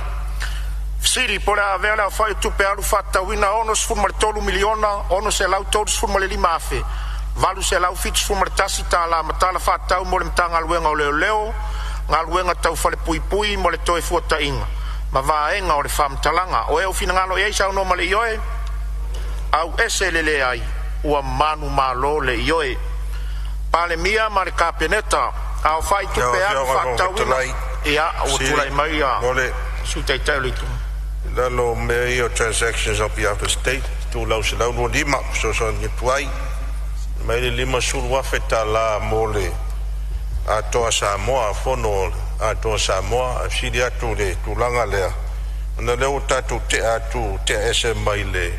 Siri pora avela fa tu pe alu fatta wina ono sfumar tolu miliona ono se lau tolu sfumar le limafe valu se lau fit sfumar tasita la matala fatta mo le tanga wenga leo ngal wenga tau fa le pui mo le toe fuata inga ma va enga o le fam talanga o e o fina ngalo e sa no male yoe au eselele ai o manu malo le yoe Palemene ma le kapeneta au fai tu pe alu fatta wina ia o tulai mai a su te tele tu la lo me transactions of the state tu lau se lau no lima so ni tuai mai le lima sul wa feta la mole a to Samoa fono a to Samoa si dia tu le tu langa le na le o tatu te atu te ese mai le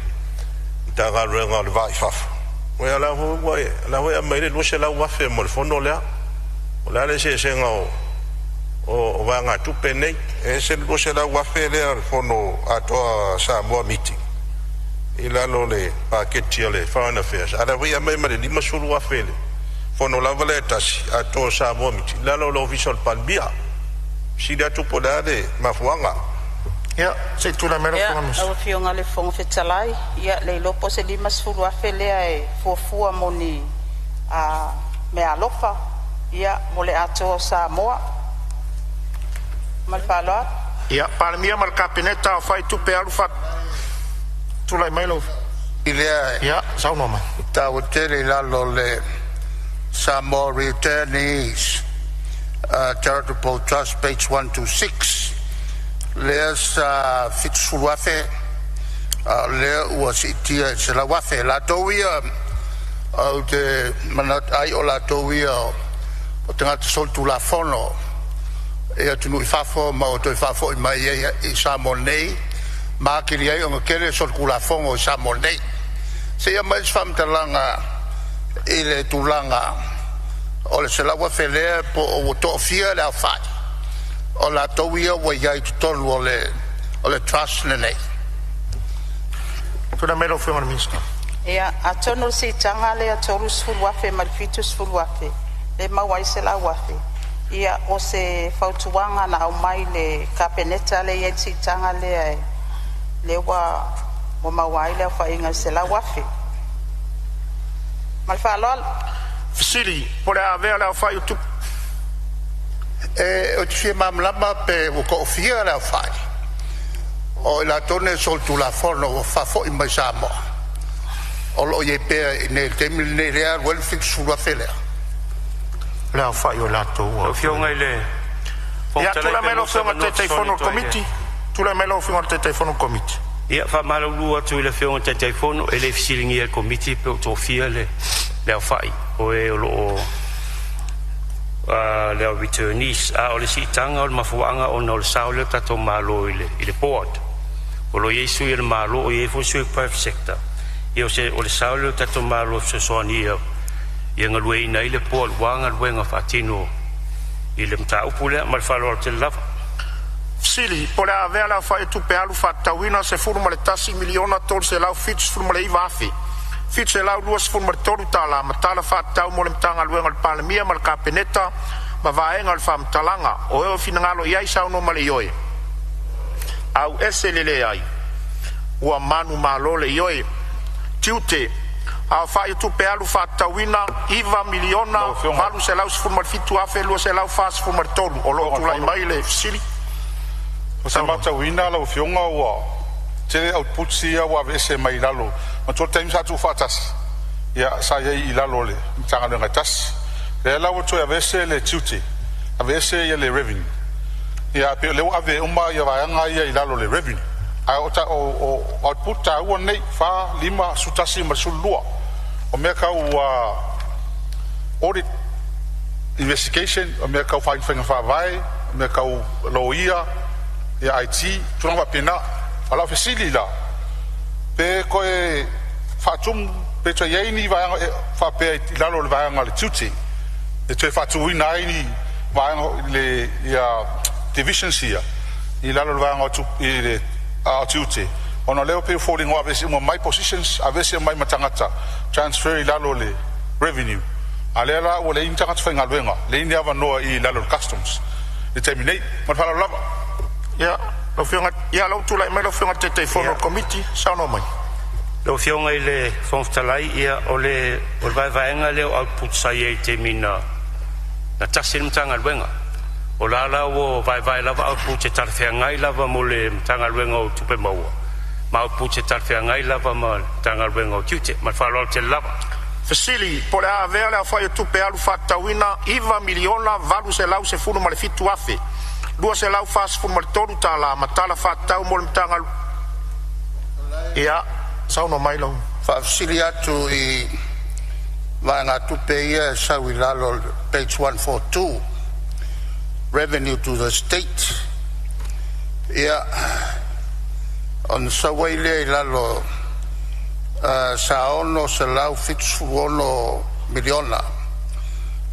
taga renga le vai faf o la ho wa la ho mai le no se la wa fe mo fono le la le se ngao o vanga tu pene e se lo se la wa fe le fono a to Samoa meeting ila lo le paketti le foreign affairs ala vi a mai di masulu wa fe le fono la valetas a to Samoa meeting la lo official palbia si da tu podade ma fuanga ya se tu la mero fonos au fionga le fongo fetalai ya le lopo se limas fu wa fe le ai fofua moni a me alofa ia mole ato Samoa mal falo ia Palemene mal kapeneta fai tu pe alu fat tu lai mai lo ile ia sa no ma ta o tele la lo le Samoa returnees charitable trust page 126 les fitsuafe le was itia se la wafe la toia au te manat ai o la toia o te ngata sol tu la fono e atu nui fafo ma o toi fafo i mai i Samonei ma kiri ai o ngakere sol ku la fono i Samonei se ia mai sfam talanga i le tulanga o le selawa felea po o to fia le afai o la tauia wa iai tutolu o le trust nenei tuna mero fe marmista ia atono si tanga le atolu sfulwafe malfitus sfulwafe le mawai se la wafe ia o se fautuanga na au mai le kapeneta le yetsi tanga le wa mo mawai le fa inga se la wafe mal fa lol Siri pole avea la fa YouTube o te mamlama pe o ko fia la fa o la tone sol tu la forno o fa fo i mai Samoa o lo ye pe ne temil ne real wel fix sulla fele la fa yo la to o fionga ile ya tu la melo fionga te telefono committee tu la melo fionga te telefono committee ia fa malo lua tu le fionga te telefono e le fisilingi il committee pe to fia le fai o e lo le returnees o le sitanga o mafuanga o no saule tato malo ile board o lo yesu il malo o ye fo su private sector io se o le saule tato malo se sonia ia ngalue ina ile pol wanga wenga fatino ile mtau pule mal falo te lava Sili pole avea la fa tu pe alu fatawina se furma le tasi miliona tol se lau fits furma le ivafi fits se lau luas furma tolu tala matala fatau mo le mtanga luenga le Palemene mal kapeneta ma vaenga le whamtalanga o eo finangalo iai sauno male ioe au ese lele ai ua manu malole ioe tiute a whai tupe alu whatawina iwa miliona malu se lau sifuru marfitu afe lua se lau faa sifuru martolu o loo tulai mai le fisili o se matawina lau fionga ua tere output sia ua vese mai lalo ma tol taim sa tu whatasi ia sa iei i lalo le mtanga lenga tasi le lau to vese le tiute a vese ia le revenue ia pe leo ave uma ia vaanga ia i lalo le revenue a o output ta ua nei fa lima sutasi marsulua o mea kau audit investigation o mea kau whainwhenga whawai o mea kau loia ia IT tunanga pena ala fesili la pe koe whatum pe toi eini vaianga whapea i lalo le vaianga le tuti e toi whatuina eini vaianga le ia divisions ia i lalo le vaianga i le tuti ono leo pe falling off is my positions avesi mai matangata transfer i lalo le revenue alela o le intangata whainga luenga le ini ava noa i lalo customs le terminate matala lava ya lo fionga ya lo tula mai lo fionga te fono committee sauno mai lo fionga i le fonftalai ia o le vaenga leo output sai e te mina na tasi mtanga luenga o lala o vai lava output te tarfeanga i lava mo le mtanga luenga o tupe maua ma output te tarfeanga i lava ma tanga luenga o tiute ma whalao te lava Fasili, po le avea le awhai tupe alu whatawina iwa miliona valu se lau se funu ma le fitu afe lua se lau fas funu ma le tonu ta la matala whatau mo le mtanga ia sauno mai lau Fasili atu i vanga tupe ia sau i lalo page 142 revenue to the state ia on sawaile lalo sa ono se lau fixu ono miliona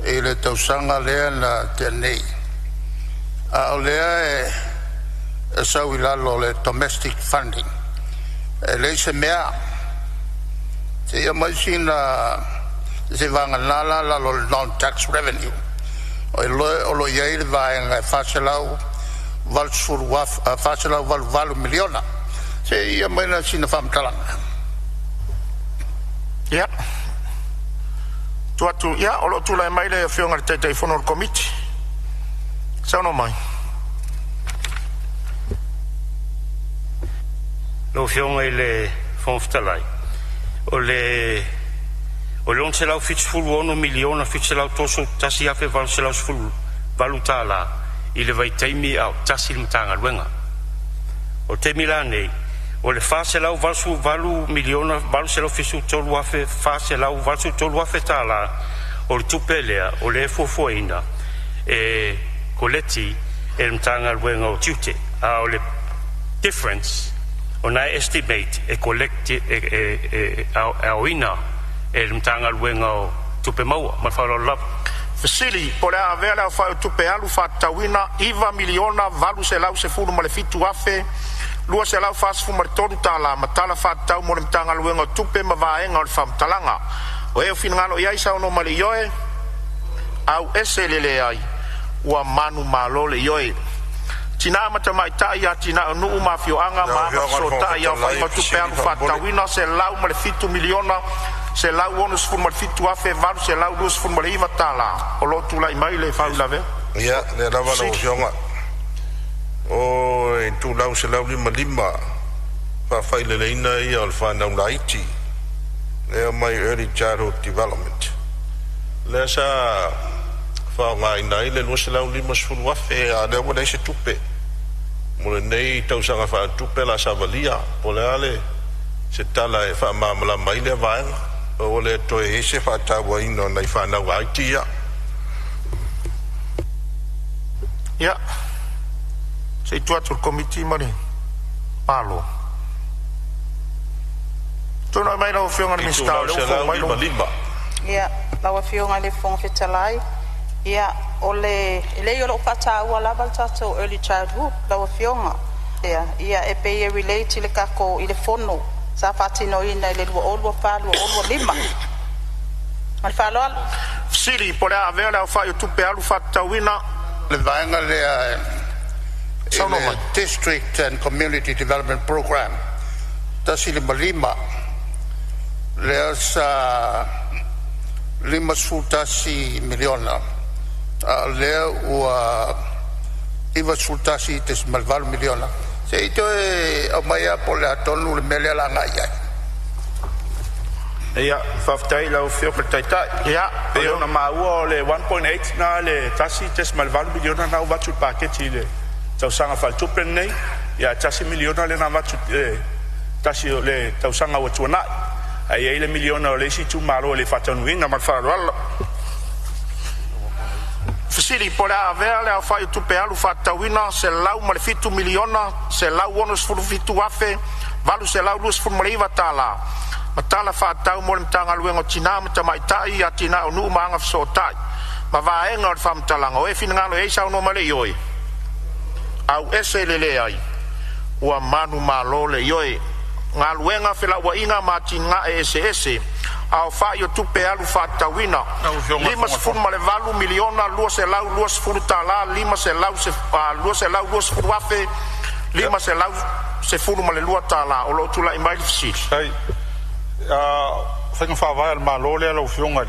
e le tausanga lea na tenei a lea e sau i lalo le domestic funding e le se mea se ia mai sina se vanga nala lalo non-tax revenue o lo iei le vaenga e faselau faselau valu miliona se ia mai na sina whamtalanga ya tuatu ya o lo tula mai le fionga te telefono committee sauno mai lo fionga i le fonftalai o lon se lau fitsfulu ono miliona fitse lau toso tasi afe valu se lau sfulu valu tala i le vai teimi au tasi le mtanga luenga o teimi la nei o le fase lau valu miliona valu se lau fisu tolu afe fase lau valu tolu afe tala o le tupelea o le fuafuaina e koleti e mtanga luenga o tiute a o le difference o na estimate e kolekti a oina e mtanga luenga o tupe maua ma whalo lava Fasili, po le avea le awhai tupe alu whatawina iwa miliona valu se lau se funu ma le fitu afe lua se lau fas fumar tonu ta la matala whatau mo le mtanga luenga o tupe ma vaenga o le whamtalanga o eo finangalo iai sauno ma le ioe au ese lele ai ua manu malo le ioe tina mata mai tai a tina nuu mafioanga ma so tai a whai ma tupe alu whatawina se lau ma le fitu miliona se lau ono sfun ma le fitu afe valu se lau lua sfun ma le iwa tala o lo tula i mai le whau lave ia le lava lo fionga o tu lau se lau lima fa faile le ina ia al fa na laiti le mai early childhood development le sa fa mai na ile lo se lau lima sfun wa fe a le mo se tupe mo le nei tau sanga fa tupe la savalia po le ale se tala e fa mamala mai le vaenga o le to e se fa ta wa ino na fa na laiti ya sei tuatul committee mari palo tona mai no fionga ni sta lo mai no limba ya la fionga le fon fetalai ya ole ile yo lo pata wala balta to early childhood la fionga ya e pe relate le kako ile fono sa fatino ina ile wo olwo falo olwo lima al falo Fisili po le avea le awhai o tupe alu whatauina. Le vaenga le District and Community Development Program. Tasi le malima. Le sa 5 miliona. Le ua iwa sultasi tes malval miliona. Se ito e amaya po le atonu le mele la ngaya. Ia, whaftai lau whio taitai. Ia. Peo na maua le 1.8 na le tasi tes malval miliona na watu paketi le. Tausanga faltupe nei. Ia tasi miliona le na watu tasi le tausanga watu nai. Ai le miliona o le si tu malo le fatanuinga malwala. Fisili po le avea le awhai o tupe alu whatauina se lau ma le 5 miliona se lau ono sfuru fitu afe valu se lau luas furu maleiva tala. Matala whaatau mo le mtanga luengo tina mta maitai a tina o nuu maanga fisotai. Ma vaenga o le whamtalanga o e finangalo e sao no male ioi. Au ese lele ai. Ua manu malo le ioi. Ngā luenga whila ua inga mati ngā e ese. Au whai o tupe alu whatauina. 5 miliona lua se lau lua sfuru tala. 5 se lau lua se lau lua sfuru afe. 5 se lau se furu male lua tala. O lo tula imai fisili. Whainga whawai al malo lea lau whionga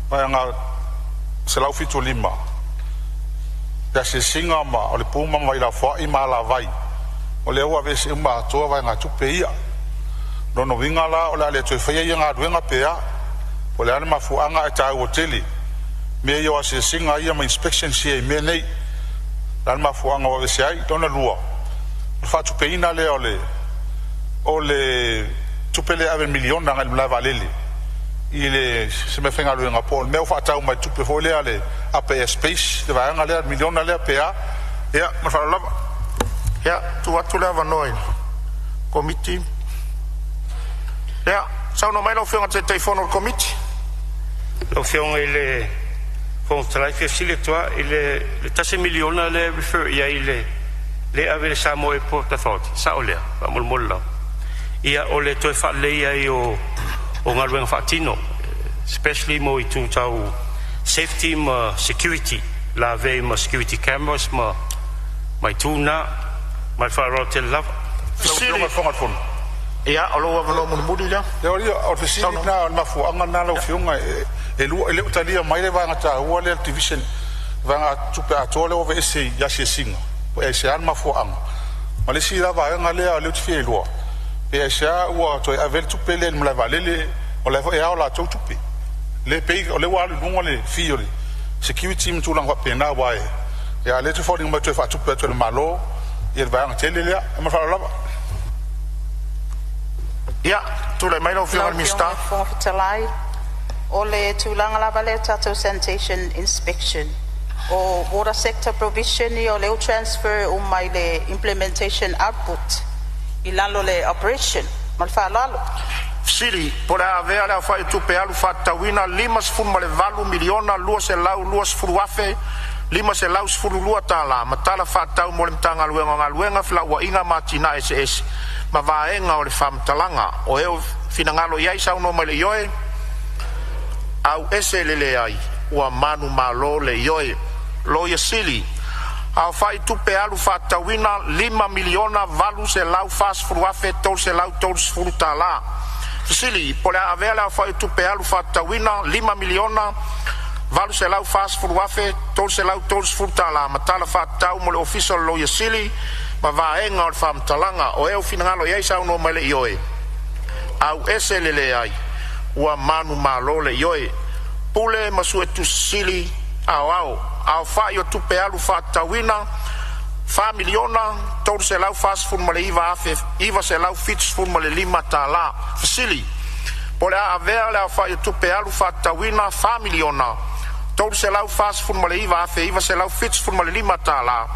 mai ngā se lau fitu 5 pia se singa ma o le puma mai la whai ma la vai o le ua vese uma atoa vai ngā tupe ia nono winga la o le ale toi whaia ia ngā ruenga pea o le ale mafuanga e tāu o teli mea ia o se singa ia ma inspection si e mea nei le ale mafuanga wa vese ai dona lua o wha tupe ina le o le tupele ave miliona ngal mla valele ile se me fenga luenga pol me fa tau mai tupe fole ale apa space de va ngale miliona le pa ya ma fa la ya tu atu le va noi committee ya sa no mai lo fenga te telefono committee lo fenga ile fon trai che si le toi ile le tase miliona le refer ya ile le ave le Samoa Port Authority sa ole va mol ia o le toi whaalei ai o ngā ruenga whaatino, especially mo i tū tau safety ma security, la vei ma security cameras ma mai tūna, mai whaarau te lava. Fisili. Ia, o loa wano muni lea? Ia, o fisili nā mafu anga nā lau whiunga e leo talia mai le vanga tā ua le division vanga tupe atoa leo ve ese yasi singa, e se an mafu anga. Ma le si lava anga lea leo tifi e lua. E sia ua toi avel tupe le mla valele o le e ao la tau tupe le pei o le walu nunga le fiori security mtu lang wa pena wa e a le tu foding ma toi fa tupe to le malo e va ang tele le ma fa la ya tu le mai no fi al mista o le tulanga la vale tato sanitation inspection o water sector provision o le transfer o mai le implementation output ilalo le operation malfa lalo Fisili po le avea le awhai tupe alu whatauina 5 miliona lua se lau lua sfuru afe 5 se lau sfuru lua tala matala whatau mo le mtanga luenga ngā luenga whila ua inga matina ese ma vaenga o le whamtalanga o eo finangalo iai sau no mai le ioe au ese lele ai ua manu malo le ioe lo ia sili au fai tupe alu whatauina 5 miliona valu se lau fast furu afe tol se lau tol sfuru tala Fisili, po le avea le au fai tupe alu whatauina 5 miliona valu se lau fast furu afe tol se lau tol sfuru tala matala whatau mo le official lo ia sili ma vaenga o le whamtalanga o eo finangalo iai sau no mai le ioe au ese lele ai ua manu malo le ioe pule masu e tusili au fai o tupe alu whatauina 5 miliona tolu se lau fast furu male iwa se lau fits furu male 5 tala Fisili po le avea le au fai o tupe alu whatauina 5 miliona tolu se lau fast furu male iwa se lau fits furu male 5 tala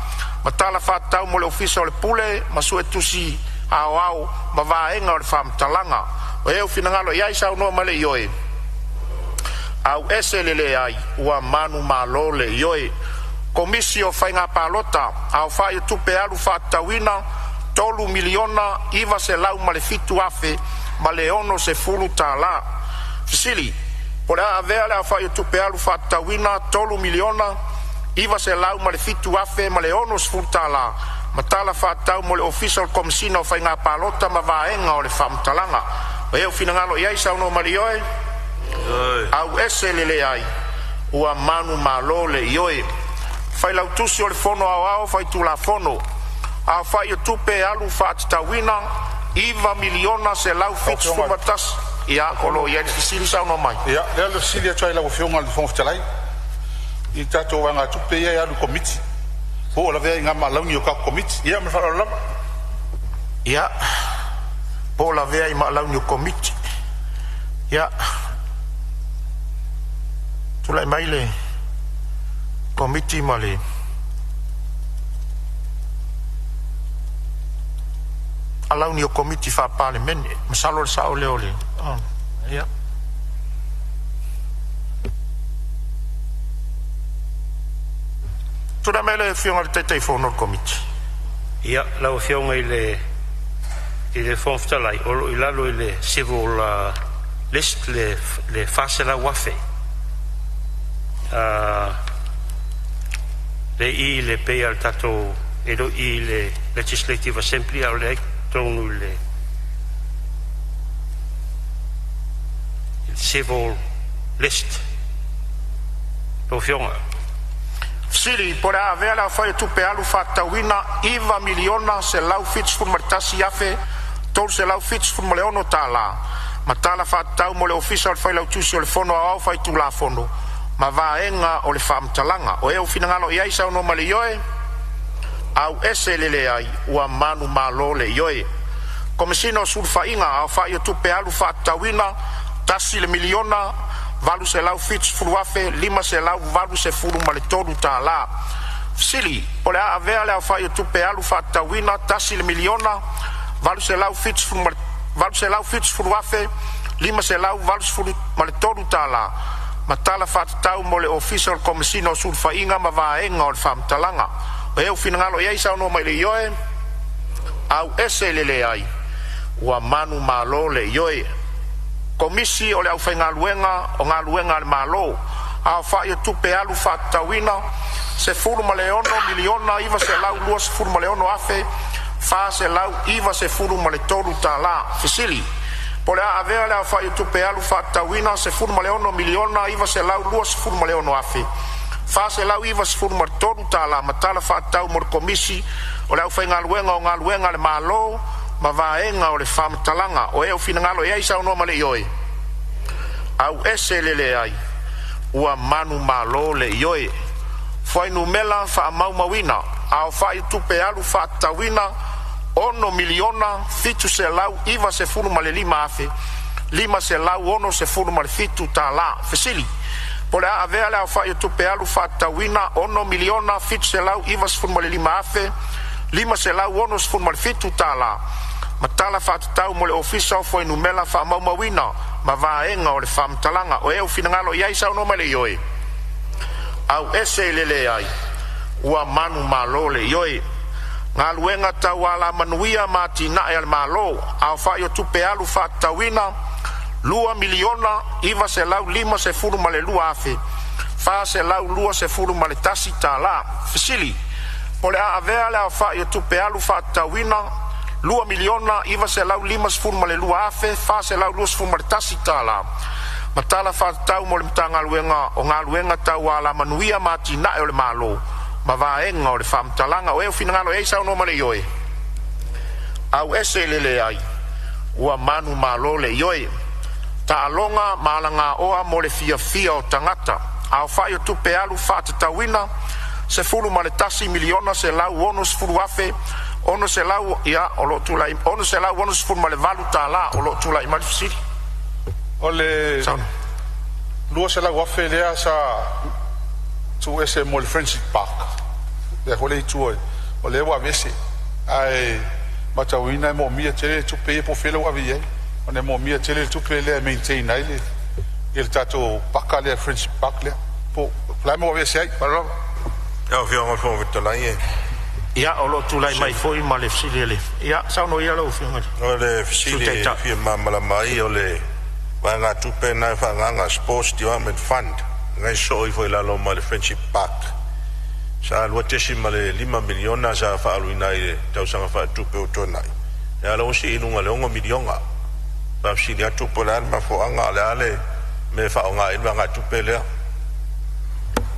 matala whatau mo le ofisa o le pule masu e tusi au ma vaenga o le whamtalanga o eo finangalo iai sau no male ioe au ese lele ai ua manu malo le ioe komisi o whainga palota au whai tupe alu whatauina 3 miliona iwa se lau male fitu afe ma le ono se furu tala Fisili Po le avea le awhai o tupe alu whatawina 3 miliona iwa se lau ma le fitu afe ma le ono sfurtala ma tala whatau mo le official commissioner o whai ngā palota ma vaenga o le whamtalanga. O eo finangalo iai sauno marioe au ese lele ai ua manu malo le ioe whai lau tusi o le fono au whai tula fono a whai o tupe alu whatawina iwa miliona se lau fitu fumatas ia kolo ia fisili sauno mai ia le lo sili atrai la fionga le fonga talai I tato wanga tupe ia alu komiti po la vea ngama launi o ka komiti ia me fala la ia po la vea ma launi o komiti ia tula mai le komiti male alauni o komiti fa Palemene masalo le sao le ia tula mai le fionga le tetei fono komiti ia la fionga ile fonftalai o ilalo ile civil list le fasela wafe le I le pe al tato edo I le legislative assembly al le tonu le civil list lo fionga Siri pora avea la fai tupe alu whatawina iwa miliona se lau fits fur martasi afe tol se lau fits fur maleono tala ma tala whatau mo le official fai lau tusi o le fono au fai tu la fono ma vaenga o le whamtalanga o eo finangalo iai sao no male ioe au ese lele ai ua manu malo le ioe komisino surfa inga au fai o tupe alu whatawina tasi le miliona valu se lau fits furu afe lima se lau valu se furu male toru ta la sili pole a avea le au fai o tupe alu whatawina tasi le miliona valu se lau fits furu afe lima se lau valu se furu male toru ta la ma tala whatatau mo le official komisino surfa inga ma vaenga o le whamtalanga o eo finangalo iai sao no mai le ioe au ese lele ai ua manu malo le ioe komisi o le au whainga luenga o ngā luenga le malo a whai o tupe alu whatawina se furu maleono miliona iwa se lau lua se furu maleono afe wha se lau iwa se furu male toru ta la fisili pole a avea le au whai o tupe alu whatawina se furu maleono miliona iwa se lau lua se furu maleono afe wha se lau iwa se furu male toru ta la matala whatau mo le komisi o le au whainga luenga o ngā luenga le malo ma vaenga o le whamtalanga o eo finangalo iai sao no male ioe au ese lele ai ua manu malo le ioe fai numela wha mau mawina au whai tupe alu whatawina 1 miliona fitu se lau iwa se furu male lima afe lima se lau 1 se furu male fitu ta la fesili pole a avea le au whai tupe alu whatawina 1 miliona fitu se lau iwa se furu male lima afe lima se lau 1 se furu male fitu ta la ma tala whatatau mo le official foi numela wha maumawina ma vaenga o le whamtalanga o eo finangalo iai sao no mele ioe au ese lele ai ua manu malo le ioe ngā luenga tau ala manuia ma tina e al malo au whai o tupe alu whatawina 2 miliona iwa se lau 5 se furu ma le lua afe wha se lau 2 se furu ma le tasi ta la fisili pole a avea le au whai o tupe alu whatawina 2 miliona iwa se lau 5 sfuru male lua afe fa se lau 2 sfuru male tasi tala ma tala whatau mo le mtanga luenga o ngā luenga tau ala manuia ma tina e o le malo ma vaenga o le whamtalanga o eo finangalo e sao no male ioe au ese lele ai ua manu malo le ioe ta alonga malanga oa mo le fia o tangata au whai o tupe alu whatatawina se furu male tasi miliona se lau 1 sfuru afe ono se lau ia o lo tula ono se lau ono sfur male valuta la o lo tula i malfisiri ole lua se lau afe lea sa tu ese mo le friendship park le hole tu o le wa vese ai matawina mo mia tele tu pe po felo wa vie one mo mia tele tu pe le maintain ai le il tato paka le friendship park le po la mo vese ai parlo ya fio mo fo vitolai ia o lo tulai mai foi ma le fisili ia sao no ia lo fianga o le fisili fia mamala mai o le Vai ngā tupe nai whanganga Sports Development Fund. Ngai soi foi lalo ma le Friendship Park. Sa lua tesi ma le 5 miliona sa whaaluina i le tausanga wha tupe o tonai. E ala osi inunga le 1 milionga. Papsili atu po le anma foanga le ale me whaonga inwa ngā tupe lea.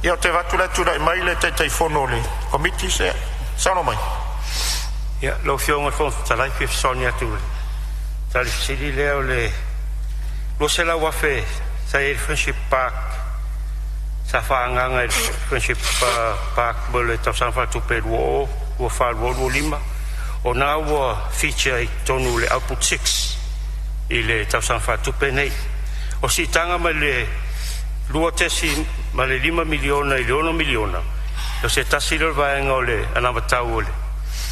Ia o te watu le tura i mai le teitai whono le komiti se. Sano mai. Ia, lo fionga whon talai fi Sonia tu. Tali fisili leo le lo se la wafe sa e Friendship Park. Sa whaanganga e Friendship Park mo le tausan wha tupe luo ua wha luo lima. O nā ua feature i tonu le output 6 i le tausan wha tupe nei. O si tanga ma le lua tesi ma le 5 miliona i le 1 miliona. O se tasi le vaenga o le anamatau o le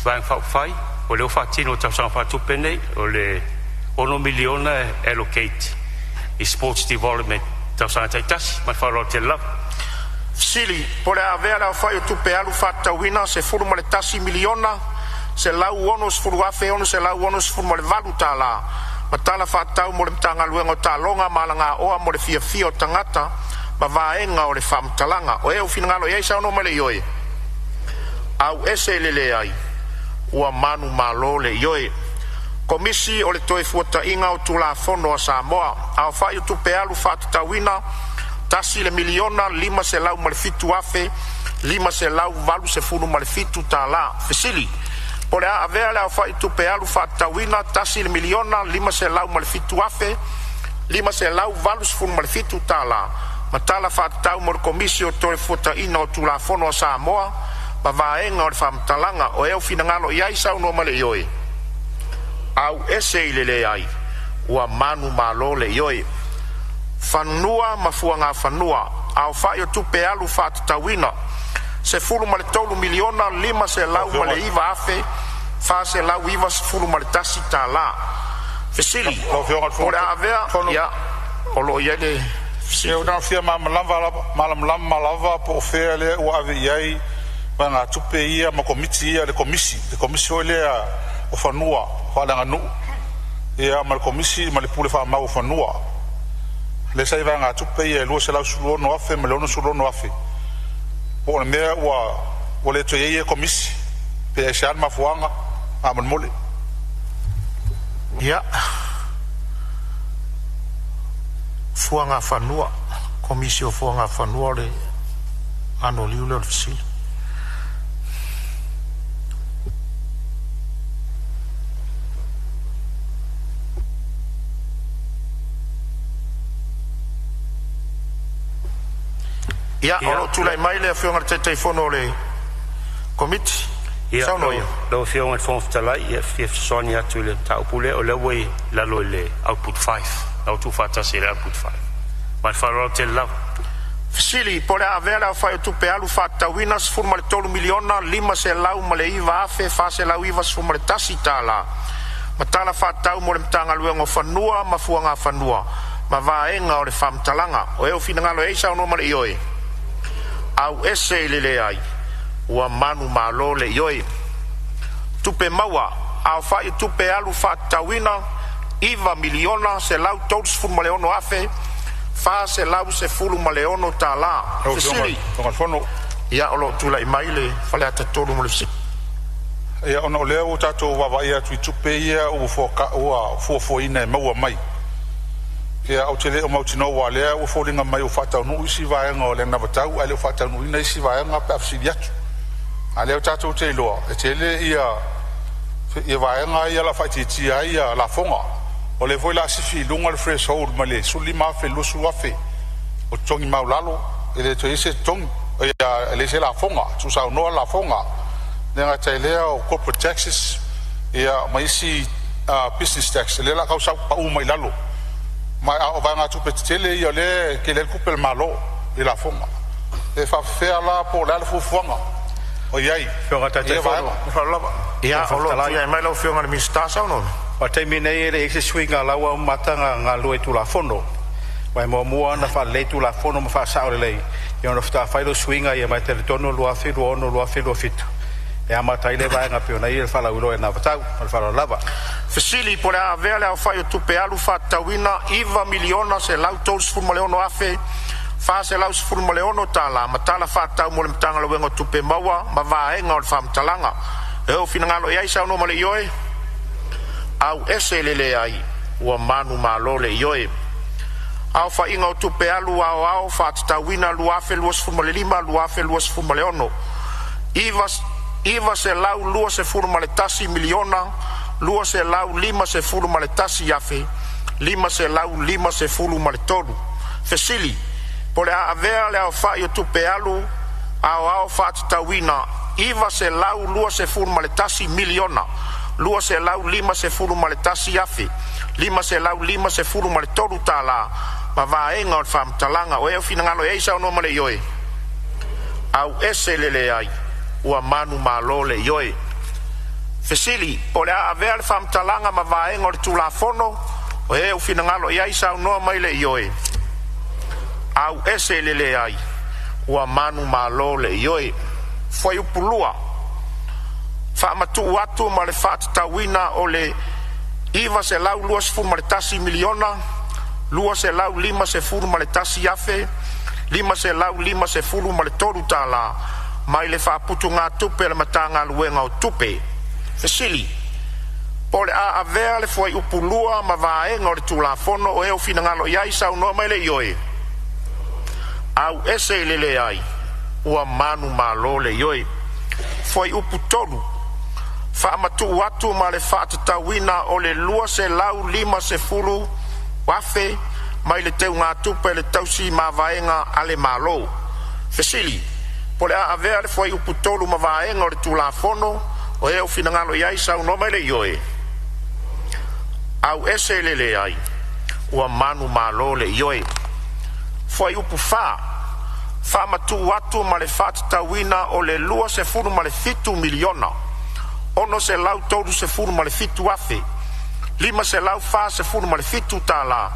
vaenga whai o le whatino tausan wha tupe nei o le 1 miliona allocate i sports development tausan taitasi ma wharo te lava. Sili, po le avea la whai o tupe alu whatauina se furu ma le tasi miliona se lau ono se furu afe ono se lau ono se furu ma le valu tā la. Ma tala whatau mo le mtanga luenga o tā longa malanga oa mo le fia o tangata ma vaenga o le whamtalanga o eo finangalo eisa ono ma le ioe. Au ese lele ai ua manu malo le ioe. Komisi o le toe fuata inga o tula fono a Samoa au whai o tupe alu whatatauina tasi le miliona 5 se lau ma le fitu afe 5 se lau valu se funu ma le fitu tā la. Fesili po le avea le au whai tupe alu whatatauina tasi le miliona 5 se lau ma le fitu afe 5 se lau valu se funu ma le fitu tā la. Ma tala whatatau mo le komisi o toe fuata ina o tula fono a Samoa ma vaenga o le whamtalanga o eo finangalo iai sau no ma le ioe. Au ese i lele ai ua manu malo le ioe. Whanua ma fuanga whanua au whai o tupe alu whatatauina se fulu ma le tolu miliona 5 se lau ma le iwa afe wha se lau iwa se fulu ma le tasi tā la. Fesili o le avea ia o lo iele Fesili o na fia malam lava po fea le o ave iai ma ngā tupe ia ma komiti ia le komisi o lea o whanua whaanga nu ia ma le komisi ma le pule wha mau o whanua le sai va ngā tupe ia lua se lau surono afe ma le ono surono afe o le mea ua le toi ia komisi pe e sean ma fuanga a man mole ia fuanga whanua komisi o fuanga whanua le ano liu leo Fesili. Ia, olo tulai mai le whionga te teifono le komiti. Ia, lo whionga te whonga talai, ia whia whisoni atu le taupule, o le wei lalo le output 5. Lau tu whatasi le output 5. Mai wharau te lau. Fesili, po le avea la whai o tupe alu whatauina se furu ma le tolu miliona 5 se lau ma le iwa afe, wha se lau iwa se furu ma le tasi tā la. Ma tala whatau mo le mtanga luenga o whanua ma fuanga whanua. Ma vaenga o le whamtalanga, o eo finangalo eisa ono ma le ioe. Au ese lele ai ua manu malo le ioe. Tupe maua au whai tupe alu whatauina 5 miliona se lau tolu se furu ma le ono afe wha se lau se fulu ma le ono tā la. Fesili ia olo tula i mai le whale ata tolu mo le fisika. Ia ona o lea o tātou wawa ia tui tupe ia ua fuafuaina e maua mai. Ia au te leo mautino wa lea ua fualinga mai o whatau nuu isi vaenga o le navatau, ale o whatau nuu ina isi vaenga pe afsiri atu. A leo tātou te iloa, e te le ia vaenga ia la whaititi ia la fonga. O le voi la sifi lunga le threshold ma le suli mafe lusu afe o tongi maulalo e le to ise tongi ia le se la fonga tu sa no la fonga nenga tailea o corporate taxes ia ma isi business tax le la causa pa u mai lalo ma o va nga tu petele ia le ke le kupel malo e la fonga e fa faire la po la fu fonga o iai fonga ta te ia o lo ia mai lo fonga le mistasa o no o te mine e le exe swinga laua o matanga ngā lue tu la fono. Wai mua na wha le tu la fono ma wha sao le lei. I ona whata whailo swinga i a mai te tono lua whilu ono lua whilu fitu. E a matai le vai ngā pio na i le whala ulo e nā watau, ma le whala lava. Fesili po le avea le au fai o tupe alu whaatauina iwa miliona se lau tolus fulmaleono afe fa se lau fulmaleono tala matala whaatau mo le mtanga le wengo tupe maua ma vaenga o le whamtalanga e o finangalo iai sa no male ioe au ese lele ai ua manu malo le ioe au fa inga o tupe alu au whaatauina luafe luas fulmalelima luafe luas fulmaleono iwa se lau lua se fulmaletasi miliona lua se lau lima se fulu ma le tasi afe lima se lau lima se fulu ma le tolu fesili po le avea le au fai o tupe alu au whaatauina iwa se lau lua se fulu ma le tasi miliona lua se lau lima se fulu ma le tasi afe lima se lau lima se fulu ma le tolu tala ma vaenga o le whamtalanga o eo finangalo e isa o no ma le ioe au ese lele ai ua manu malo le ioe fesili o le avea le whamtalanga ma vaenga o le tulafono o e u finangalo iai sau noa mai le ioe au ese lele ai ua manu malo le ioe foi upulua whaamatu atu ma le whaatatauina o le iwa se lau lua se fulu ma le tasi miliona lua se lau lima se fulu ma le tasi afe lima se lau lima se fulu ma le tolu tala mai le whaaputu ngā tupe le matanga luenga o tupe fesili po le a avea le foi upulua ma vaenga o le tulafono o eo finangalo iai sau noa mai le ioe au ese lele ai ua manu malo le ioe foi upu tolu whaamatu atu ma le whaatatauina o le lua se lau lima se fulu wafe mai le teu ngā tupe le tausi ma vaenga ale malo fesili po le a avea le foi upu tolu ma vaenga o le tulafono o eo finangalo iai sau no mai le ioe au ese lele ai ua manu malo le ioe foi upu fa matu atu ma le whaatatauina o le lua se fulu ma le fitu miliona ono se lau tolu se fulu ma le fitu afe lima se lau fa se fulu ma le fitu tala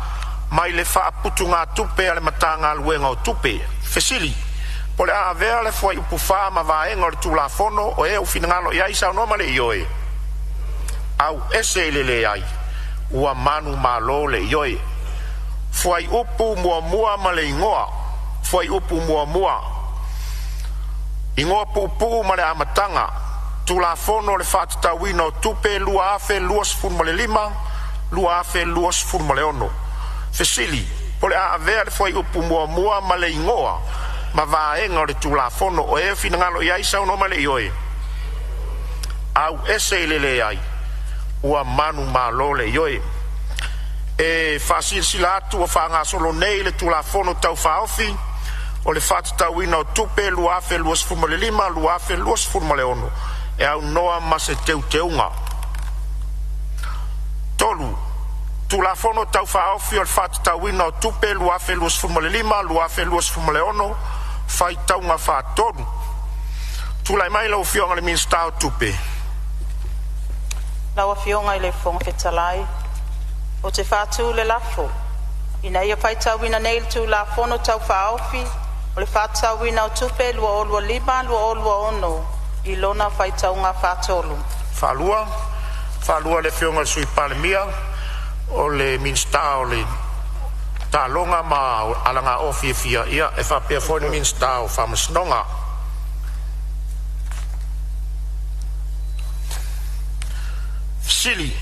mai le whaaputu ngā tupe ale matanga luenga o tupe fesili po le a avea le foi upu fa ma vaenga o le tulafono o e u finangalo iai sau no ma le ioe au ese lele ai ua manu malo le ioe foi upu mua ma le ingoa foi upu mua ingoa pupu ma le amatanga tulafono le whaatatauina o tupe lua afe lua sefulu ma le lima lua afe lua sefulu ma le ono fesili po le a avea le foi upu mua ma le ingoa ma vaenga o le tulafono o e finangalo iai sau no ma le ioe au ese lele ai ua manu malo le ioe e whaasilasila atu o whaangasolo nei le tulafono tau whaofi o le whaatatauina o tupe lua afe lua sefulu ma le lima lua afe lua sefulu ma le ono e au noa ma se teuteunga tolu tulafono tau whaofi o le whaatatauina o tupe lua afe lua sefulu ma le lima lua afe lua sefulu ma le ono fai taunga whaatonu tulai mai lau fionga le minsta o tupe Lau fionga i le fonga fetalai o te whaatu le lafo ina ia fai tauina nei le tu lafono tau whaofi o le whaatauina o tupe lua o lua lima lua o lua ono i lona fai taunga whaatolu whalua le fionga sui Palemene o le minsta o le talonga ma alanga ofi fia ia e fa pe fo minsta o fa masnonga sili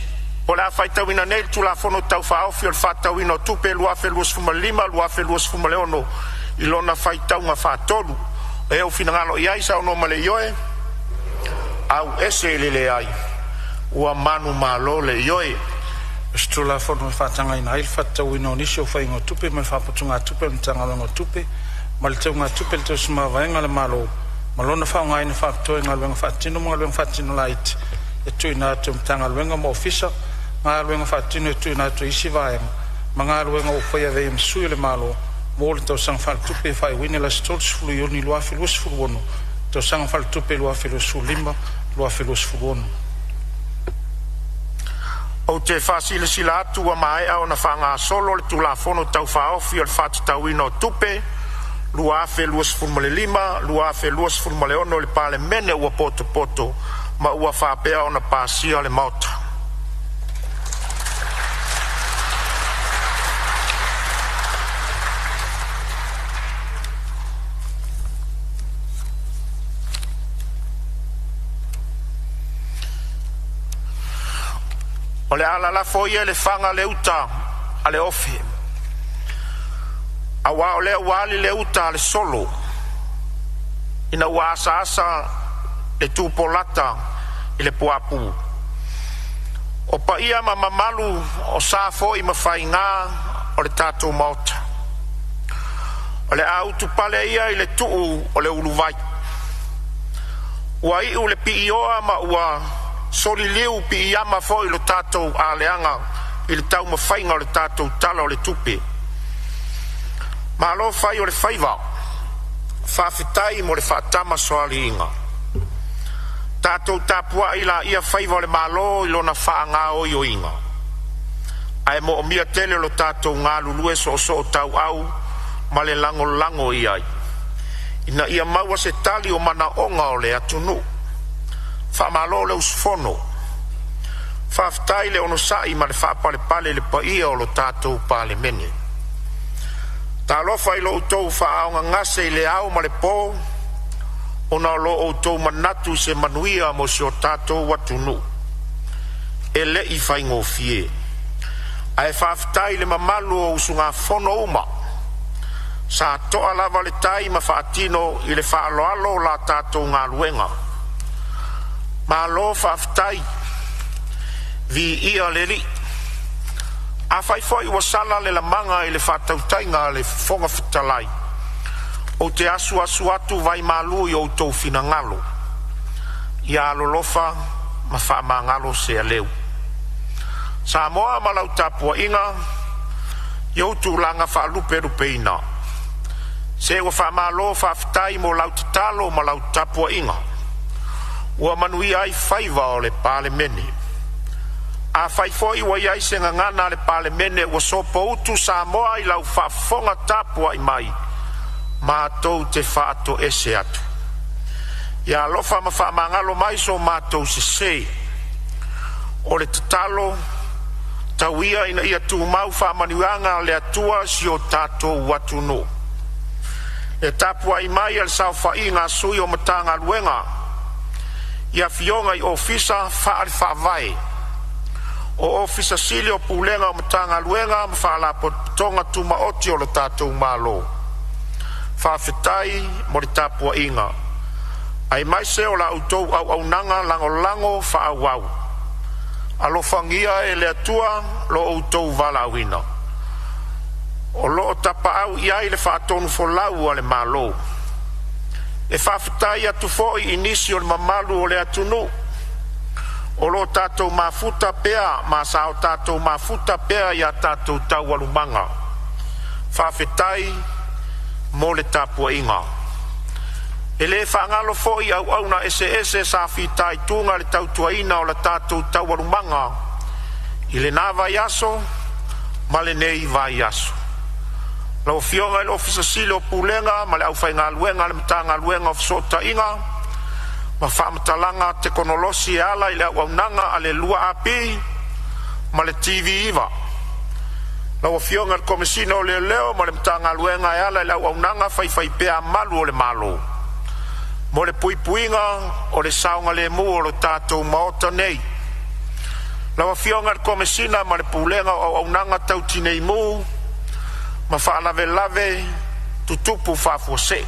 o la faita wina nei tu la fono tau fa ofi o fata wina tupe lua fe lua sfuma lima lua fe lua sfuma leono ilona faita unha fa tolu e o finangalo ia isa no male yoe au ese lele ai ua manu malo le yoe Stula fono fatanga ina il fatta wino nisho fa ingo tupe me fa putunga tupe mtanga ngo tupe mal tunga tupe to sma vaenga le malo malona fa nga ina fa to nga lenga fatino mo lenga fatino light e tu ina to mtanga lenga mo ofisa nga lenga fatino tu ina to isi vaenga manga lenga o fa ve msu le malo mo to sang fa tupe fa wini la stol flu yoni lo afi lo sfugono to sang fa tupe lo afi lo sulima lo afi lo sfugono o te fasile sila atu wa mai au na fanga solo le tula fono tau faofi o fatu tauino tupe lua afe luas formule lima lua afe luas formule ono le Palemene ua poto ma ua whapea o na pasia le mauta ala la foia le fanga le uta ale ofi awa ole wali le uta le solo ina wasa asa le tupolata ile puapu o pa ia mamalu o sa foi mafainga o le tatu mota o le autu pale ia ile tuu o le uluvai ua iu le piioa ma ua soli liu piiama foi lo tatou aleanga i le tau mafainga o le tatou tala o le tupe ma alo fai o le faiva faafetai mo le faatama soaliiga tatou tapua i la ia faiva o le malo i lona faagaoioiga ae mo o mia tele o lo tatou galulue so'osoo tauau ma le lagolago i ai ina ia maua se tali o manaʻoga o le atunu faamalo le usufono faafetai le onosaʻi ma le faapalepale le paia o lo tatou palemene talofa i lo outou faaogagase i le ao ma le pō ona o lo outou manatu se manuia mo se o tatou atunu e leʻi faigofie ae faafetai le mamalu o usugafono uma sa toa lava le tai ma faatino i le faaloalo o la tatou galuega malo faafetai viia le lii afai foʻi ua sala le lamaga i le faatautaiga a le fofoga fetalai o te asuasu atu vai malu i outou finagalo ia alolofa ma faamagalo se aleu Samoa ma lau tapuaʻiga i ou tulaga faalupelupeina se ua faamalo faafetai mo lau tatalo ma lau tapuaʻiga ua manuia ai faiva o le palemene afai foʻi ua iai se gagana a le palemene ua sopo utu Samoa i lau faafofoga tapuaʻi mai matou te faatoese atu ia alofa ma faamagalo mai so matou sesē o le tatalo tauia ina ia tumau faamanuiaga o le atua si o tatou atunu e tapuaʻi mai a le saofaʻiga asui o matagaluega ia fioga i ofisa faale faavae o ofisa sili o pulega o matagaluega ma faalapotoga tumaoti o lo tatou malo faafetai mo le tapuaʻiga ai mai se o laoutou auaunaga lagolago faauau alofagia e le atua lo outou valaauina o loo tapaau i ai le faatonu folau a le malo e faafetai atu foʻi i nisi o le mamalu o le atunu o lo tatou mafuta pea ma sa o tatou mafuta pea ia tatou taualumaga faafetai mo le tapuaʻiga e lē faagalo foʻi auauna eseese sa fitaituga le tautuaina o le tatou taualumaga i lenā vaiaso ma lenei vaiaso lau fioga i le ofisa sili o pulega ma le ʻaufaigaluega le matagaluega o fesootaʻiga ma faamatalaga tekonolosi e ala i le auaunaga a le lua api ma le tv iva lau fioga le komesina o leoleo ma le matagaluega e ala i le auaunaga faifai pea malu o le malo mo le puipuiga o le saoga lemu o lo tatou maota nei lau fioga le komesina ma le pulega o auaunaga tautinei mu ma faalavelave tutupu faafuasē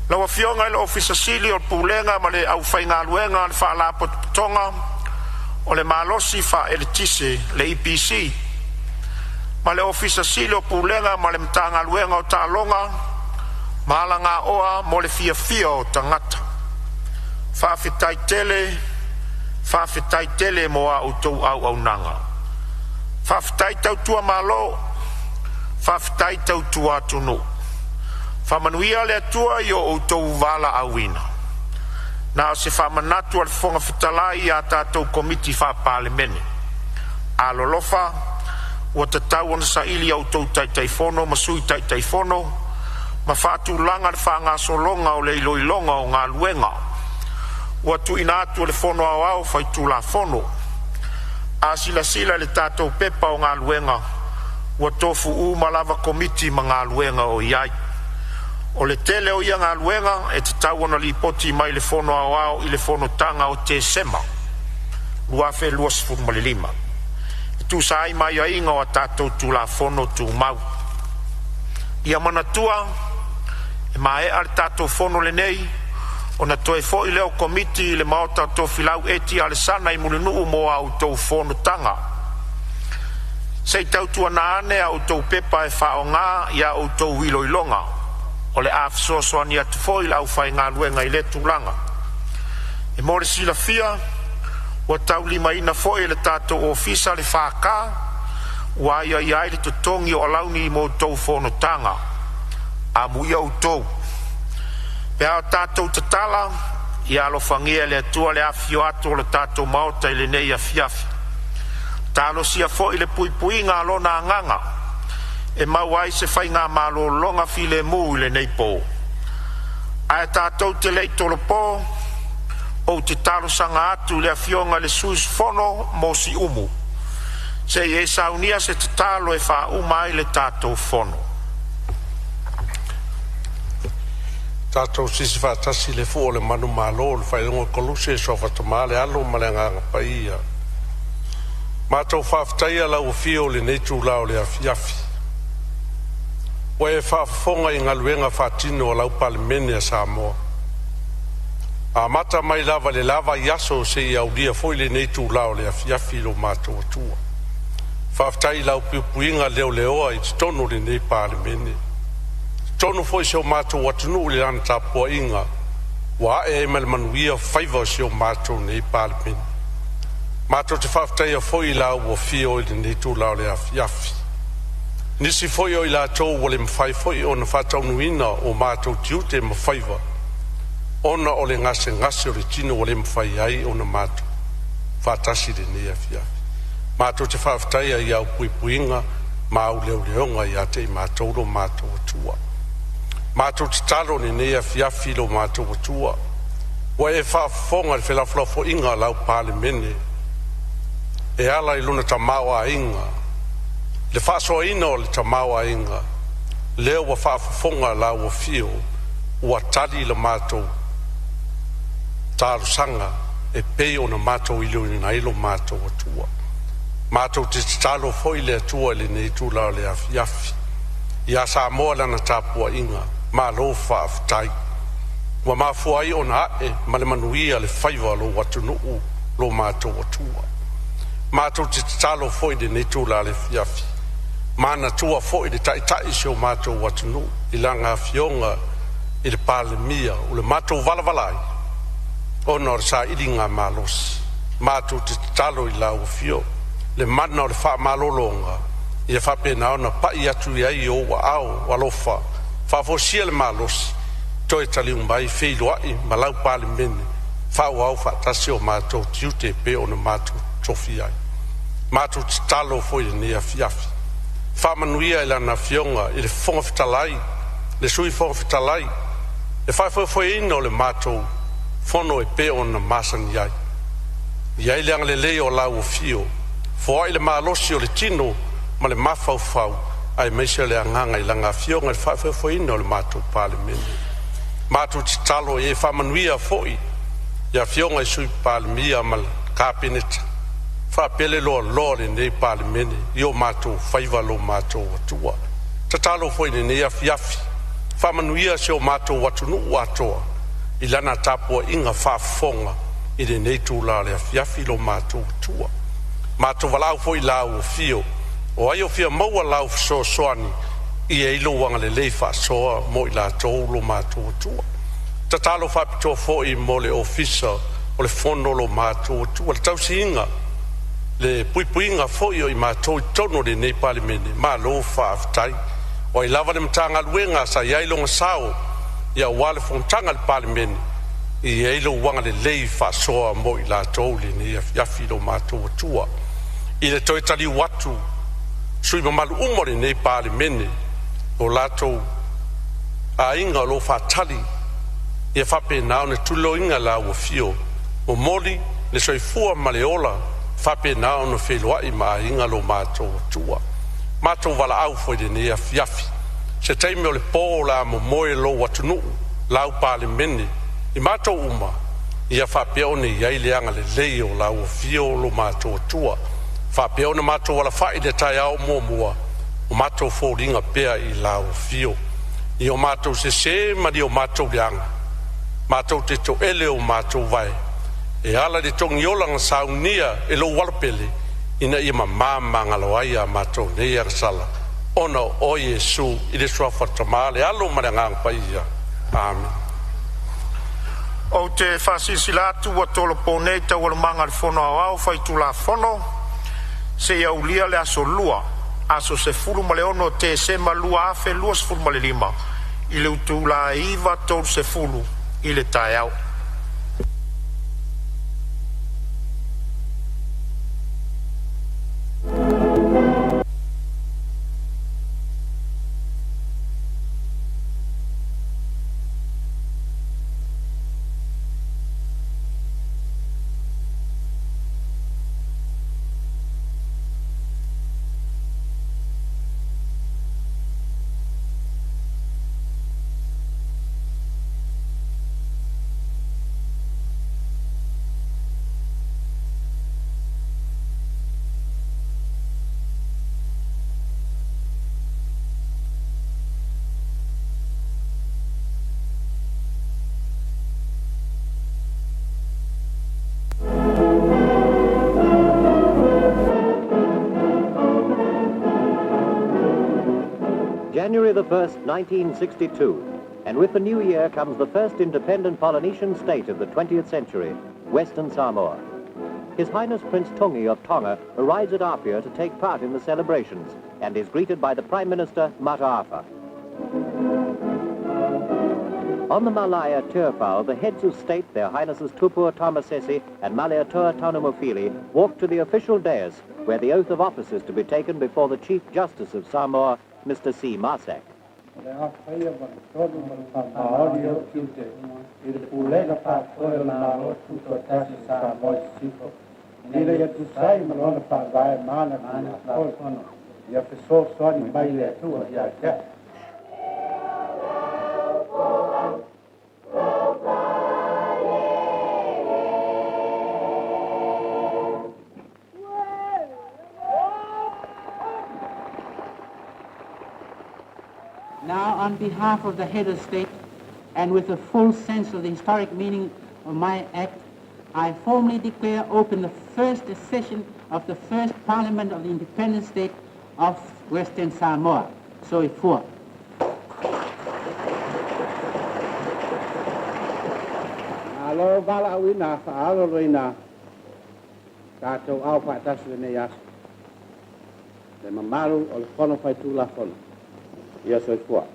lau afioga i le ofisa sili o le pulega ma le ʻaufaigaluega le faalapotopotoga o le malosi faaeletise le EPC ma le ofisa sili o pulega ma le matagaluega o taloga ma alagaʻoa mo le fiafia o tagata faafetai tele mo a outou auaunaga faafetai tautua malo faafetai tautua atunu faamanuia le atua i o outou valaauina na o se faamanatu a le fofoga fetalai iā tatou komiti faapalemene alolofa ua tatau ona saʻili outou taʻitaifono ma sui taʻitaifono ma faatulaga le faagasologa o le iloiloga o galuega ua tuuina atu o le fono aoao faitulafono a silasila le tatou pepa o galuega ua tofuʻu ma lava komiti ma galuega o iai o le tele o ia galuega e tatau ona lipoti mai le fono aoao i le fonotaga o tesema 2.25 tu sai mai ai nga o tatou tu la fono tu mau ia manatua e mai al tatou fono le nei ona toe fo i leo komiti le maota to filau eti ale sana i mulunu mo au to Fonotaga sei tau tua na ane au to pepa e whaonga ia au to wiloilonga o le afsoso ani atu fo i lau whai ngā luenga i le tūlanga e more sila fia wa tau lima ina fo i le tatou ofisa le whaka wa ia ia le tutongi o launi mo to Fonotaga a mui au tou pe au tatou tatala ia lo fangia le atua le afio atu le tatou maota i le nei afiafi talo sia fo i le pui ngā lona nganga e mauai se fai ngā malo longa file mu i le nei po ai tatou te lei tolo po o te talo sanga atu le afionga le suis fono mo si umu se e saunia se te talo e fa umai le tatou fono tatou sisi fatasi le fu o le manu malo le whailonga koluse so fatamale alo malenganga paia matou whaftaia lau fio le neitu lao le afiafi wa e whafonga i ngaluenga whatino o lau Palemene a Samoa a mata mai lava le lava yaso se i audia foi le neitu lao le afiafi lo matou atua whaftai lau piupuinga leo leoa i tonu le nei Palemene tonu foi se o matou atunu le ana tapua inga wa e mal manuia faiva se o matou nei Palemene matou te whaftaia foi lau o fio i le neitu lao le afiafi nisi foi o i la tou o le mawhai foi o na whataunuina o matou tiute mawhaiva ona o le ngase o le tino o le mawhai ai o na matou whatasi le nei afiafi matou te whaftaia i au puipuinga ma au leo leonga i ate i matou lo matou atua matou te talo ni nei afiafi lo matou atua wa e whafonga le whelaflafo inga lau Palemene e ala i luna tamau a inga le whasoa ina o le tamau a inga leo wa whafonga lau o fio ua tali le matou talo sanga e pei o na matou ilo ina ilo matou atua matou te talo foi le atua le nei tu lau le afiafi ia Samoa lana tapua inga ma lo whaaftai wa ma fuai o na ae ma le manuia le whaiva lo watunuu lo matou atua matou te talo foi le nei tu lau le fiafi mana tua foi le tai se o matou watunuu i langa fionga i le palemia o le matou valavalai ona o le sa ilinga malos matou te talo i lau fio le mana o le whaamalolonga ia whapena ona pai atu iai o wa au walofa whafosia le malos toi tali umbai wheiloai ma lau Palemene whau au whatasi o matou tiute pe o na matou tofi ai matou te talo foi le nea fiafi whamanuia i lana fionga i le fonga fitalai le sui fonga fitalai e whai ina o le matou fono e pe o na masani ai iai leanga le lei o lau o fio fo ai le malosi o le tino ma le mafau ai meise le anganga i langa fionga le whaifoina o le matou Palemene matou te talo e whamanuia foi ia fionga i sui Palemia ma le kapeneta whapele loa le nei Palemene i o matou whaiva lo matou atua te talo foi le nei afiafi whamanuia se o matou atunu atoa i lana tapua inga whafonga i le nei tūla le afiafi lo matou atua matou walau foi lau o fio o ai o fia maua lau soani i e ilo wanga le lei whasoa mo i la tau lo matou atua ta talo whapitoa foi mo le ofisa o le fono lo matou atua le tausiinga le puipuinga foi o i matou i tono le nei Palemene ma lo whaaftai o i lava le mtanga luenga sa i ailonga sao ia wale fontanga le Palemene i e ilo wanga le lei whasoa mo i la tau le nei afiafi lo matou atua i le toi tali watu sui mamalu umore nei Palemene o latou a inga lo whatali i e whapena o ne tulo inga la ua fio o moli le soifua maleola whapena o no wheloai ma inga lo matou atua matou wala au foi de nei afiafi se teime o le pō la mo moe lo watunu lau Palemene i matou uma ia whapea o ne iai leanga le lei o la ua fio lo matou atua Whapea ona mātou wala whai le tai au mua o mātou fōringa pea I lau fio. I o mātou se ma di o mātou leanga. Mātou te to ele o mātou vai. E ala de tongi olanga saunia e lo walpele ina I mamanga loaia mātou nei arsala. Ona o Yesu I le sua whatamale alo marangang paia. Amen. O te whasisilatu wa tolo pōnei tau wala manga le whono au whai tula whono, se iau lia le aso lua, aso se furu male ono te se ma lua afe lua se furu male lima, I le utu la iwa tolu se furu, I le tai au. January the 1st, 1962, and with the new year comes the first independent Polynesian state of the 20th century, Western Samoa. His Highness Prince Tungi of Tonga arrives at Apia to take part in the celebrations and is greeted by the Prime Minister, Mataafa. On the Malaya Turfao, the heads of state, their Highnesses Tupua Tamasesi and Maliatoa Tanumofili, walk to the official dais, where the oath of office is to be taken before the Chief Justice of Samoa, Mr. C. Marsack. Now, on behalf of the head of state, and with a full sense of the historic meaning of my act, I formally declare open the first session of the first Parliament of the independent state of Western Samoa. So it for. Alo bala wina fa alo wina. Kato au fa tasu ne yas. Le mamaru o fono fa tu la fono. Yes, it for.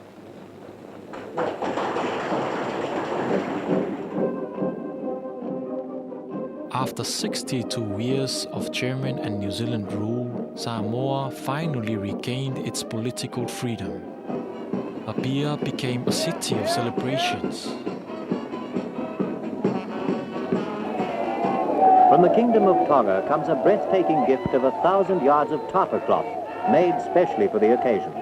After 62 years of German and New Zealand rule, Samoa finally regained its political freedom. Apia became a city of celebrations. From the Kingdom of Tonga comes a breathtaking gift of 1,000 yards of tapa cloth, made specially for the occasion.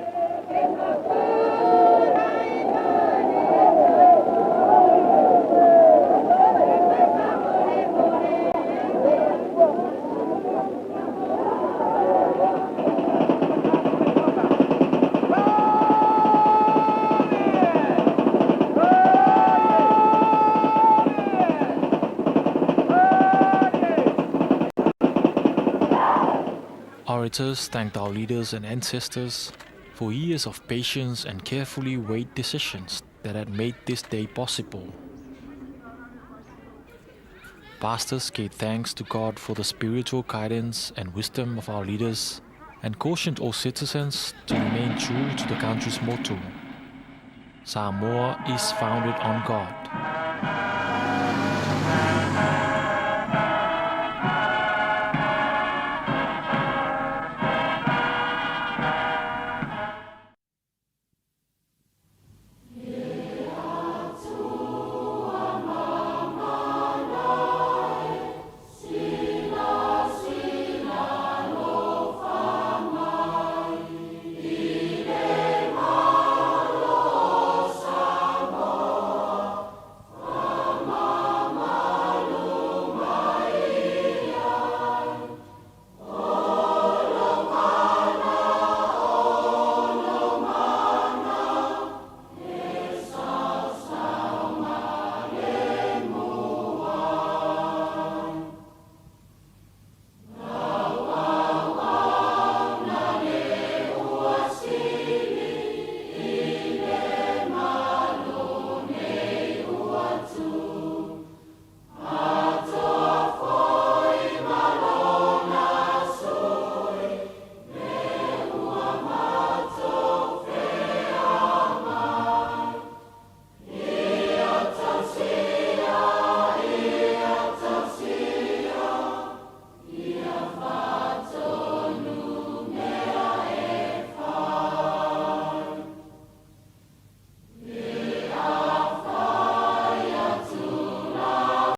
Orators thanked our leaders and ancestors for years of patience and carefully weighed decisions that had made this day possible. Pastors gave thanks to God for the spiritual guidance and wisdom of our leaders and cautioned all citizens to remain true to the country's motto, Samoa is founded on God.